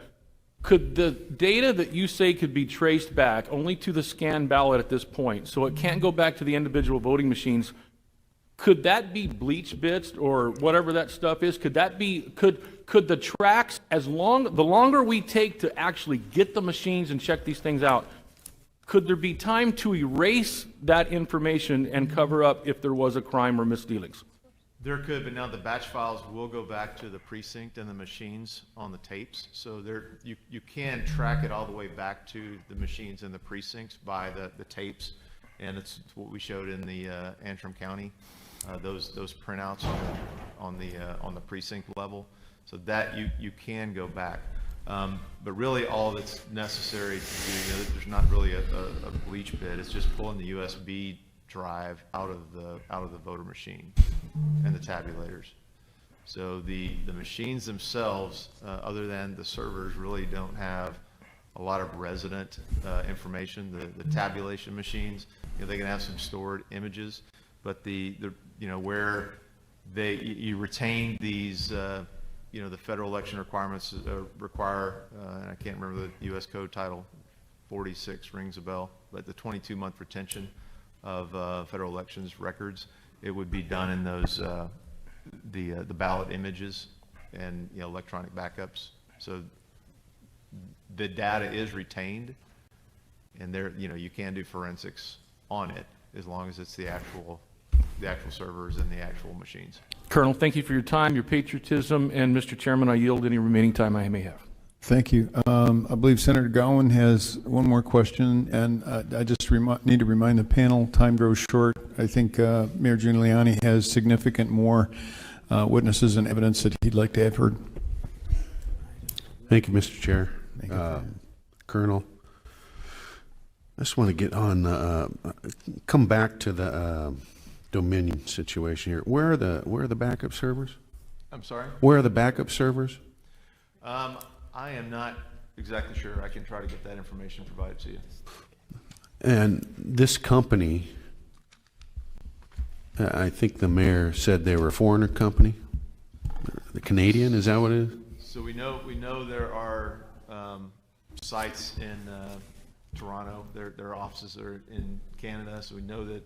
could the data that you say could be traced back only to the scanned ballot at this point, so it can't go back to the individual voting machines, could that be bleach bits or whatever that stuff is? Could that be, could the tracks, the longer we take to actually get the machines and check these things out, could there be time to erase that information and cover up if there was a crime or misdealings? There could, but now the batch files will go back to the precinct and the machines on the tapes. So you can track it all the way back to the machines and the precincts by the tapes. And it's what we showed in the Antrim County, those printouts on the precinct level. So that you can go back. But really all that's necessary to do, there's not really a bleach bit. It's just pulling the USB drive out of the voter machine and the tabulators. So the machines themselves, other than the servers, really don't have a lot of resident information. The tabulation machines, they can have some stored images, but where you retain these, the federal election requirements require, and I can't remember the U.S. Code Title 46 rings a bell, but the 22-month retention of federal elections records, it would be done in those the ballot images and electronic backups. So the data is retained, and there you can do forensics on it as long as it's the actual servers and the actual machines. Colonel, thank you for your time, your patriotism, and Mr. Chairman, I yield any remaining time I may have. Thank you. I believe Senator Gowan has one more question, and I just need to remind the panel, time grows short. I think Mayor Giuliani has significant more witnesses and evidence that he'd like to have heard. Thank you, Mr. Chair. Colonel, I just want to get on, come back to the Dominion situation here. Where are the backup servers? I'm sorry? Where are the backup servers? I am not exactly sure. I can try to get that information provided to you. And this company, I think the mayor said they were a foreigner company. The Canadian, is that what it is? So we know there are sites in Toronto. Their offices are in Canada. So we know that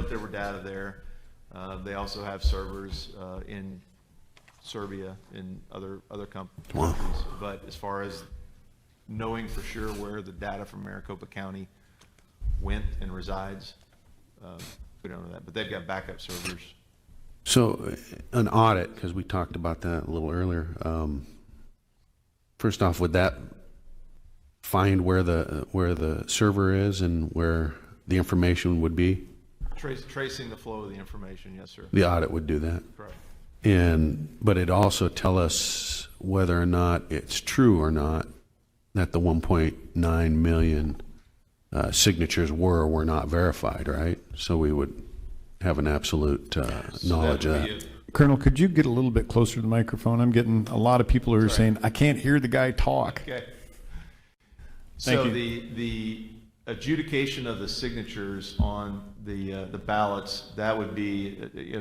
there were data there. They also have servers in Serbia and other countries. Wow. But as far as knowing for sure where the data from Maricopa County went and resides, we don't know that. But they've got backup servers. So an audit, because we talked about that a little earlier. First off, would that find where the server is and where the information would be? Tracing the flow of the information, yes, sir. The audit would do that. Correct. But it also tell us whether or not it's true or not that the 1.9 million signatures were or were not verified, right? So we would have an absolute knowledge of that. Colonel, could you get a little bit closer to the microphone? I'm getting a lot of people who are saying, I can't hear the guy talk. Okay. Thank So you. the adjudication of the signatures on the ballots, that would be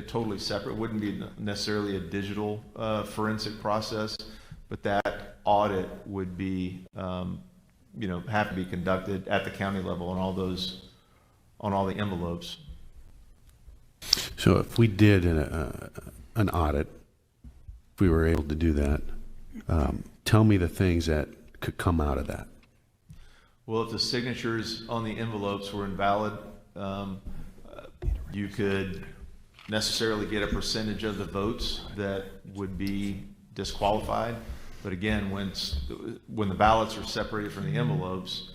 totally separate. It wouldn't be necessarily a digital forensic process, but that audit would be have to be conducted at the county level on all the envelopes. So if we did an audit, if we were able to do that, tell me the things that could come out of that. Well, if the signatures on the envelopes were invalid, you could necessarily get a percentage of the votes that would be disqualified. But again, when the ballots are separated from the envelopes,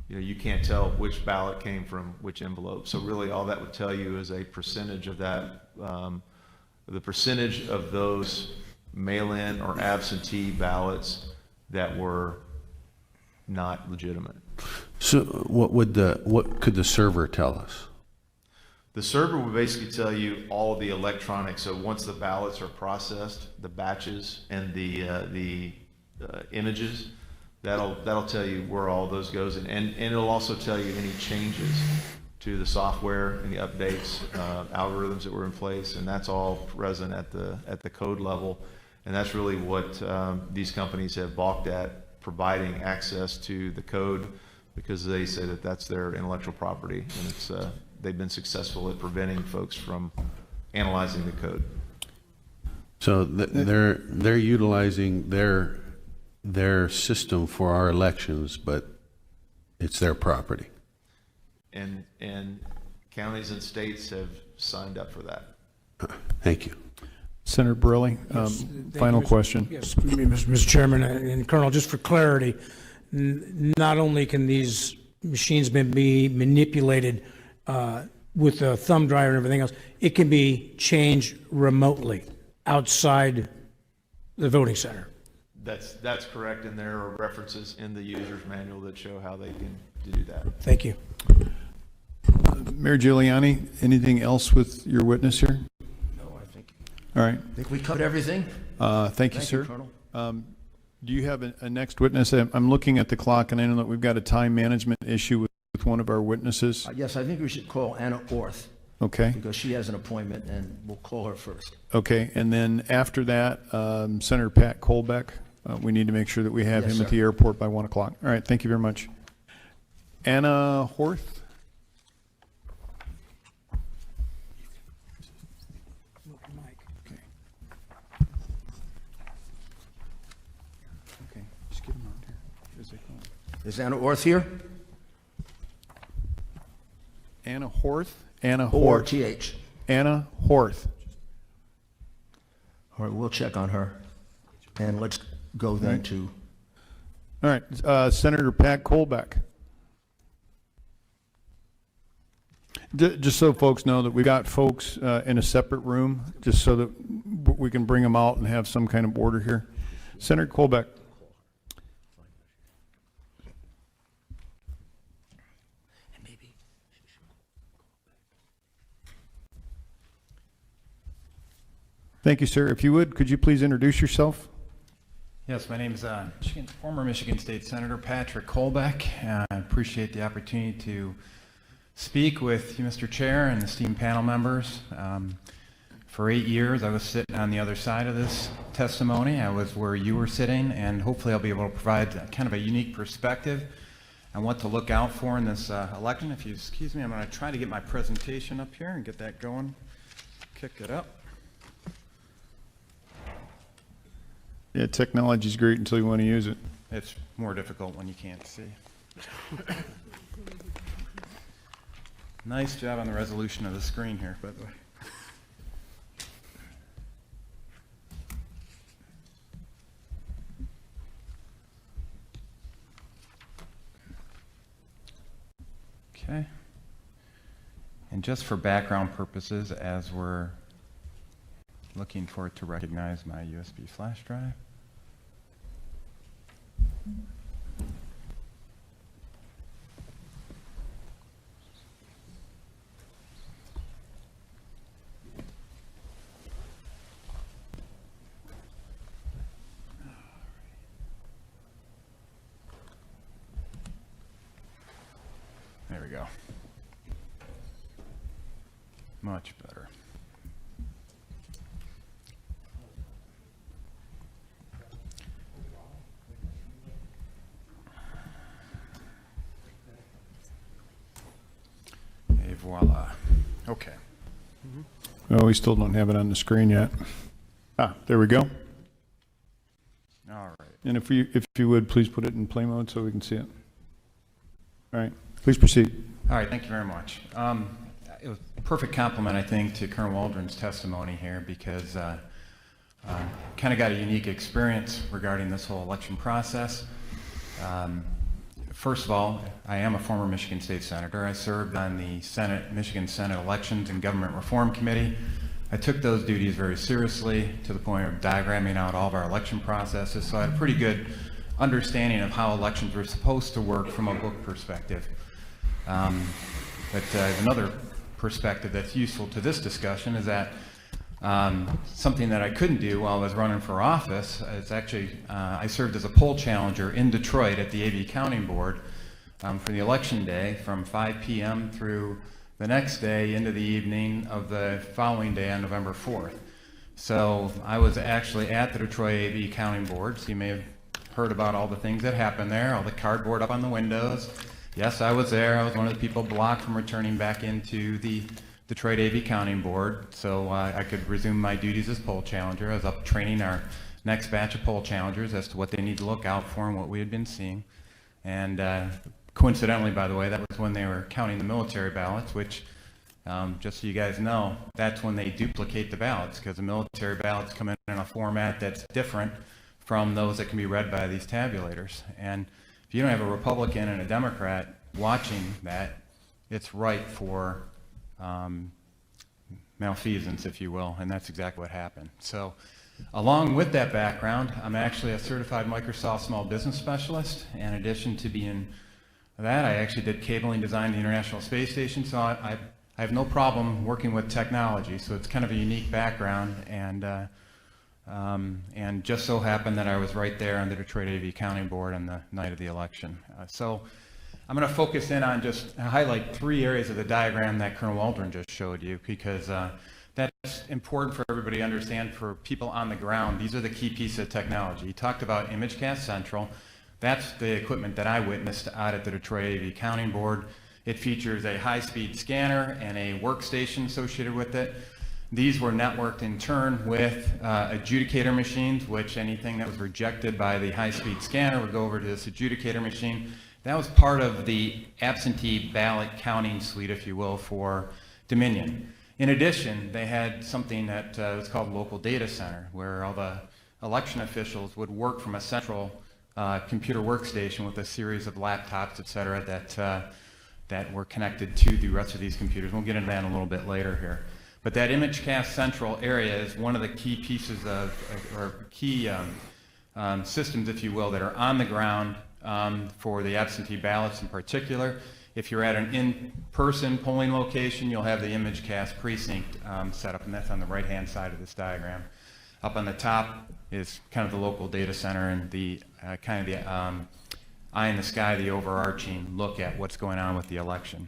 you can't tell which ballot came from which envelope. So really all that would tell you is a percentage of that, the percentage of those mail-in or absentee ballots that were not legitimate. So what could the server tell us? The server will basically tell you all of the electronics. So once the ballots are processed, the batches and the images, that'll tell you where all those goes, and it'll also tell you any changes to the software and the updates, algorithms that were in place, and that's all present at the code level. And that's really what these companies have balked at, providing access to the code, because they say that that's their intellectual property, and it's they've been successful at preventing folks from analyzing the code. So they're utilizing their system for our elections, but it's their property. And counties and states have signed up for that. Thank you. Senator Borelli, final question. Yes, Mr. Chairman and Colonel, just for clarity, not only can these machines be manipulated with a thumb drive and everything else, it can be changed remotely outside the voting center. That's correct, and there are references in the user's manual that show how they can do that. Thank you. Mayor Giuliani, anything else with your witness here? No, I think. All right. I think we covered everything. Thank you, sir. Colonel. Do you have a next witness? I'm looking at the clock, and I know that we've got a time management issue with one of our witnesses. Yes, I think we should call Anna Orth. Okay. Because she has an appointment, and we'll call her first. Okay, and then after that, Senator Pat Colbeck. We need to make sure that we have him at the airport by 1 o'clock. All right, thank you very much. Anna Horth? Okay. Okay, just get him out here. As they call him. Is Anna Orth here? Anna Horth? Anna Horth. O-R-T-H. Anna Horth. All right, we'll check on her. And let's go then to... All right, Senator Pat Colbeck. Just so folks know that we got folks in a separate room, just so that we can bring them out and have some kind of order here. Senator Colbeck. Thank you, sir. If you would, could you please introduce yourself? Yes, my name is former Michigan State Senator Patrick Colbeck. I appreciate the opportunity to speak with you, Mr. Chair, and esteemed panel members. For 8 years, I was sitting on the other side of this testimony. I was where you were sitting, and hopefully I'll be able to provide kind of a unique perspective on what to look out for in this election. If you excuse me, I'm going to try to get my presentation up here and get that going. Kick it up. Yeah, technology's great until you want to use it. It's more difficult when you can't see. Nice job on the resolution of the screen here, by the way. Okay. And just for background purposes, as we're looking for it to recognize my USB flash drive. There we go. Much better. Et voila. Okay. Oh, we still don't have it on the screen yet. Ah, there we go. All right. And if you would, please put it in play mode so we can see it. All right, please proceed. All right, thank you very much. It was a perfect compliment, I think, to Colonel Waldron's testimony here, because kind of got a unique experience regarding this whole election process. First of all, I am a former Michigan State Senator. I served on the Michigan Senate Elections and Government Reform Committee. I took those duties very seriously to the point of diagramming out all of our election processes, so I had a pretty good understanding of how elections were supposed to work from a book perspective. But another perspective that's useful to this discussion is that something that I couldn't do while I was running for office is actually, I served as a poll challenger in Detroit at the AV Counting Board for the election day from 5 p.m. through the next day into the evening of the following day on November 4th. So I was actually at the Detroit AV Counting Board, so you may have heard about all the things that happened there, all the cardboard up on the windows. Yes, I was there. I was one of the people blocked from returning back into the Detroit AV Counting Board, so I could resume my duties as poll challenger. I was up training our next batch of poll challengers as to what they need to look out for and what we had been seeing. And coincidentally, by the way, that was when they were counting the military ballots, which, just so you guys know, that's when they duplicate the ballots, because the military ballots come in a format that's different from those that can be read by these tabulators. And if you don't have a Republican and a Democrat watching that, it's ripe for malfeasance, if you will, and that's exactly what happened. So along with that background, I'm actually a certified Microsoft small business specialist. In addition to being that, I actually did cabling design the International Space Station, so I have no problem working with technology. So it's kind of a unique background, and just so happened that I was right there on the Detroit AV Counting Board on the night of the election. So I'm going to focus in on just highlight 3 areas of the diagram that Colonel Waldron just showed you, because that's important for everybody to understand. For people on the ground, these are the key pieces of technology. He talked about ImageCast Central. That's the equipment that I witnessed out at the Detroit AV Counting Board. It features a high-speed scanner and a workstation associated with it. These were networked in turn with adjudicator machines, which anything that was rejected by the high-speed scanner would go over to this adjudicator machine. That was part of the absentee ballot counting suite, if you will, for Dominion. In addition, they had something that was called Local Data Center, where all the election officials would work from a central computer workstation with a series of laptops, et cetera, that were connected to the rest of these computers. We'll get into that a little bit later here. But that ImageCast Central area is one of the key pieces of, or key systems, if you will, that are on the ground for the absentee ballots in particular. If you're at an in-person polling location, you'll have the ImageCast precinct set up, and that's on the right-hand side of this diagram. Up on the top is kind of the local data center and the kind of the eye in the sky, the overarching look at what's going on with the election.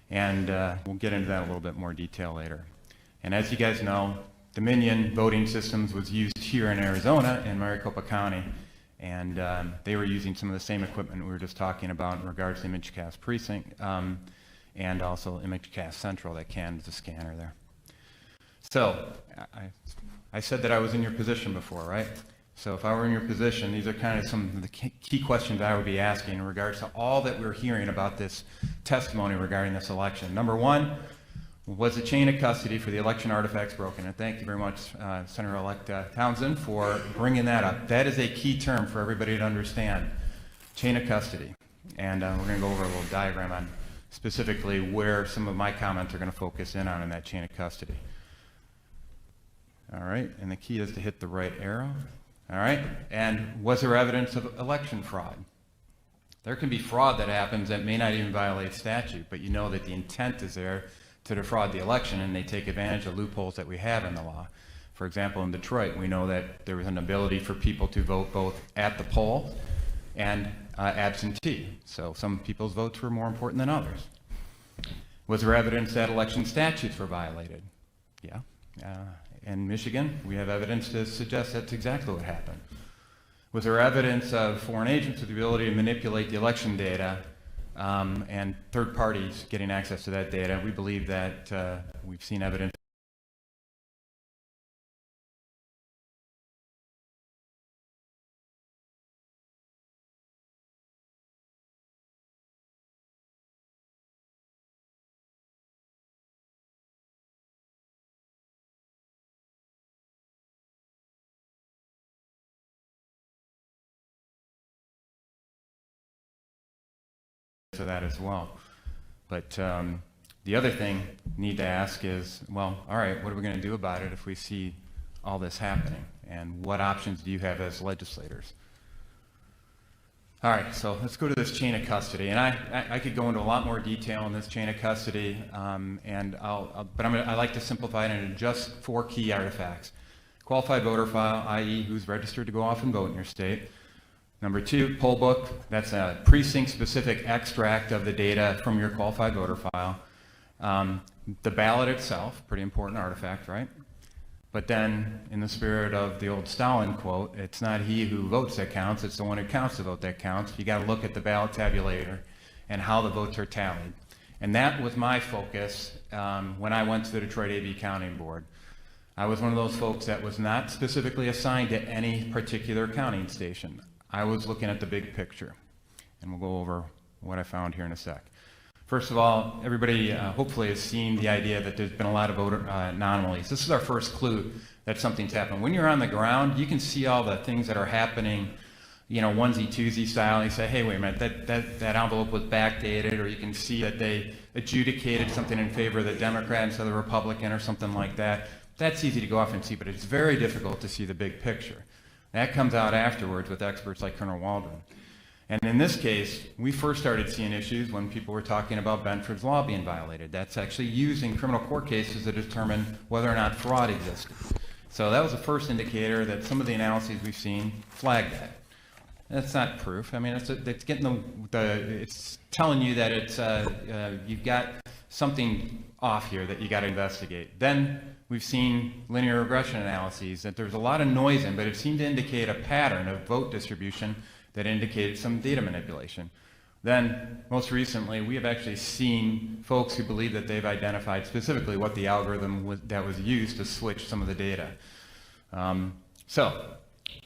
And we'll get into that in a little bit more detail later. And as you guys know, Dominion voting systems was used here in Arizona in Maricopa County, and they were using some of the same equipment we were just talking about in regards to ImageCast Precinct and also ImageCast Central, that CAN is a scanner there. So I said that I was in your position before, right? So if I were in your position, these are kind of some of the key questions I would be asking in regards to all that we're hearing about this testimony regarding this election. Number one, was the chain of custody for the election artifacts broken? And thank you very much, Senator-elect Townsend, for bringing that up. That is a key term for everybody to understand, chain of custody. And we're going to go over a little diagram on specifically where some of my comments are going to focus in on in that chain of custody. All right, and the key is to hit the right arrow. All right, and was there evidence of election fraud? There can be fraud that happens that may not even violate statute, but you know that the intent is there to defraud the election, and they take advantage of loopholes that we have in the law. For example, in Detroit, we know that there was an ability for people to vote both at the poll and absentee. So some people's votes were more important than others. Was there evidence that election statutes were violated? Yeah. In Michigan, we have evidence to suggest that's exactly what happened. Was there evidence of foreign agents with the ability to manipulate the election data and third parties getting access to that data? We believe that we've seen evidence to that as well. But the other thing you need to ask is, well, all right, what are we going to do about it if we see all this happening? And what options do you have as legislators? All right, so let's go to this chain of custody. And I could go into a lot more detail on this chain of custody, but I like to simplify it into just 4 key artifacts. Qualified voter file, i.e. who's registered to go off and vote in your state. Number 2, poll book. That's a precinct-specific extract of the data from your qualified voter file. The ballot itself, pretty important artifact, right? But then, in the spirit of the old Stalin quote, it's not he who votes that counts, it's the one who counts the vote that counts. You got to look at the ballot tabulator and how the votes are tallied. And that was my focus when I went to the Detroit AV Counting Board. I was one of those folks that was not specifically assigned to any particular counting station. I was looking at the big picture. And we'll go over what I found here in a sec. First of all, everybody hopefully has seen the idea that there's been a lot of voter anomalies. This is our first clue that something's happened. When you're on the ground, you can see all the things that are happening, you know, onesie, twosie style. You say, hey, wait a minute, that envelope was backdated, or you can see that they adjudicated something in favor of the Democrat instead of the Republican or something like that. That's easy to go off and see, but it's very difficult to see the big picture. That comes out afterwards with experts like Colonel Waldron. And in this case, we first started seeing issues when people were talking about Benford's law being violated. That's actually used in criminal court cases to determine whether or not fraud existed. So that was the first indicator that some of the analyses we've seen flagged that. That's not proof. I mean, it's getting it's telling you that it's you've got something off here that you got to investigate. Then we've seen linear regression analyses that there's a lot of noise in, but it seemed to indicate a pattern of vote distribution that indicated some data manipulation. Then, most recently, we have actually seen folks who believe that they've identified specifically what the algorithm that was used to switch some of the data. So,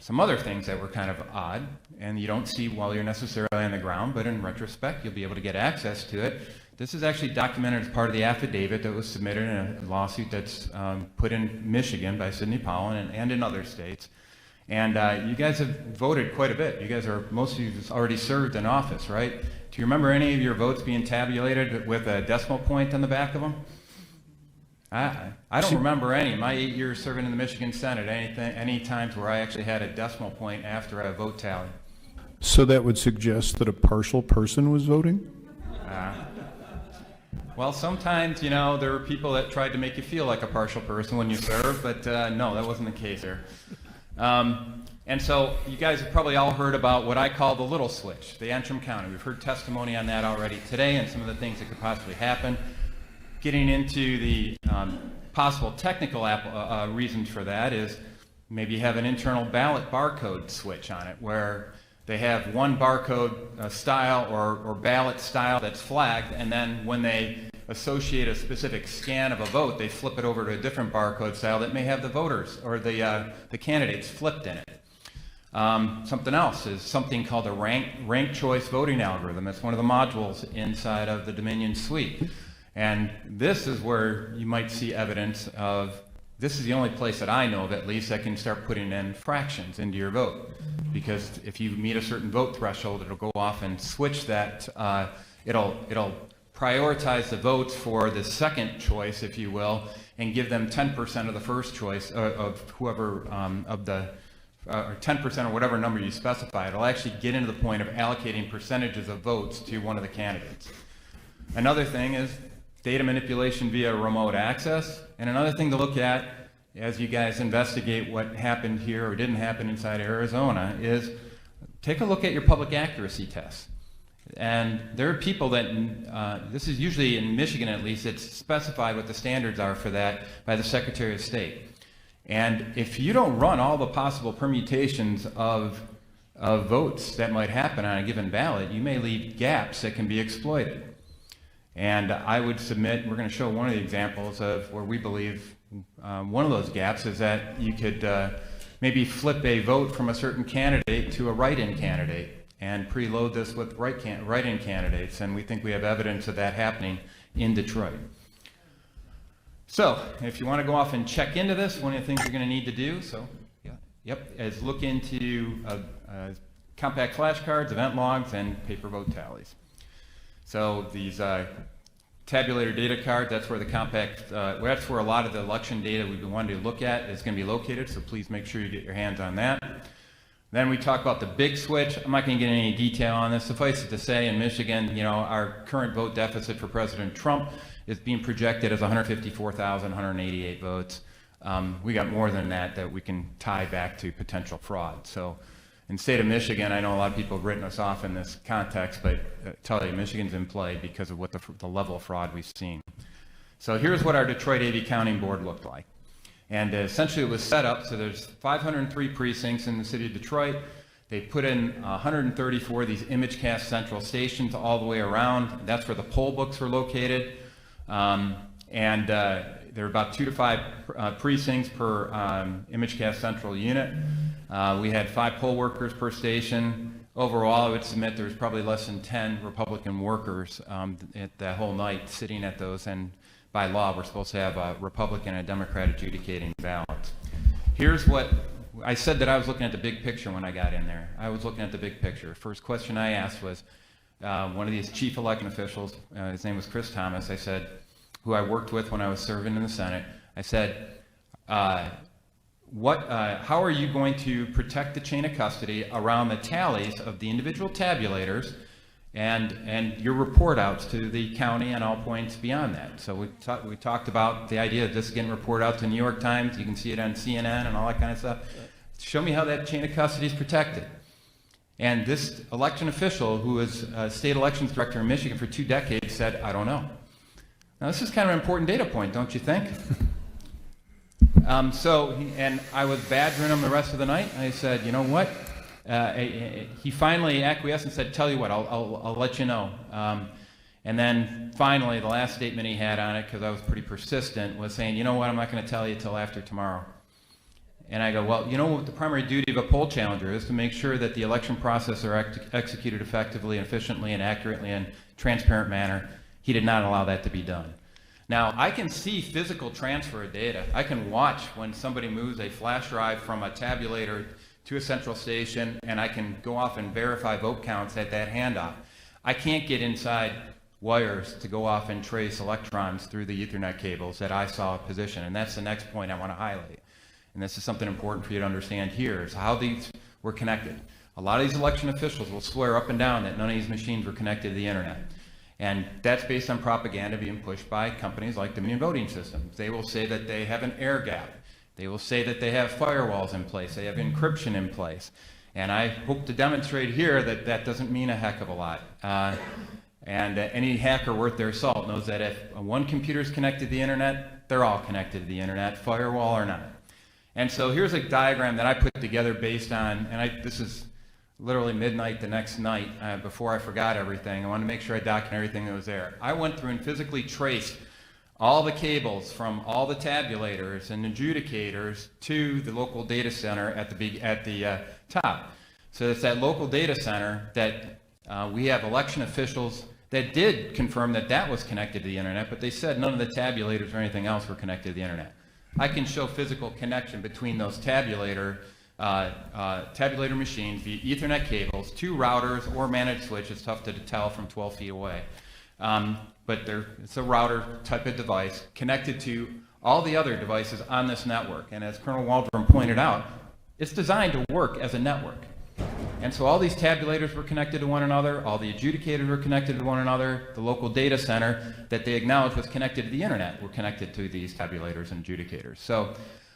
some other things that were kind of odd, and you don't see while you're necessarily on the ground, but in retrospect, you'll be able to get access to it. This is actually documented as part of the affidavit that was submitted in a lawsuit that's put in Michigan by Sidney Powell and in other states. And you guys have voted quite a bit. You guys are, most of you have already served in office, right? Do you remember any of your votes being tabulated with a decimal point on the back of them? I don't remember any. My 8 years serving in the Michigan Senate, any times where I actually had a decimal point after a vote tally. So that would suggest that a partial person was voting? Well, sometimes, you know, there were people that tried to make you feel like a partial person when you served, but no, that wasn't the case here. And so you guys have probably all heard about what I call the little switch, the Antrim County. We've heard testimony on that already today and some of the things that could possibly happen. Getting into the possible technical reasons for that is maybe you have an internal ballot barcode switch on it where they have one barcode style or ballot style that's flagged, and then when they associate a specific scan of a vote, they flip it over to a different barcode style that may have the voters or the candidates flipped in it. Something else is something called a ranked choice voting algorithm. It's one of the modules inside of the Dominion suite. And this is where you might see evidence of, this is the only place that I know of at least that can start putting in fractions into your vote. Because if you meet a certain vote threshold, it'll go off and switch that, it'll prioritize the votes for the second choice, if you will, and give them 10% of the first choice of whoever or 10% or whatever number you specify. It'll actually get into the point of allocating percentages of votes to one of the candidates. Another thing is data manipulation via remote access. And another thing to look at as you guys investigate what happened here or didn't happen inside Arizona is take a look at your public accuracy tests. And there are people that, this is usually in Michigan at least, it's specified what the standards are for that by the Secretary of State. And if you don't run all the possible permutations of votes that might happen on a given ballot, you may leave gaps that can be exploited. And I would submit, we're going to show one of the examples of where we believe one of those gaps is that you could maybe flip a vote from a certain candidate to a write-in candidate and preload this with write-in candidates, and we think we have evidence of that happening in Detroit. So, if you want to go off and check into this, one of the things you're going to need to do, is look into compact flashcards, event logs, and paper vote tallies. So these tabulator data cards, that's where the compact, that's where a lot of the election data we've been wanting to look at is going to be located, so please make sure you get your hands on that. Then we talk about the big switch. I'm not going to get any detail on this. Suffice it to say, in Michigan, you know, our current vote deficit for President Trump is being projected as 154,188 votes. We got more than that we can tie back to potential fraud. So in the state of Michigan, I know a lot of people have written us off in this context, but tell you, Michigan's in play because of what the level of fraud we've seen. So here's what our Detroit AV counting board looked like. And essentially it was set up, so there's 503 precincts in the city of Detroit. They put in 134 of these ImageCast central stations all the way around. That's where the poll books were located. There were about 2 to 5 precincts per ImageCast central unit. We had 5 poll workers per station. Overall, I would submit there was probably less than 10 Republican workers at that whole night sitting at those, and by law, we're supposed to have a Republican and a Democrat adjudicating ballots. Here's what, I said that I was looking at the big picture when I got in there. I was looking at the big picture. First question I asked was, one of these chief election officials, his name was Chris Thomas, I said, who I worked with when I was serving in the Senate, I said, how are you going to protect the chain of custody around the tallies of the individual tabulators and your report outs to the county and all points beyond that? So we talked about the idea of this getting reported out to the New York Times. You can see it on CNN and all that kind of stuff. Show me how that chain of custody is protected. And this election official, who was a state elections director in Michigan for 2 decades, said, I don't know. Now this is kind of an important data point, don't you think? And I was badgering him the rest of the night. I said, you know what? He finally acquiesced and said, tell you what, I'll let you know. And then finally, the last statement he had on it, because I was pretty persistent, was saying, you know what, I'm not going to tell you till after tomorrow. And I go, well, you know what the primary duty of a poll challenger is? To make sure that the election process are executed effectively and efficiently and accurately and transparent manner. He did not allow that to be done. Now, I can see physical transfer of data. I can watch when somebody moves a flash drive from a tabulator to a central station, and I can go off and verify vote counts at that handoff. I can't get inside wires to go off and trace electrons through the Ethernet cables that I saw position, and that's the next point I want to highlight. And this is something important for you to understand here, is how these were connected. A lot of these election officials will swear up and down that none of these machines were connected to the internet. And that's based on propaganda being pushed by companies like Dominion Voting Systems. They will say that they have an air gap. They will say that they have firewalls in place. They have encryption in place. And I hope to demonstrate here that that doesn't mean a heck of a lot. Any hacker worth their salt knows that if one computer is connected to the internet, they're all connected to the internet, firewall or not. And so here's a diagram that I put together based on, and this is literally midnight the next night, before I forgot everything. I wanted to make sure I documented everything that was there. I went through and physically traced all the cables from all the tabulators and adjudicators to the local data center at the top. So it's that local data center that we have election officials that did confirm that that was connected to the internet, but they said none of the tabulators or anything else were connected to the internet. I can show physical connection between those tabulator machines via Ethernet cables, 2 routers or managed switch. It's tough to tell from 12 feet away. But it's a router type of device connected to all the other devices on this network. And as Colonel Waldron pointed out, it's designed to work as a network. And so all these tabulators were connected to one another, all the adjudicators were connected to one another, the local data center that they acknowledged was connected to the internet were connected to these tabulators and adjudicators. So,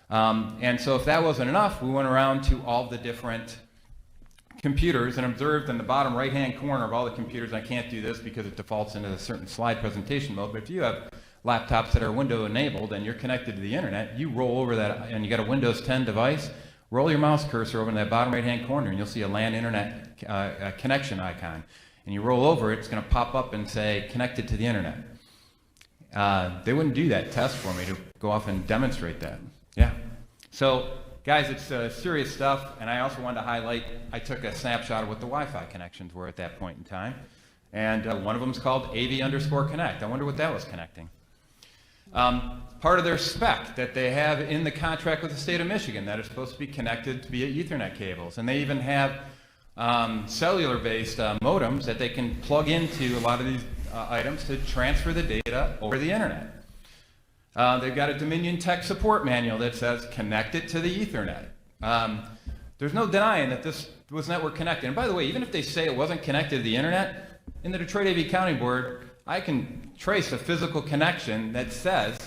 and so if that wasn't enough, we went around to all the different computers and observed in the bottom right-hand corner of all the computers, and I can't do this because it defaults into a certain slide presentation mode, but if you have laptops that are window enabled and you're connected to the internet, you roll over that, and you got a Windows 10 device, roll your mouse cursor over in that bottom right-hand corner and you'll see a LAN internet connection icon. And you roll over it, it's going to pop up and say, connected to the internet. They wouldn't do that test for me to go off and demonstrate that. Yeah. So, guys, it's serious stuff, and I also wanted to highlight, I took a snapshot of what the Wi-Fi connections were at that point in time. And one of them is called AV_connect. I wonder what that was connecting. Part of their spec that they have in the contract with the state of Michigan that is supposed to be connected via Ethernet cables. And they even have cellular-based modems that they can plug into a lot of these items to transfer the data over the internet. They've got a Dominion Tech support manual that says connect it to the Ethernet. There's no denying that this was network connected. And by the way, even if they say it wasn't connected to the internet, in the Detroit AV County Board, I can trace a physical connection that says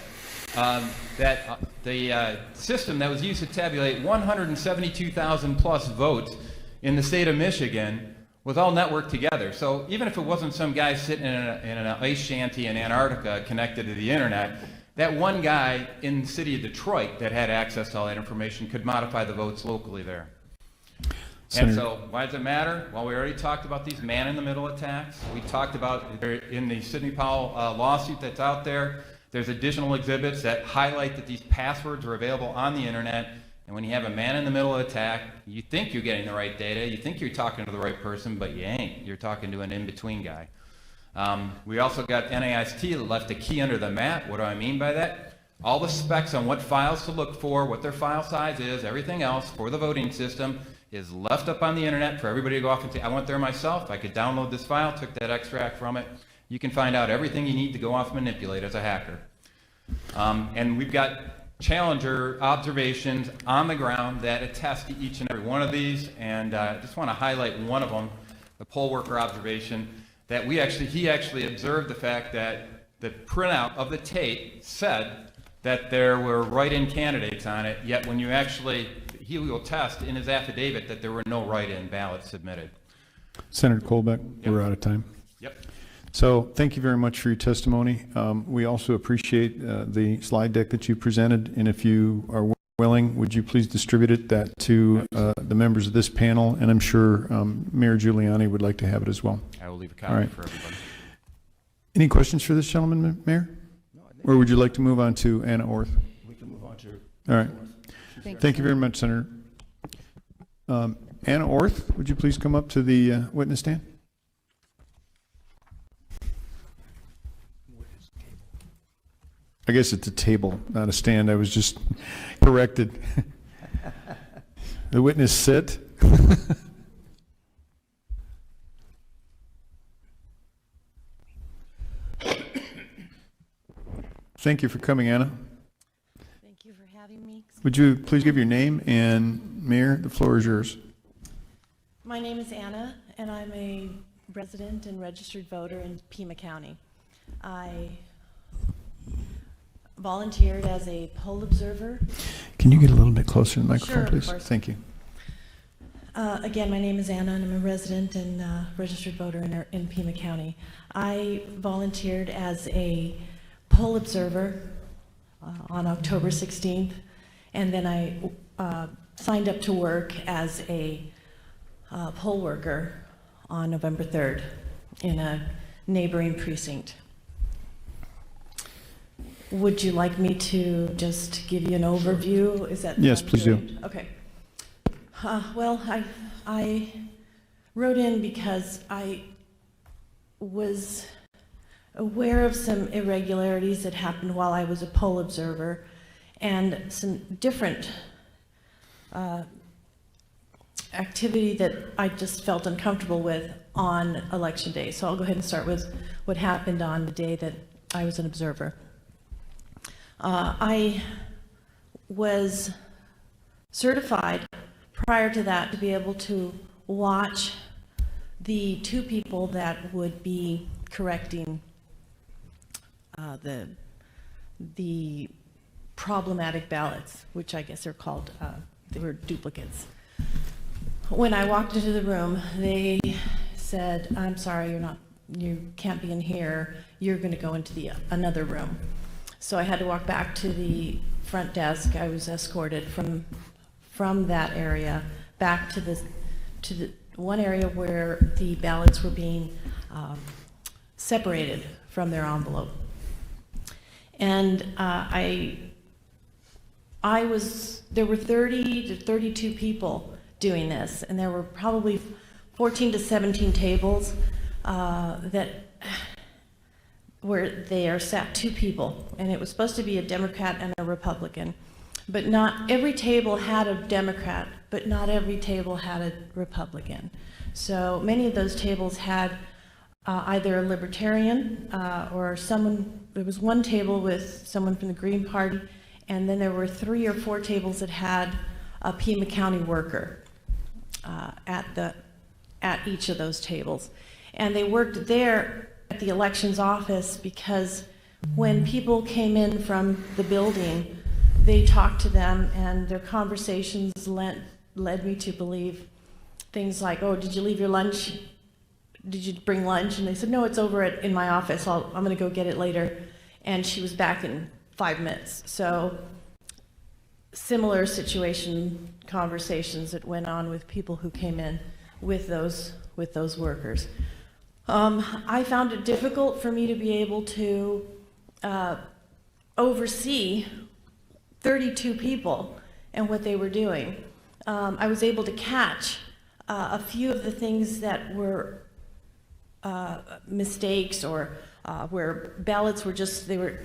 that the system that was used to tabulate 172,000 plus votes in the state of Michigan was all networked together. So even if it wasn't some guy sitting in an ice shanty in Antarctica connected to the internet, that one guy in the city of Detroit that had access to all that information could modify the votes locally there. And so why does it matter? Well, we already talked about these man-in-the-middle attacks. We talked about in the Sidney Powell lawsuit that's out there, there's additional exhibits that highlight that these passwords are available on the internet. And when you have a man-in-the-middle attack, you think you're getting the right data, you think you're talking to the right person, but you ain't. You're talking to an in-between guy. We also got NAIST that left a key under the mat. What do I mean by that? All the specs on what files to look for, what their file size is, everything else for the voting system is left up on the internet for everybody to go off and say, I went there myself, I could download this file, took that extract from it. You can find out everything you need to go off and manipulate as a hacker. And we've got Challenger observations on the ground that attest to each and every one of these, and I just want to highlight one of them, the poll worker observation, that he actually observed the fact that the printout of the tape said that there were write-in candidates on it, yet when you actually, he will test in his affidavit that there were no write-in ballots submitted. Senator Colbeck, we're out of time. Yep. So thank you very much for your testimony. We also appreciate the slide deck that you presented, and if you are willing, would you please distribute that to the members of this panel? And I'm sure Mayor Giuliani would like to have it as well. I will leave a copy for everybody. Any questions for this gentleman, Mayor? Or would you like to move on to Anna Orth? We can move on to. All right. Thank you very much, Senator. Anna Orth, would you please come up to the witness stand? I guess it's a table, not a stand. I was just corrected. The witness sit. Thank you for coming, Anna. Thank you for having me. Would you please give your name, and Mayor, the floor is yours. My name is Anna, and I'm a resident and registered voter in Pima County. I volunteered as a poll observer. Can you get a little bit closer to the microphone, Sure, please? of course. Thank you. Again, my name is Anna, and I'm a resident and registered voter in Pima County. I volunteered as a poll observer on October 16th, and then I signed up to work as a poll worker on November 3rd in a neighboring precinct. Would you like me to just give you an overview? Is that Yes, what I'm please doing? do. Okay. Well, I wrote in because I was aware of some irregularities that happened while I was a poll observer and some different activity that I just felt uncomfortable with on election day. So I'll go ahead and start with what happened on the day that I was an observer. I was certified prior to that to be able to watch the two people that would be correcting the problematic ballots, which I guess are called, they were duplicates. When I walked into the room, they said, I'm sorry, you can't be in here, you're going to go into another room. So I had to walk back to the front desk. I was escorted from that area back to the one area where the ballots were being separated from their envelope. And there were 30 to 32 people doing this, and there were probably 14 to 17 tables where there sat two people, and it was supposed to be a Democrat and a Republican. But not every table had a Democrat, but not every table had a Republican. So many of those tables had either a Libertarian or someone, there was one table with someone from the Green Party, and then there were 3 or 4 tables that had a Pima County worker at each of those tables. And they worked there at the elections office because when people came in from the building, they talked to them, and their conversations led me to believe things like, oh, did you leave your lunch did you bring lunch? And they said, no, it's over in my office. I'm going to go get it later. And she was back in 5 minutes. So similar situation conversations that went on with people who came in with those workers. I found it difficult for me to be able to oversee 32 people and what they were doing. I was able to catch a few of the things that were mistakes, or where ballots were just, they were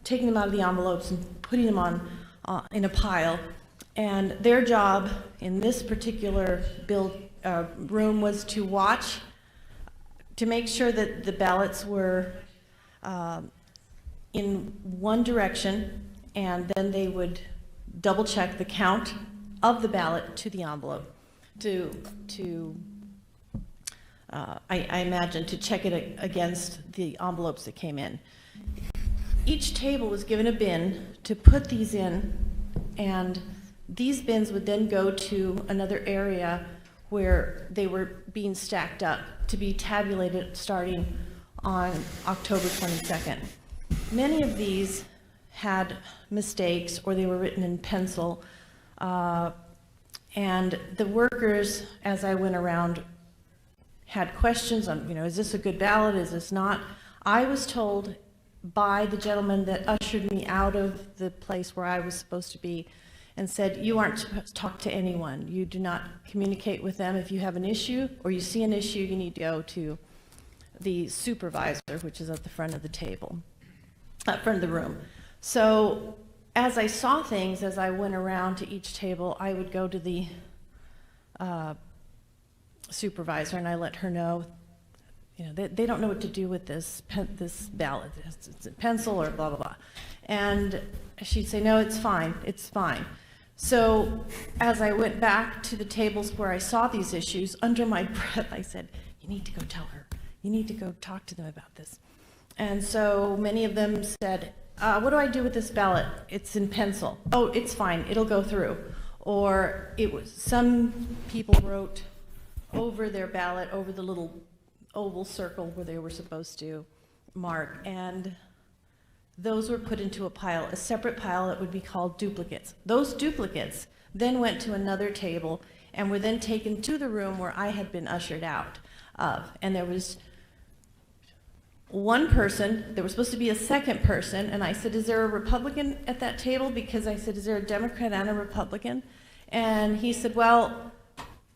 taking them out of the envelopes and putting them on in a pile. And their job in this particular room was to watch, to make sure that the ballots were in one direction, and then they would double check the count of the ballot to the envelope, I imagine, to check it against the envelopes that came in. Each table was given a bin to put these in, and these bins would then go to another area where they were being stacked up to be tabulated starting on October 22nd. Many of these had mistakes, or they were written in pencil, and the workers, as I went around, had questions on, is this a good ballot, is this not? I was told by the gentleman that ushered me out of the place where I was supposed to be and said, you aren't supposed to talk to anyone. You do not communicate with them. If you have an issue or you see an issue, you need to go to the supervisor, which is at the front of the table, front of the room. So as I saw things, as I went around to each table, I would go to the supervisor and I let her know, they don't know what to do with this ballot. It's a pencil or blah, blah, blah. And she'd say, no, it's fine, it's fine. So as I went back to the tables where I saw these issues, under my breath, I said, you need to go tell her. You need to go talk to them about this. And so many of them said, what do I do with this ballot? It's in pencil. Oh, it's fine, it'll go through. Or some people wrote over their ballot, over the little oval circle where they were supposed to mark, and those were put into a separate pile that would be called duplicates. Those duplicates then went to another table and were then taken to the room where I had been ushered out of. And there was one person, there was supposed to be a second person, and I said, is there a Republican at that table? Because I said, is there a Democrat and a Republican? And he said, well,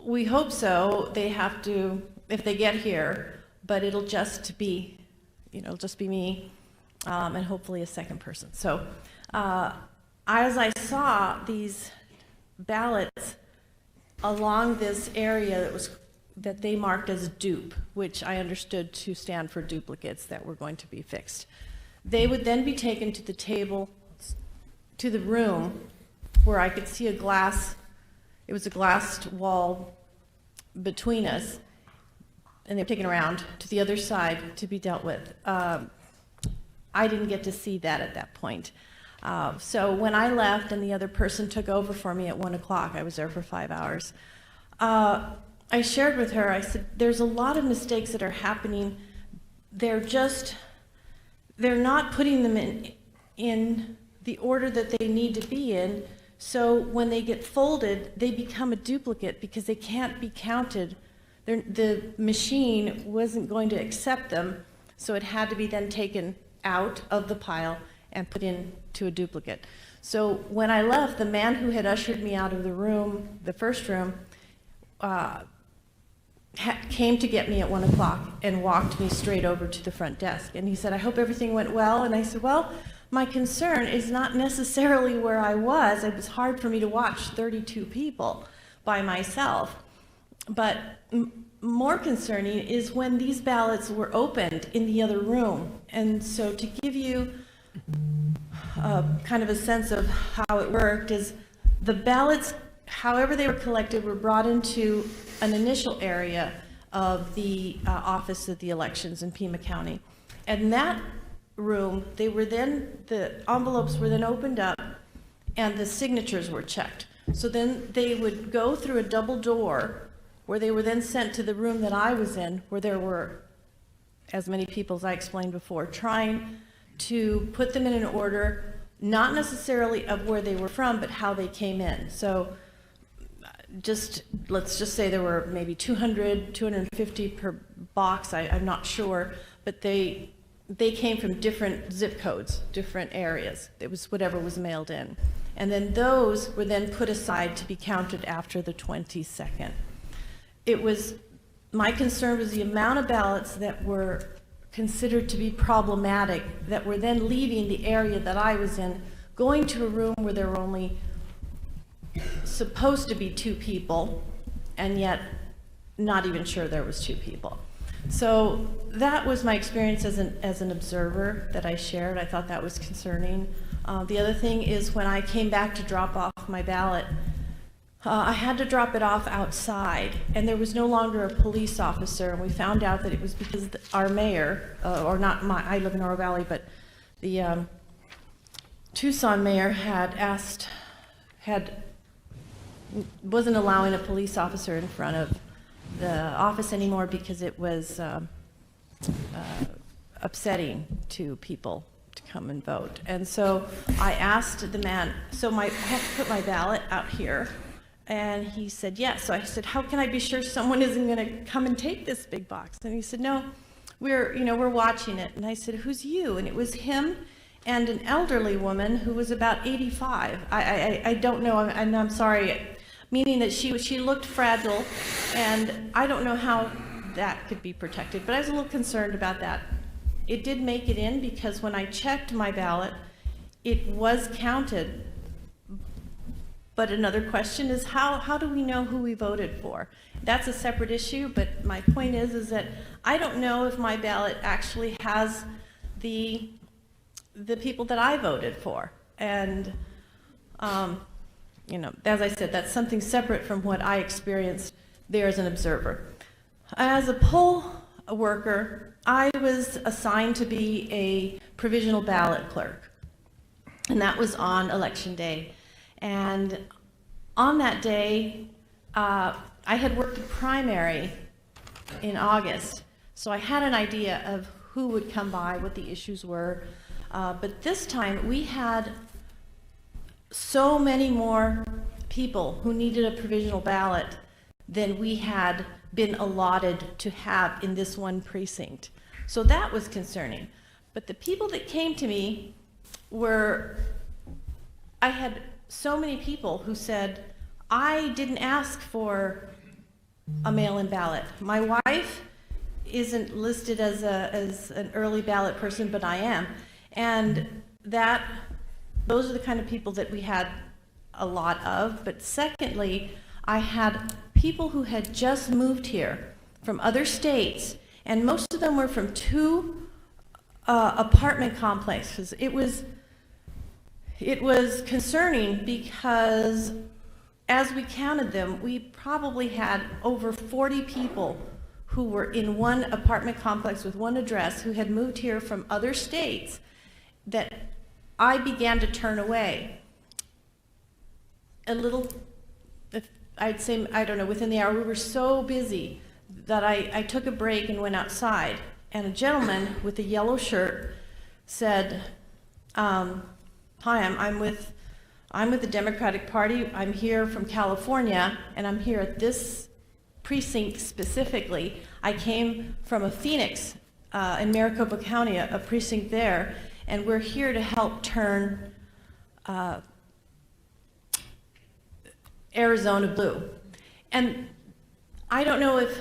we hope so. They have to, if they get here, but it'll just be, just be me, and hopefully a second person. So as I saw these ballots along this area that they marked as dupe, which I understood to stand for duplicates that were going to be fixed, they would then be taken to the table, to the room where I could see it was a glassed wall between us, and they were taken around to the other side to be dealt with. I didn't get to see that at that point. So when I left and the other person took over for me at 1 o'clock, I was there for 5 hours, I shared with her, I said, there's a lot of mistakes that are happening. They're not putting them in the order that they need to be in. So when they get folded, they become a duplicate because they can't be counted. The machine wasn't going to accept them, so it had to be then taken out of the pile and put into a duplicate. So when I left, the man who had ushered me out of the room, the first room, came to get me at 1 o'clock and walked me straight over to the front desk. And he said, I hope everything went well. And I said, well, my concern is not necessarily where I was. It was hard for me to watch 32 people by myself. But more concerning is when these ballots were opened in the other room. And so to give you kind of a sense of how it worked is the ballots, however they were collected, were brought into an initial area of the Office of the Elections in Pima County. And that room, the envelopes were then opened up and the signatures were checked. So then they would go through a double door where they were then sent to the room that I was in, where there were as many people as I explained before, trying to put them in an order, not necessarily of where they were from, but how they came in. So let's just say there were maybe 200, 250 per box, I'm not sure, but they came from different zip codes, different areas. It was whatever was mailed in. And then those were then put aside to be counted after the 22nd. My concern was the amount of ballots that were considered to be problematic that were then leaving the area that I was in, going to a room where there were only supposed to be 2 people, and yet not even sure there was 2 people. So that was my experience as an observer that I shared. I thought that was concerning. The other thing is when I came back to drop off my ballot, I had to drop it off outside, and there was no longer a police officer, and we found out that it was because our mayor, or not I live in Oro Valley, but the Tucson mayor wasn't allowing a police officer in front of the office anymore because it was upsetting to people to come and vote. And so I asked the man, I have to put my ballot out here. And he said, yes. So I said, how can I be sure someone isn't going to come and take this big box? And he said, no, we're watching it. And I said, who's you? And it was him and an elderly woman who was about 85. I don't know, and I'm sorry, meaning that she looked fragile, and I don't know how that could be protected, but I was a little concerned about that. It did make it in because when I checked my ballot, it was counted. But another question is how do we know who we voted for? That's a separate issue, but my point is that I don't know if my ballot actually has the people that I voted for. And, as I said, that's something separate from what I experienced there as an observer. As a poll worker, I was assigned to be a provisional ballot clerk, and that was on Election Day. And on that day, I had worked a primary in August, so I had an idea of who would come by, what the issues were. But this time, we had so many more people who needed a provisional ballot than we had been allotted to have in this one precinct. So that was concerning. But the people that came to me I had so many people who said, I didn't ask for a mail-in ballot. My wife isn't listed as an early ballot person, but I am. And those are the kind of people that we had a lot of. But secondly, I had people who had just moved here from other states, and most of them were from 2 apartment complexes. It was concerning because as we counted them, we probably had over 40 people who were in one apartment complex with one address who had moved here from other states that I began to turn away. I'd say, I don't know, within the hour, we were so busy that I took a break and went outside. And a gentleman with a yellow shirt said, hi, I'm with the Democratic Party. I'm here from California, and I'm here at this precinct specifically. I came from a Phoenix in Maricopa County, a precinct there, and we're here to help turn Arizona blue. And I don't know if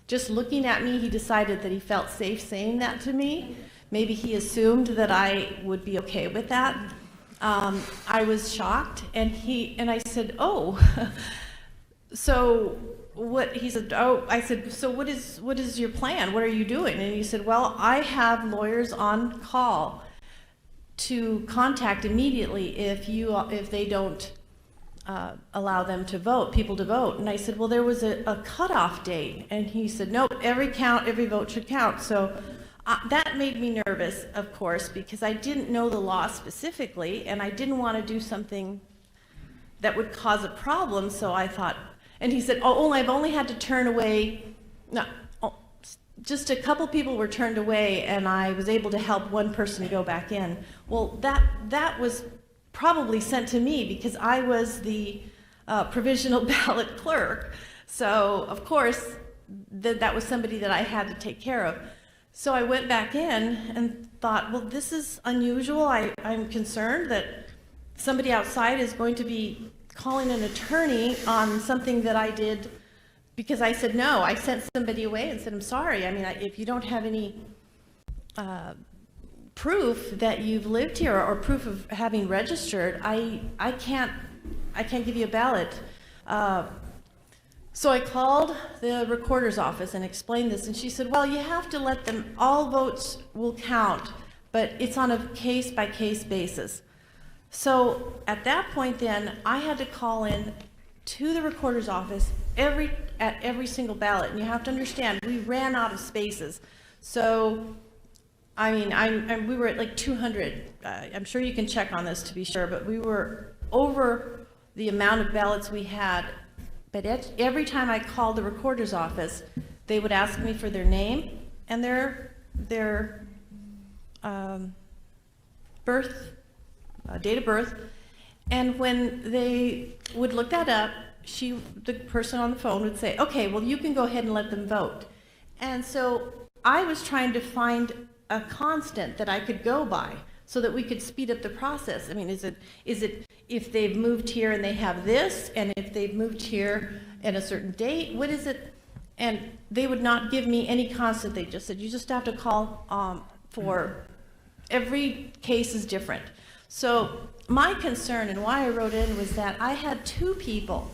just looking at me, he decided that he felt safe saying that to me. Maybe he assumed that I would be okay with that. I was shocked, and I said, oh, so what? He said, oh, I said, so what is your plan? What are you doing? And he said, well, I have lawyers on call to contact immediately if they don't allow them to vote, people to vote. And I said, well, there was a cutoff date. And he said, nope, every vote should count. So that made me nervous, of course, because I didn't know the law specifically, and I didn't want to do something that would cause a problem. So I thought, And he said, oh, I've only had to turn away, no, just a couple people were turned away, and I was able to help one person go back in. Well, that was probably sent to me because I was the provisional ballot clerk. So, of course, that was somebody that I had to take care of. So I went back in and thought, well, this is unusual. I'm concerned that somebody outside is going to be calling an attorney on something that I did because I said no. I sent somebody away and said, I'm sorry. I mean, if you don't have any proof that you've lived here or proof of having registered, I can't give you a ballot. So I called the recorder's office and explained this, and she said, well, you have to let them, all votes will count, but it's on a case-by-case basis. So at that point then, I had to call in to the recorder's office at every single ballot, and you have to understand, we ran out of spaces. So, I mean, we were at like 200. I'm sure you can check on this to be sure, but we were over the amount of ballots we had. But every time I called the recorder's office, they would ask me for their name and their date of birth. And when they would look that up, the person on the phone would say, okay, well, you can go ahead and let them vote. And so I was trying to find a constant that I could go by so that we could speed up the process. I mean, is it if they've moved here and they have this, and if they've moved here at a certain date, what is it? And they would not give me any constant. They just said, you just have to call for every case is different. So my concern and why I wrote in was that I had two people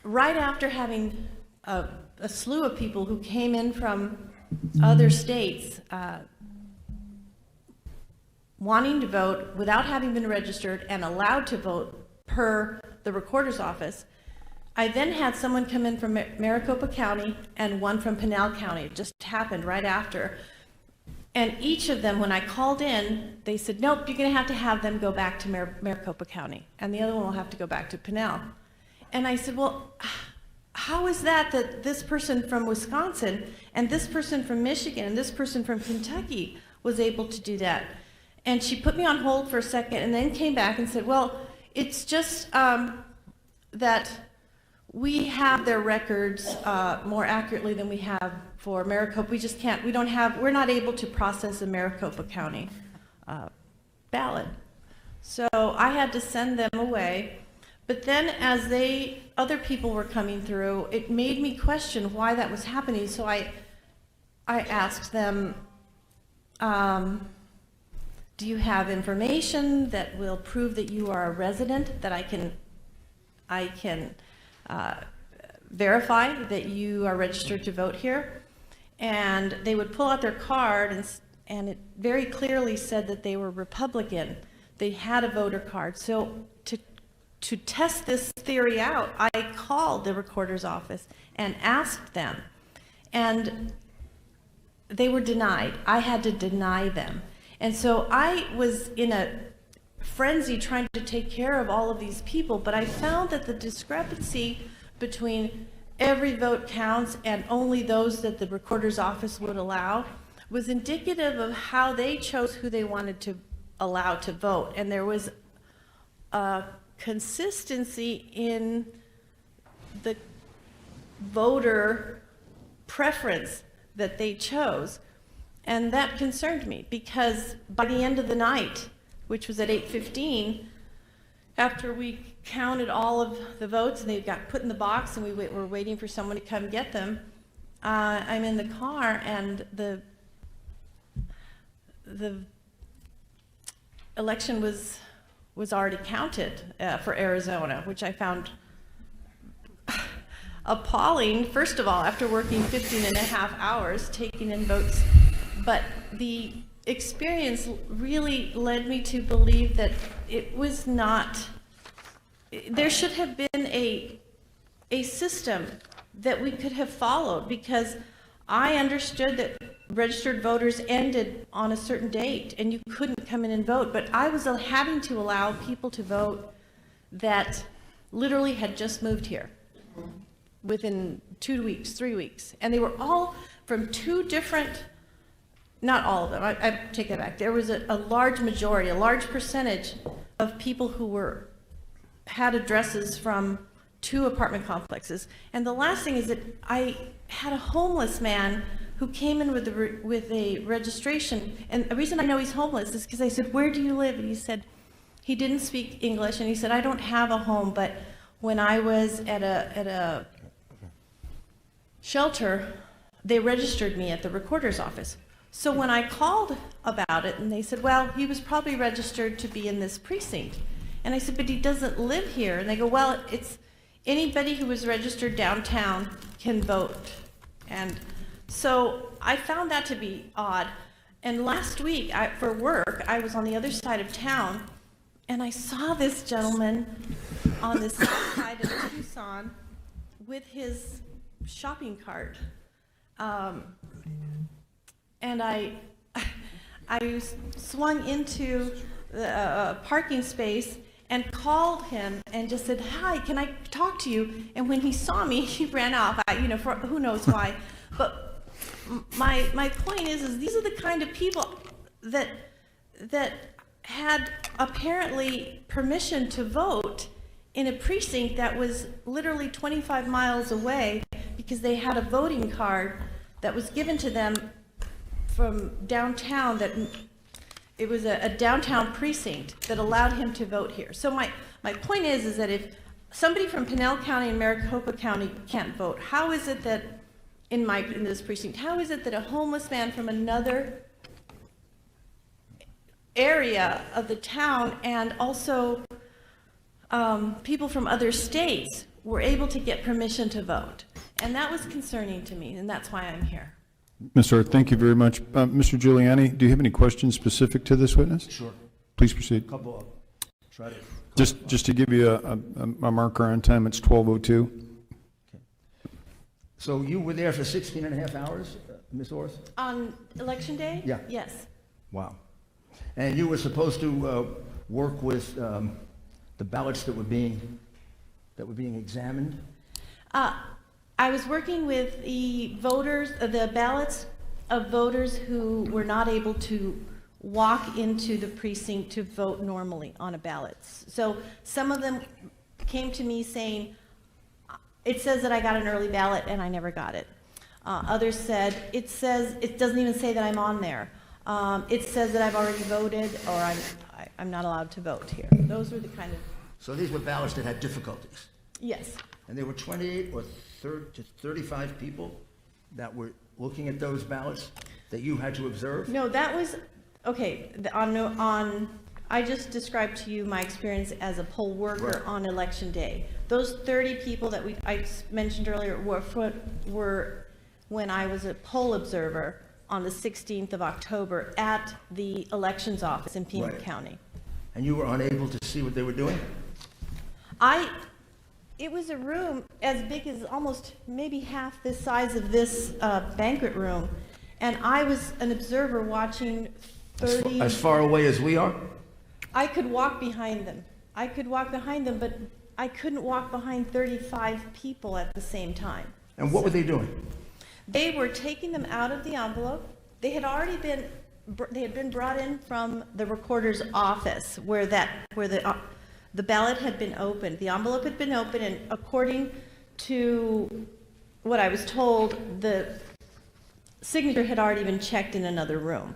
right after having a slew of people who came in from other states wanting to vote without having been registered and allowed to vote per the recorder's office. I then had someone come in from Maricopa County and one from Pinal County. It just happened right after. And each of them, when I called in, they said, nope, you're going to have them go back to Maricopa County, and the other one will have to go back to Pinal. And I said, well, how is that this person from Wisconsin and this person from Michigan and this person from Kentucky was able to do that? And she put me on hold for a second and then came back and said, well, it's just that we have their records more accurately than we have for Maricopa. We just can't, we're not able to process a Maricopa County ballot. So I had to send them away. But then as other people were coming through, it made me question why that was happening. So I asked them, do you have information that will prove that you are a resident, that I can verify that you are registered to vote here? And they would pull out their card, and it very clearly said that they were Republican. They had a voter card. So to test this theory out, I called the recorder's office and asked them, and they were denied. I had to deny them. And so I was in a frenzy trying to take care of all of these people, but I found that the discrepancy between every vote counts and only those that the recorder's office would allow was indicative of how they chose who they wanted to allow to vote. And there was a consistency in the voter preference that they chose. And that concerned me because by the end of the night, which was at 8:15, after we counted all of the votes and they got put in the box and we were waiting for someone to come get them, I'm in the car and the election was already counted for Arizona, which I found appalling. First of all, after working 15 and a half hours taking in votes, but the experience really led me to believe that it was not, there should have been a system that we could have followed, because I understood that registered voters ended on a certain date and you couldn't come in and vote, but I was having to allow people to vote that literally had just moved here within 2 weeks, 3 weeks. And they were all from two different, not all of them, I take that back. There was a large majority, a large percentage of people who had addresses from 2 apartment complexes. And the last thing is that I had a homeless man who came in with a registration. And the reason I know he's homeless is because I said, "Where do you live?" And he said, he didn't speak English, and he said, "I don't have a home, but when I was at a shelter, they registered me at the recorder's office." So when I called about it, and they said, "Well, he was probably registered to be in this precinct." And I said, "But he doesn't live here." And they go, "Well, it's anybody who was registered downtown can vote." And so I found that to be odd. And last week, for work, I was on the other side of town, and I saw this gentleman on the south side of Tucson with his shopping cart. And I swung into the parking space and called him and just said, "Hi, can I talk to you?" And when he saw me, he ran off, for who knows why. But my point is these are the kind of people that had apparently permission to vote in a precinct that was literally 25 miles away because they had a voting card that was given to them from downtown, that it was a downtown precinct that allowed him to vote here. So my point is that if somebody from Pinal County and Maricopa County can't vote, how is it that in this precinct, how is it that a homeless man from another area of the town and also people from other states were able to get permission to vote? And that was concerning to me, and that's why I'm here. Ms. Hart, thank you very much. Mr. Giuliani, do you have any questions specific to this witness? Sure. Please proceed. Couple of, try to. Just to give you a marker on time, it's 12:02. So you were there for 16 and a half hours, Ms. Orth? On election day? Yeah. Yes. Wow. And you were supposed to work with the ballots that were being examined? I was working with the voters, the ballots of voters who were not able to walk into the precinct to vote normally on a ballot. So some of them came to me saying, "It says that I got an early ballot and I never got it." Others said, "It doesn't even say that I'm on there. It says that I've already voted, or I'm not allowed to vote here." Those were the kind of... So these were ballots that had difficulties? Yes. And there were 28 or 35 people that were looking at those ballots that you had to observe? No, that was, okay, I just described to you my experience as a poll worker on election day. Those 30 people that I mentioned earlier were when I was a poll observer on the 16th of October at the elections office in Pima County. And you were unable to see what they were doing? It was a room as big as almost maybe half the size of this banquet room. And I was an observer watching 30... As far away as we are? I could walk behind them. But I couldn't walk behind 35 people at the same time. And what were they doing? They were taking them out of the envelope. They had been brought in from the recorder's office where the ballot had been opened. The envelope had been opened, and according to what I was told, the signature had already been checked in another room.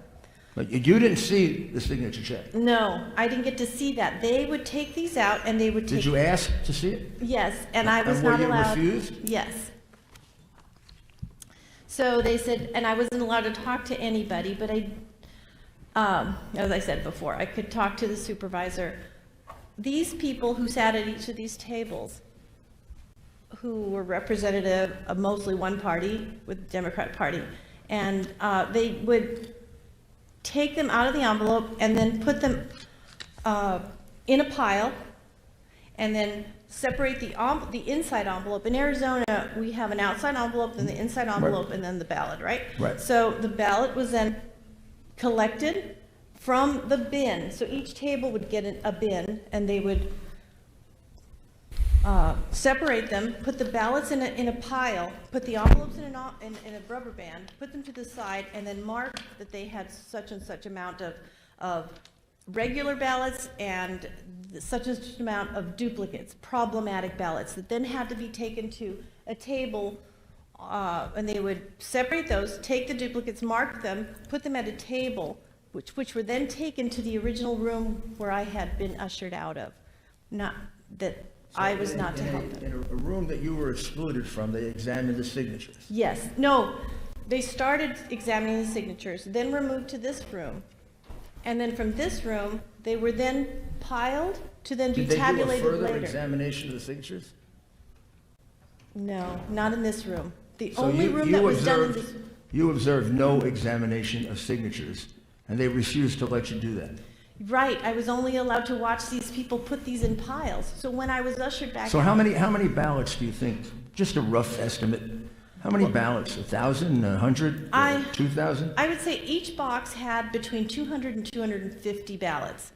But you didn't see the signature check? No, I didn't get to see that. They would take these out and they would take... Did you ask to see it? Yes, and I was not allowed... And were you refused? Yes. So they said, and I wasn't allowed to talk to anybody, but as I said before, I could talk to the supervisor. These people who sat at each of these tables, who were representative of mostly one party, with the Democrat Party, and they would take them out of the envelope and then put them in a pile and then separate the inside envelope. In Arizona, we have an outside envelope, then the inside envelope, and then the ballot, right? Right. So the ballot was then collected from the bin. So each table would get a bin, and they would separate them, put the ballots in a pile, put the envelopes in a rubber band, put them to the side, and then mark that they had such and such amount of regular ballots and such and such amount of duplicates, problematic ballots, that then had to be taken to a table, and they would separate those, take the duplicates, mark them, put them at a table, which were then taken to the original room where I had been ushered out of. Not that I was not to help them. In a room that you were excluded from, they examined the signatures. Yes, no, they started examining the signatures, then were moved to this room. And then from this room, they were then piled to then be tabulated later. Did they do a further examination of the signatures? No, not in this room. The So only room that was done in this. You observed no examination of signatures, and they refused to let you do that. Right, I was only allowed to watch these people put these in piles. So when I was ushered back So out. how many ballots do you think, just a rough estimate, how many ballots, 1,000, 100, 2,000? I would say each box had between 200 and 250 ballots.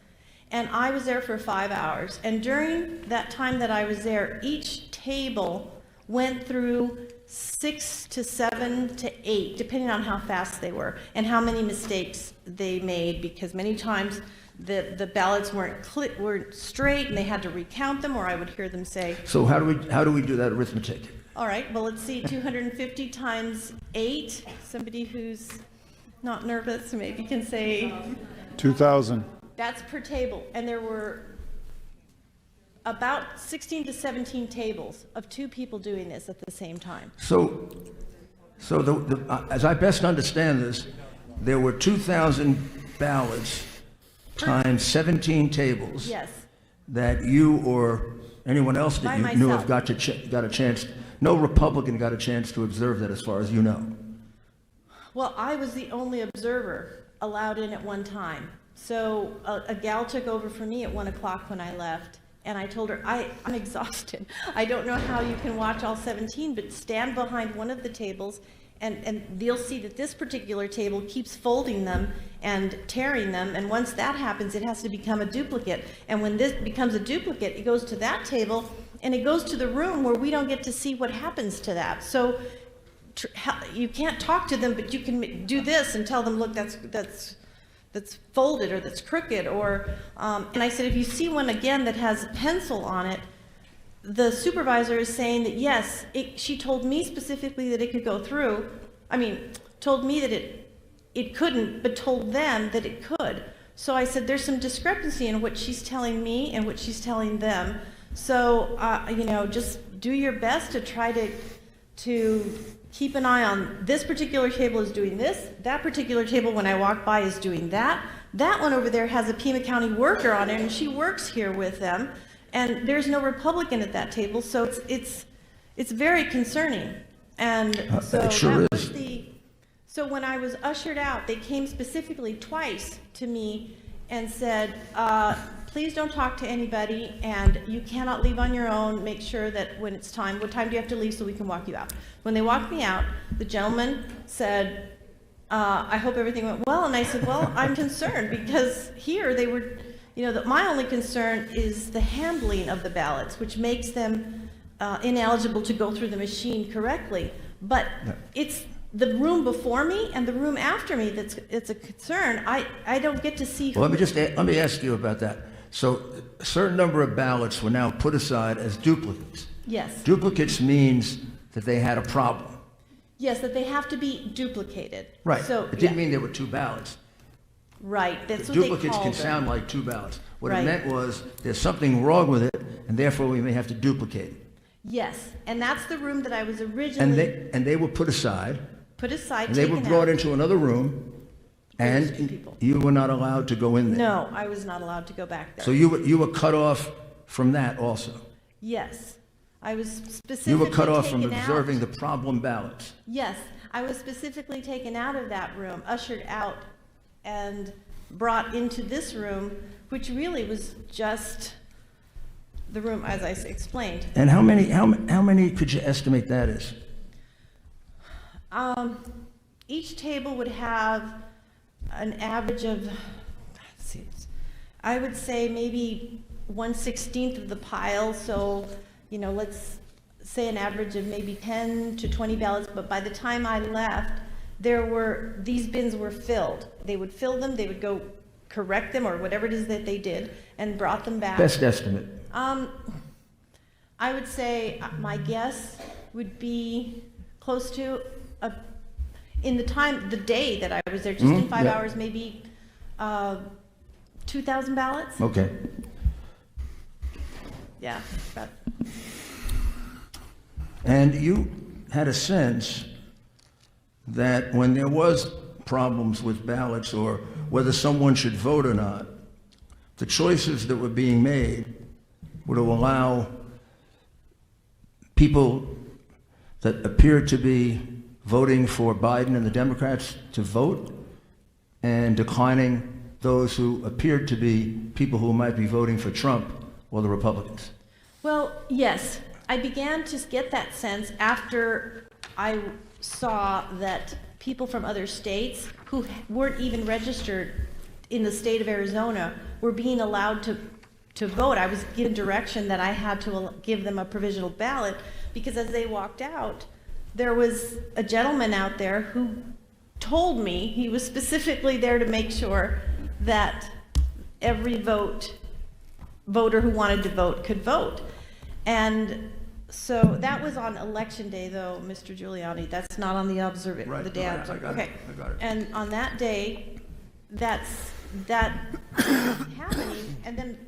And I was there for 5 hours. And during that time that I was there, each table went through 6 to 7 to 8, depending on how fast they were and how many mistakes they made, because many times the ballots weren't straight and they had to recount them, or I would hear them say. So how do we do that arithmetic? All right, well, let's see, 250 times 8. Somebody who's not nervous maybe can say. 2,000. That's per table, and there were about 16 to 17 tables of 2 people doing this at the same time. So as I best understand this, there were 2,000 ballots times 17 tables. Yes. That you or anyone else that By you knew of myself. got a chance. No Republican got a chance to observe that, as far as you know. Well, I was the only observer allowed in at one time. So a gal took over for me at 1 o'clock when I left, and I told her, I'm exhausted. I don't know how you can watch all 17, but stand behind one of the tables, and you'll see that this particular table keeps folding them and tearing them, and once that happens, it has to become a duplicate. And when this becomes a duplicate, it goes to that table, and it goes to the room where we don't get to see what happens to that. So you can't talk to them, but you can do this and tell them, look, that's folded or that's crooked, or and I said, if you see one again that has a pencil on it, the supervisor is saying that yes, she told me specifically that it could go through. I mean, told me that it couldn't, but told them that it could. So I said, there's some discrepancy in what she's telling me and what she's telling them. So just do your best to try to keep an eye on this particular table is doing this, that particular table when I walk by is doing that. That one over there has a Pima County worker on it, and she works here with them, and there's no Republican at that table, so it's very concerning. And so it sure that is. was so when I was ushered out, they came specifically twice to me and said, please don't talk to anybody, and you cannot leave on your own. Make sure that when it's time, what time do you have to leave so we can walk you out? When they walked me out, the gentleman said, I hope everything went well. And I said, well, I'm concerned because here they were, my only concern is the handling of the ballots, which makes them ineligible to go through the machine correctly. But it's the room before me and the room after me it's a concern. I don't get to see. Well, let me ask you about that. So a certain number of ballots were now put aside as duplicates. Yes. Duplicates means that they had a problem. Yes, that they have to be duplicated. Right. So it didn't mean there were 2 ballots. Right. That's what Duplicates they called can them. sound like 2 ballots. What Right. it meant was there's something wrong with it, and therefore we may have to duplicate it. Yes, and that's the room that I was originally And they were put aside. put aside. And they were taken brought out. into another room, and you were not allowed to go in there. No, I was not allowed to go back there. So you were cut off from that also. Yes, I was specifically You were cut off from taken observing out. the problem ballots. Yes, I was specifically taken out of that room, ushered out, and brought into this room, which really was just the room, as I explained. And how many could you estimate that is? Each table would have an average of, I would say maybe 1/16 of the pile, so let's say an average of maybe 10 to 20 ballots, but by the time I left, these bins were filled. They would fill them, they would go correct them or whatever it is that they did and brought them back. Best estimate. I would say my guess would be close to in the day that I was there, just in 5 hours, maybe 2,000 ballots. Okay. Yeah. And you had a sense that when there was problems with ballots or whether someone should vote or not, the choices that were being made would allow people that appeared to be voting for Biden and the Democrats to vote and declining those who appeared to be people who might be voting for Trump or the Republicans. Well, yes. I began to get that sense after I saw that people from other states who weren't even registered in the state of Arizona were being allowed to vote. I was given direction that I had to give them a provisional ballot because as they walked out, there was a gentleman out there who told me he was specifically there to make sure that every voter who wanted to vote could vote. And so that was on election day, though, Mr. Giuliani. That's not on the Right. the day. I got Okay. it. I got it. And on that day, that was happening. And then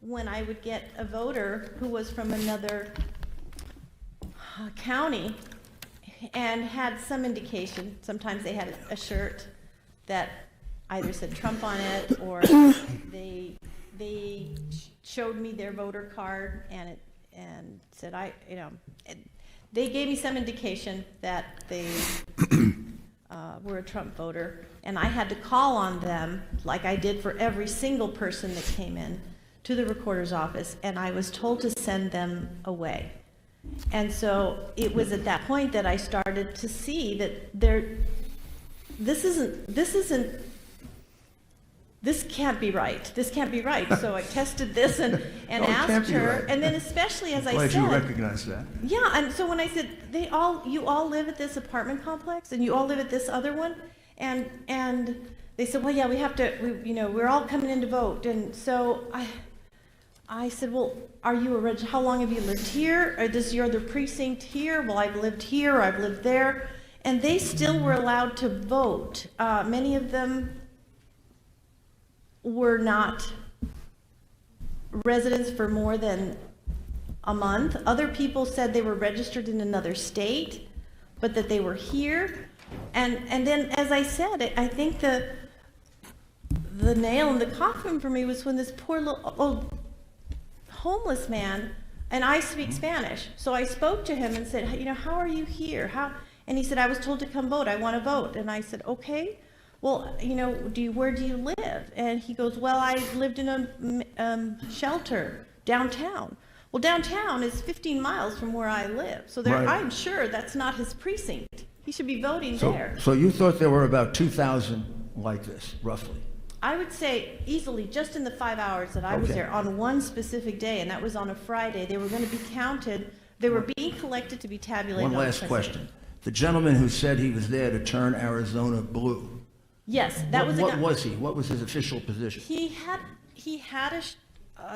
when I would get a voter who was from another county and had some indication, sometimes they had a shirt that either said Trump on it or they showed me their voter card and said they gave me some indication that they were a Trump voter, and I had to call on them like I did for every single person that came in to the recorder's office, and I was told to send them away. And so it was at that point that I started to see that this can't be right. This can't be right. So I tested this and asked her, right. And then especially as I Glad said, you recognize that. yeah. And so when I said you all live at this apartment complex, and you all live at this other one, and they said, well, yeah, we have to. We're all coming in to vote, and so I said, well, are you how long have you lived here? Or is your other precinct here? Well, I've lived here, or I've lived there, and they still were allowed to vote. Many of them were not residents for more than a month. Other people said they were registered in another state, but that they were here. And then, as I said, I think the nail in the coffin for me was when this poor little old homeless man, and I speak Spanish, so I spoke to him and said, how are you here? And he said, I was told to come vote. I want to vote. And I said, okay. Well, where do you live? And he goes, well, I lived in a shelter downtown. Well, downtown is 15 miles from where I live. So Right. I'm sure that's not his precinct. He should be voting there. So you thought there were about 2,000 like this, roughly? I would say easily, just in the 5 hours that I was Okay. there, on one specific day, and that was on a Friday, they were going to be counted. They were being collected to be tabulated. One on last Thursday. question. The gentleman who said he was there to turn Arizona blue. Yes, that was a What guy. was he? What was his official position? He had a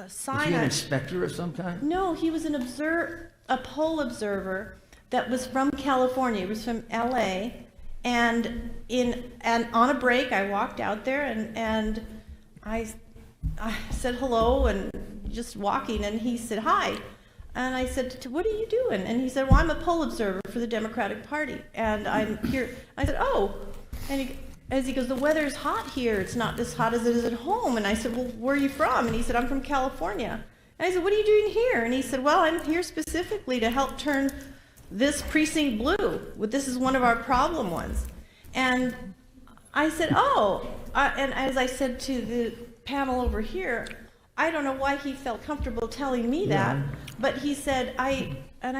Was sign. he an on- inspector of some kind? No, he was a poll observer that was from California. He was from LA, and on a break, I walked out there and I said hello and just walking, and he said hi, and I said, what are you doing? And he said, well, I'm a poll observer for the Democratic Party, and I'm here. I said, oh, and as he goes, the weather's hot here. It's not as hot as it is at home. And I said, well, where are you from? And he said, I'm from California. And I said, what are you doing here? And he said, well, I'm here specifically to help turn this precinct blue. This is one of our problem ones. And I said, oh, and as I said to the panel over here, I don't know why he felt comfortable telling me that, but he said, I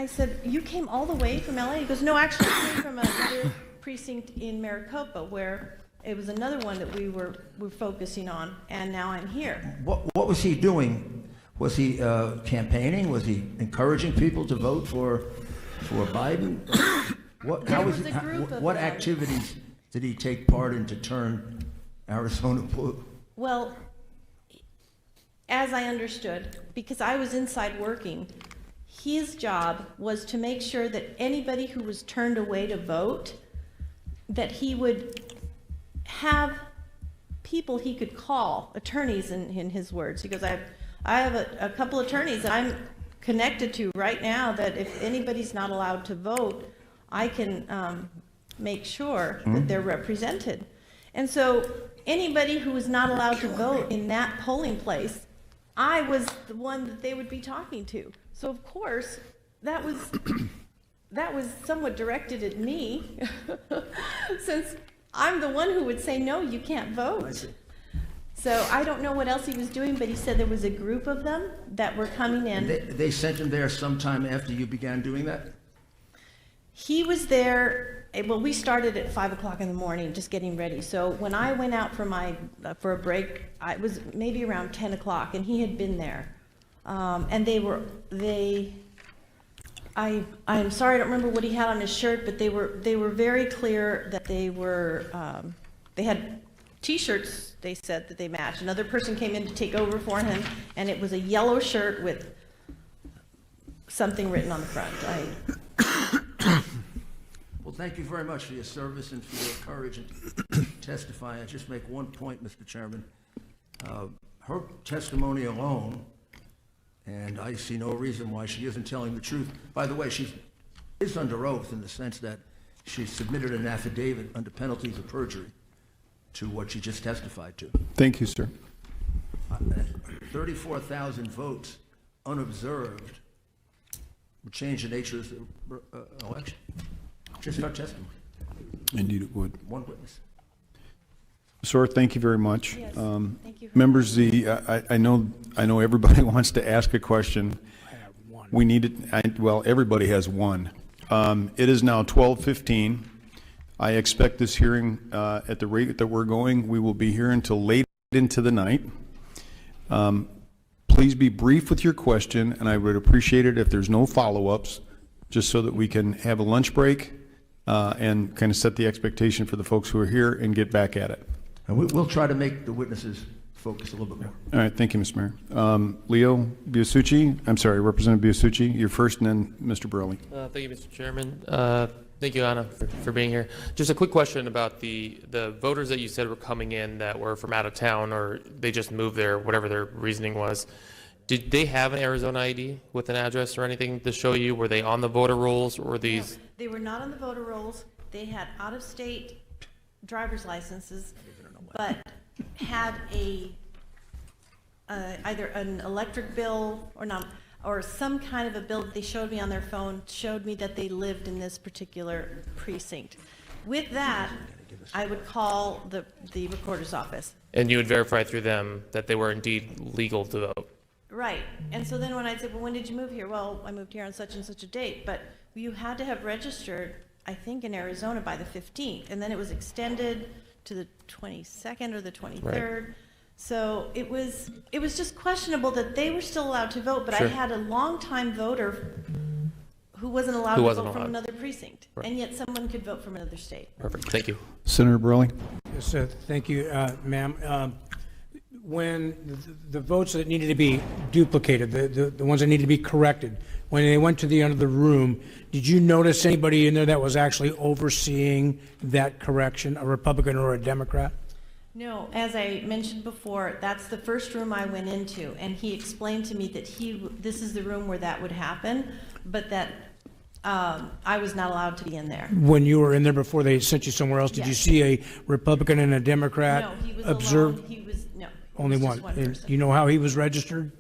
said, you came all the way from LA? He goes, no, actually I came from another precinct in Maricopa where it was another one that we were focusing on, and now I'm here. What was he doing Was he campaigning? Was he encouraging people to vote for Biden? What activities did he take part in to turn Arizona blue? Well, as I understood, because I was inside working, his job was to make sure that anybody who was turned away to vote, that he would have people he could call, attorneys in his words. He goes, I have a couple attorneys that I'm connected to right now that if anybody's not allowed to vote, I can make sure that they're represented. And so anybody who was not allowed to vote in that polling place, I was the one that they would be talking to. So of course, that was somewhat directed at me, since I'm the one who would say, no, you can't vote. So I don't know what else he was doing, but he said there was a group of them that were coming in. They sent him there sometime after you began doing that? He was there, well, we started at 5 o'clock in the morning, just getting ready. So when I went out for a break, it was maybe around 10 o'clock, and he had been there. And I'm sorry, I don't remember what he had on his shirt, but they were very clear that they had T-shirts, they said, that they matched. Another person came in to take over for him, and it was a yellow shirt with something written on the front. Well, thank you very much for your service and for your courage in testifying. I just make one point, Mr. Chairman. Her testimony alone, and I see no reason why she isn't telling the truth. By the way, she is under oath in the sense that she submitted an affidavit under penalties of perjury to what she just testified to. Thank you, sir. 34,000 votes unobserved would change the nature of the election. Just her testimony. Indeed it would. One witness. Sir, thank you very much. Yes, thank you. Members, I know everybody wants to ask a question. I have one. We need it, well, everybody has one. It is now 12:15. I expect this hearing, at the rate that we're going, we will be here until late into the night. Please be brief with your question, and I would appreciate it if there's no follow-ups, just so that we can have a lunch break and kind of set the expectation for the folks who are here and get back at it. And we'll try to make the witnesses focus a little bit more. All right, thank you, Mr. Mayor. Leo Biasucci, I'm sorry, Representative Biasucci, you're first, and then Mr. Burley. Thank you, Mr. Chairman. Thank you, Anna, for being here. Just a quick question about the voters that you said were coming in that were from out of town, or they just moved there, whatever their reasoning was. Did they have an Arizona ID with an address or anything to show you? Were they on the voter rolls, or these? No, they were not on the voter rolls. They had out-of-state driver's licenses, but had either an electric bill or some kind of a bill that they showed me on their phone, showed me that they lived in this particular precinct. With that, I would call the recorder's office. And you would verify through them that they were indeed legal to vote? Right. And so then when I said, well, when did you move here? Well, I moved here on such and such a date, but you had to have registered, I think, in Arizona by the 15th, and then it was extended to the 22nd or the 23rd. Right. So it was just questionable that they were still allowed to vote, but sure. I had a longtime voter who wasn't allowed to vote from another precinct, right. And yet someone could vote from another state. Perfect. Thank you. Senator Burley. Yes, thank you, ma'am. When the votes that needed to be duplicated, the ones that needed to be corrected, when they went to the end of the room, did you notice anybody in there that was actually overseeing that correction, a Republican or a Democrat? No, as I mentioned before, that's the first room I went into, and he explained to me that this is the room where that would happen, but that I was not allowed to be in there. When you were in there before they sent you somewhere else, did you see a Republican and a Democrat no, he was observe? Alone. No. Only one. And do you know how he was registered?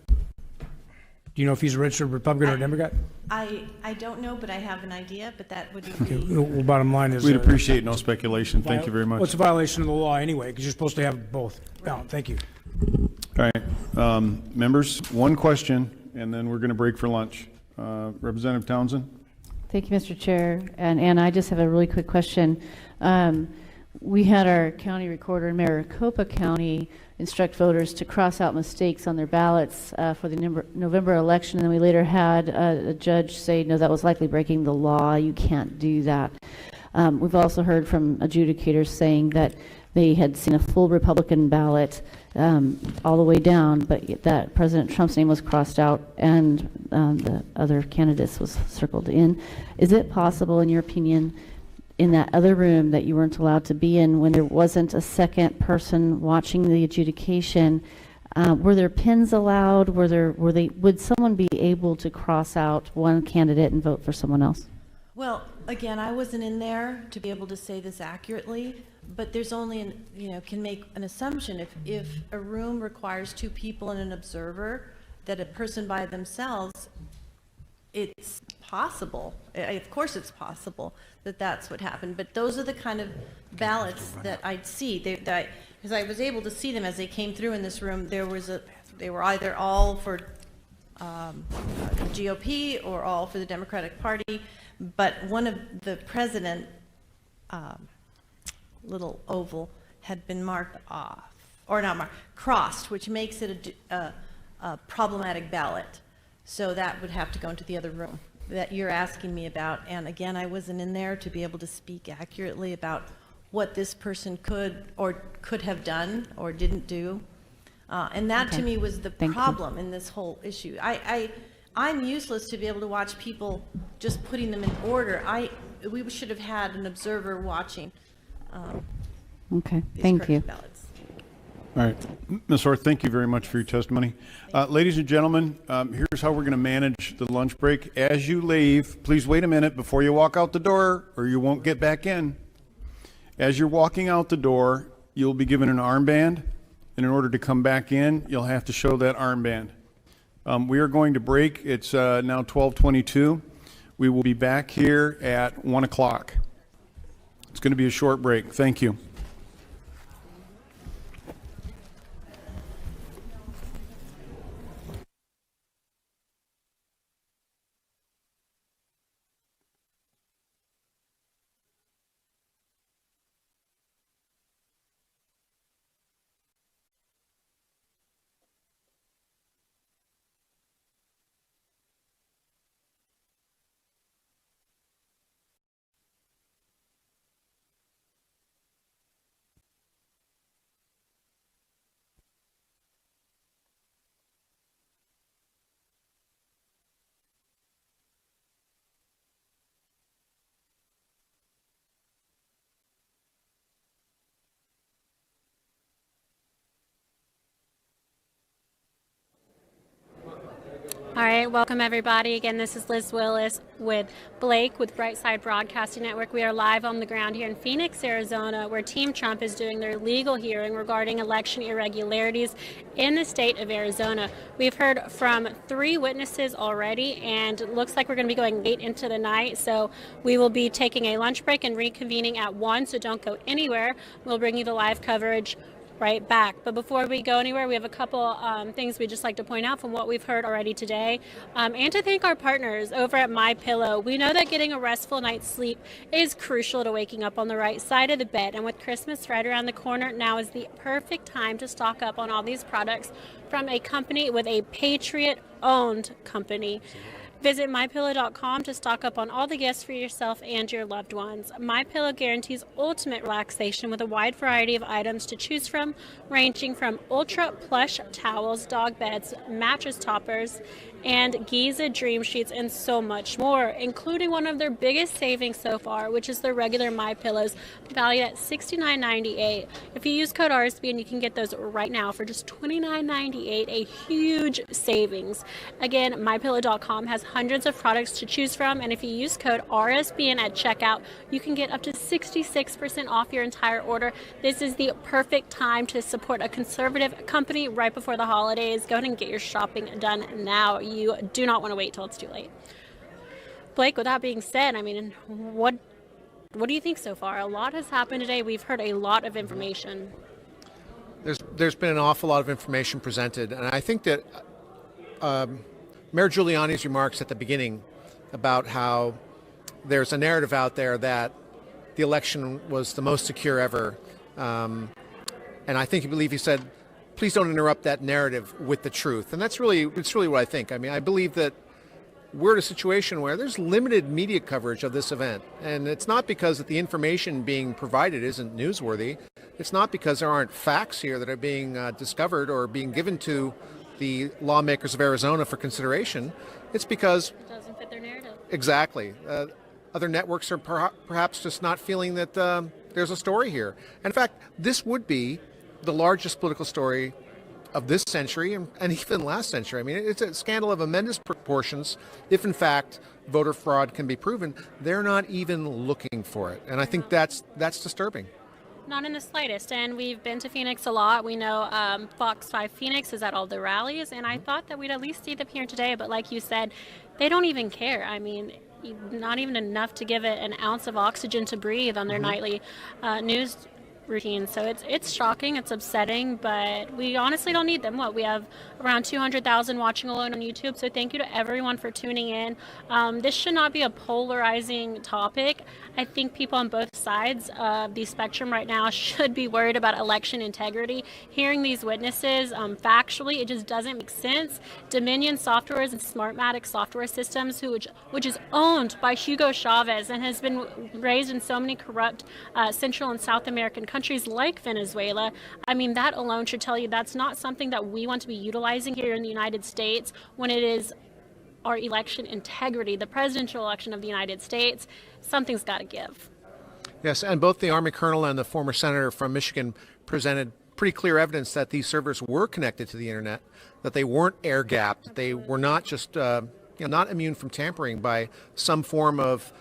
Do you know if he's a registered Republican or Democrat? I don't know, but I have an idea, but that would be... Okay, well, bottom line is... We'd appreciate no speculation. Thank you very much. Well, it's a violation of the law anyway, because you're supposed to have both. Right. No, thank you. All right. Members, one question, and then we're going to break for lunch. Representative Townsend? Thank you, Mr. Chair. And I just have a really quick question. we had our county recorder in Maricopa County instruct voters to cross out mistakes on their ballots for the November election, and then we later had a judge say, no, that was likely breaking the law. You can't do that. We've also heard from adjudicators saying that they had seen a full Republican ballot all the way down, but that President Trump's name was crossed out and the other candidates was circled in. Is it possible, in your opinion, in that other room that you weren't allowed to be in when there wasn't a second person watching the adjudication, were there pins allowed? Would someone be able to cross out one candidate and vote for someone else? Well, again, I wasn't in there to be able to say this accurately, but there's only, can make an assumption. If a room requires 2 people and an observer, that a person by themselves, it's possible, of course it's possible, that that's what happened. But those are the kind of ballots that I'd see. Because I was able to see them as they came through in this room. They were either all for the GOP or all for the Democratic Party. But one of the president little oval had been marked off, or not marked, crossed, which makes it a problematic ballot. So that would have to go into the other room that you're asking me about. And again, I wasn't in there to be able to speak accurately about what this person could have done or didn't do. And that to me was the problem in this whole issue. I'm useless to be able to watch people just putting them in order. We should have had an observer watching. Okay, thank you. Ballots. All right. Ms. Orth, thank you very much for your testimony. Ladies and gentlemen, here's how we're going to manage the lunch break. As you leave, please wait a minute before you walk out the door or you won't get back in. As you're walking out the door, you'll be given an armband, and in order to come back in, you'll have to show that armband. We are going to break. It's now 12:22. We will be back here at 1 o'clock. It's going to be a short break. Thank you. All right, welcome everybody. Again, this is Liz Willis with Blake with Brightside Broadcasting Network. We are live on the ground here in Phoenix, Arizona, where Team Trump is doing their legal hearing regarding election irregularities in the state of Arizona. We've heard from 3 witnesses already, and it looks like we're going to be going late into the night, so we will be taking a lunch break and reconvening at 1, so don't go anywhere. We'll bring you the live coverage right back. But before we go anywhere, we have a couple things we'd just like to point out from what we've heard already today, and to thank our partners over at MyPillow. We know that getting a restful night's sleep is crucial to waking up on the right side of the bed, and with Christmas right around the corner, now is the perfect time to stock up on all these products from a company with a Patriot-owned company. Visit MyPillow.com to stock up on all the gifts for yourself and your loved ones. MyPillow guarantees ultimate relaxation with a wide variety of items to choose from, ranging from ultra plush towels, dog beds, mattress toppers, and Giza Dream Sheets, and so much more, including one of their biggest savings so far, which is their regular MyPillows, valued at $69.98. If you use code RSBN, you can get those right now for just $29.98, a huge savings. Again, MyPillow.com has hundreds of products to choose from, and if you use code RSBN at checkout, you can get up to 66% off your entire order. This is the perfect time to support a conservative company right before the holidays. Go ahead and get your shopping done now. You do not want to wait till it's too late. Blake, with that being said, I mean, what do you think so far? A lot has happened today. We've heard a lot of information. There's been an awful lot of information presented, and I think that Mayor Giuliani's remarks at the beginning about how there's a narrative out there that the election was the most secure ever. And I think you believe he said, please don't interrupt that narrative with the truth. And it's really what I think. I mean, I believe that we're in a situation where there's limited media coverage of this event. And it's not because the information being provided isn't newsworthy. It's not because there aren't facts here that are being discovered or being given to the lawmakers of Arizona for consideration. It's because It doesn't fit their narrative. exactly. Other networks are perhaps just not feeling that there's a story here. In fact, this would be the largest political story of this century and even last century. I mean, it's a scandal of immense proportions. If in fact voter fraud can be proven, they're not even looking for it. And I think that's disturbing. Not in the slightest. And we've been to Phoenix a lot. We know Fox 5 Phoenix is at all the rallies, and I thought that we'd at least see them here today. But like you said, they don't even care. I mean, not even enough to give it an ounce of oxygen to breathe on their nightly news routine. So it's shocking, it's upsetting, but we honestly don't need them. We have around 200,000 watching alone on YouTube, so thank you to everyone for tuning in. This should not be a polarizing topic. I think people on both sides of the spectrum right now should be worried about election integrity. Hearing these witnesses, factually, it just doesn't make sense. Dominion Softwares and Smartmatic Software Systems, which is owned by Hugo Chavez and has been raised in so many corrupt Central and South American countries like Venezuela. I mean, that alone should tell you that's not something that we want to be utilizing here in the United States when it is our election integrity, the presidential election of the United States. Something's got to give. Yes, and both the Army colonel and the former senator from Michigan presented pretty clear evidence that these servers were connected to the internet, that they weren't air-gapped, that they were not just not immune from tampering by some form of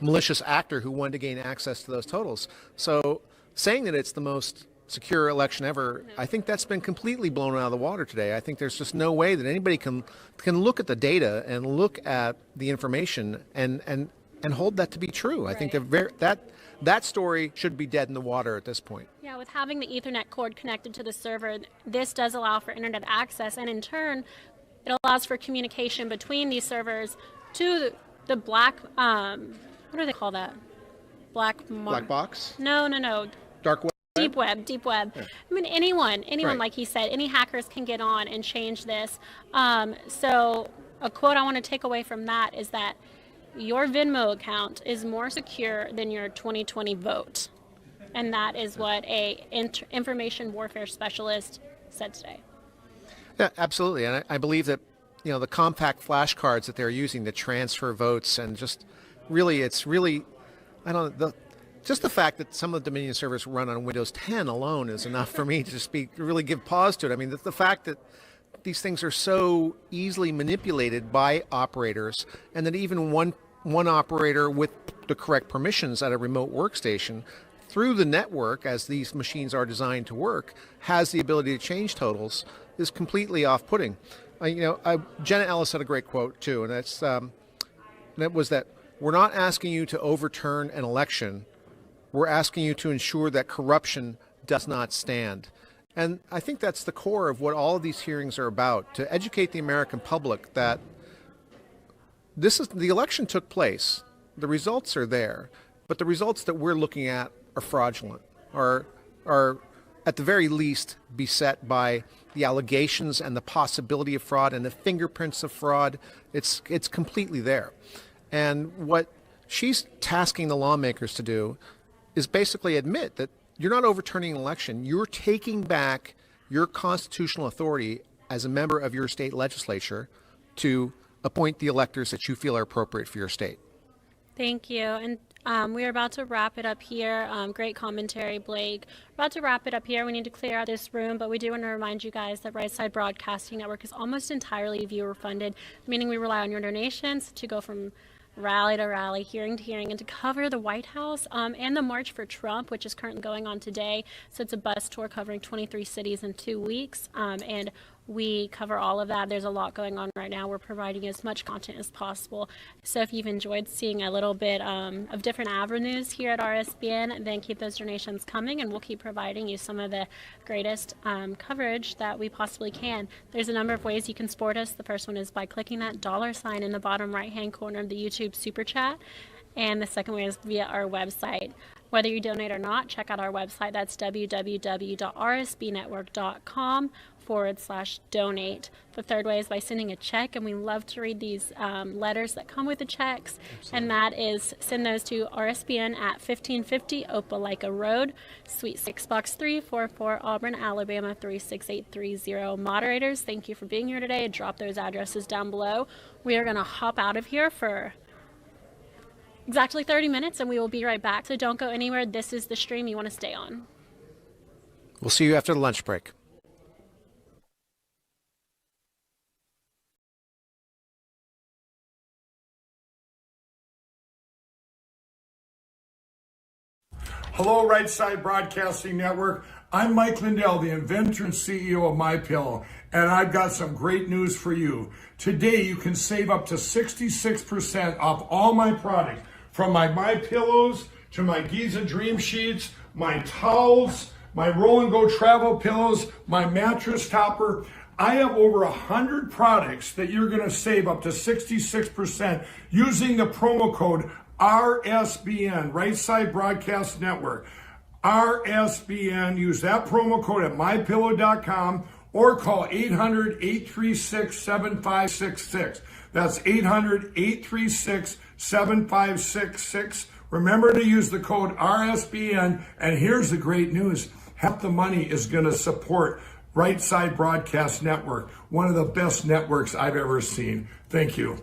malicious actor who wanted to gain access to those totals. So saying that it's the most secure election ever, I think that's been completely blown out of the water today. I think there's just no way that anybody can look at the data and look at the information and hold that to be true. I think that story should be dead in the water at this point. Yeah, with having the Ethernet cord connected to the server, this does allow for internet access, and in turn, it allows for communication between these servers to the black, what do they call that? Black box? No. Dark web? Deep web. Yeah. I mean, anyone, Right. like he said, any hackers can get on and change this. So a quote I want to take away from that is that your Venmo account is more secure than your 2020 vote. And that is what a information warfare specialist said today. Yeah, absolutely. And I believe that, the compact flashcards that they're using to transfer votes and just really, just the fact that some of the Dominion servers run on Windows 10 alone is enough for me to just really give pause to it. I mean, the fact that these things are so easily manipulated by operators, and that even one operator with the correct permissions at a remote workstation through the network, as these machines are designed to work, has the ability to change totals, is completely off-putting. Jenna Ellis had a great quote too, and that was that we're not asking you to overturn an election. We're asking you to ensure that corruption does not stand. And I think that's the core of what all of these hearings are about, to educate the American public that the election took place, the results are there, but the results that we're looking at are fraudulent, are at the very least beset by the allegations and the possibility of fraud and the fingerprints of fraud. It's completely there. And what she's tasking the lawmakers to do is basically admit that you're not overturning an election. You're taking back your constitutional authority as a member of your state legislature to appoint the electors that you feel are appropriate for your state. Thank you. And we are about to wrap it up here. Great commentary, Blake. We're about to wrap it up here. We need to clear out this room, but we do want to remind you guys that Right Side Broadcasting Network is almost entirely viewer funded, meaning we rely on your donations to go from rally to rally, hearing to hearing, and to cover the White House and the March for Trump, which is currently going on today. So it's a bus tour covering 23 cities in 2 weeks, and we cover all of that. There's a lot going on right now. We're providing as much content as possible. So if you've enjoyed seeing a little bit of different avenues here at RSBN, then keep those donations coming, and we'll keep providing you some of the greatest coverage that we possibly can. There's a number of ways you can support us. The first one is by clicking that $ sign in the bottom right-hand corner of the YouTube Super Chat. and the second way is via our website. Whether you donate or not, check out our website. That's www.rsbnetwork.com/donate. The third way is by sending a check, and we love to read these letters that come with the checks. Absolutely. And that is, send those to RSBN at 1550 Opelika Road, Suite 6, Box 344, Auburn, Alabama 36830. Moderators, thank you for being here today. Drop those addresses down below. We are going to hop out of here for exactly 30 minutes, and we will be right back. So don't go anywhere. This is the stream you want to stay on. We'll see you after the lunch break. Hello, Right Side Broadcasting Network. I'm Mike Lindell, the inventor and CEO of MyPillow, and I've got some great news for you. Today, you can save up to 66% off all my products, from my MyPillows to my Giza Dream Sheets, my towels, my Roll and Go travel pillows, my mattress topper. I have over 100 products that you're going to save up to 66% using the promo code RSBN, Right Side Broadcast Network. RSBN, use that promo code at mypillow.com or call 800-836-7566. That's 800-836-7566. Remember to use the code RSBN, and here's the great news. Half the money is going to support Right Side Broadcast Network, one of the best networks I've ever seen. Thank you.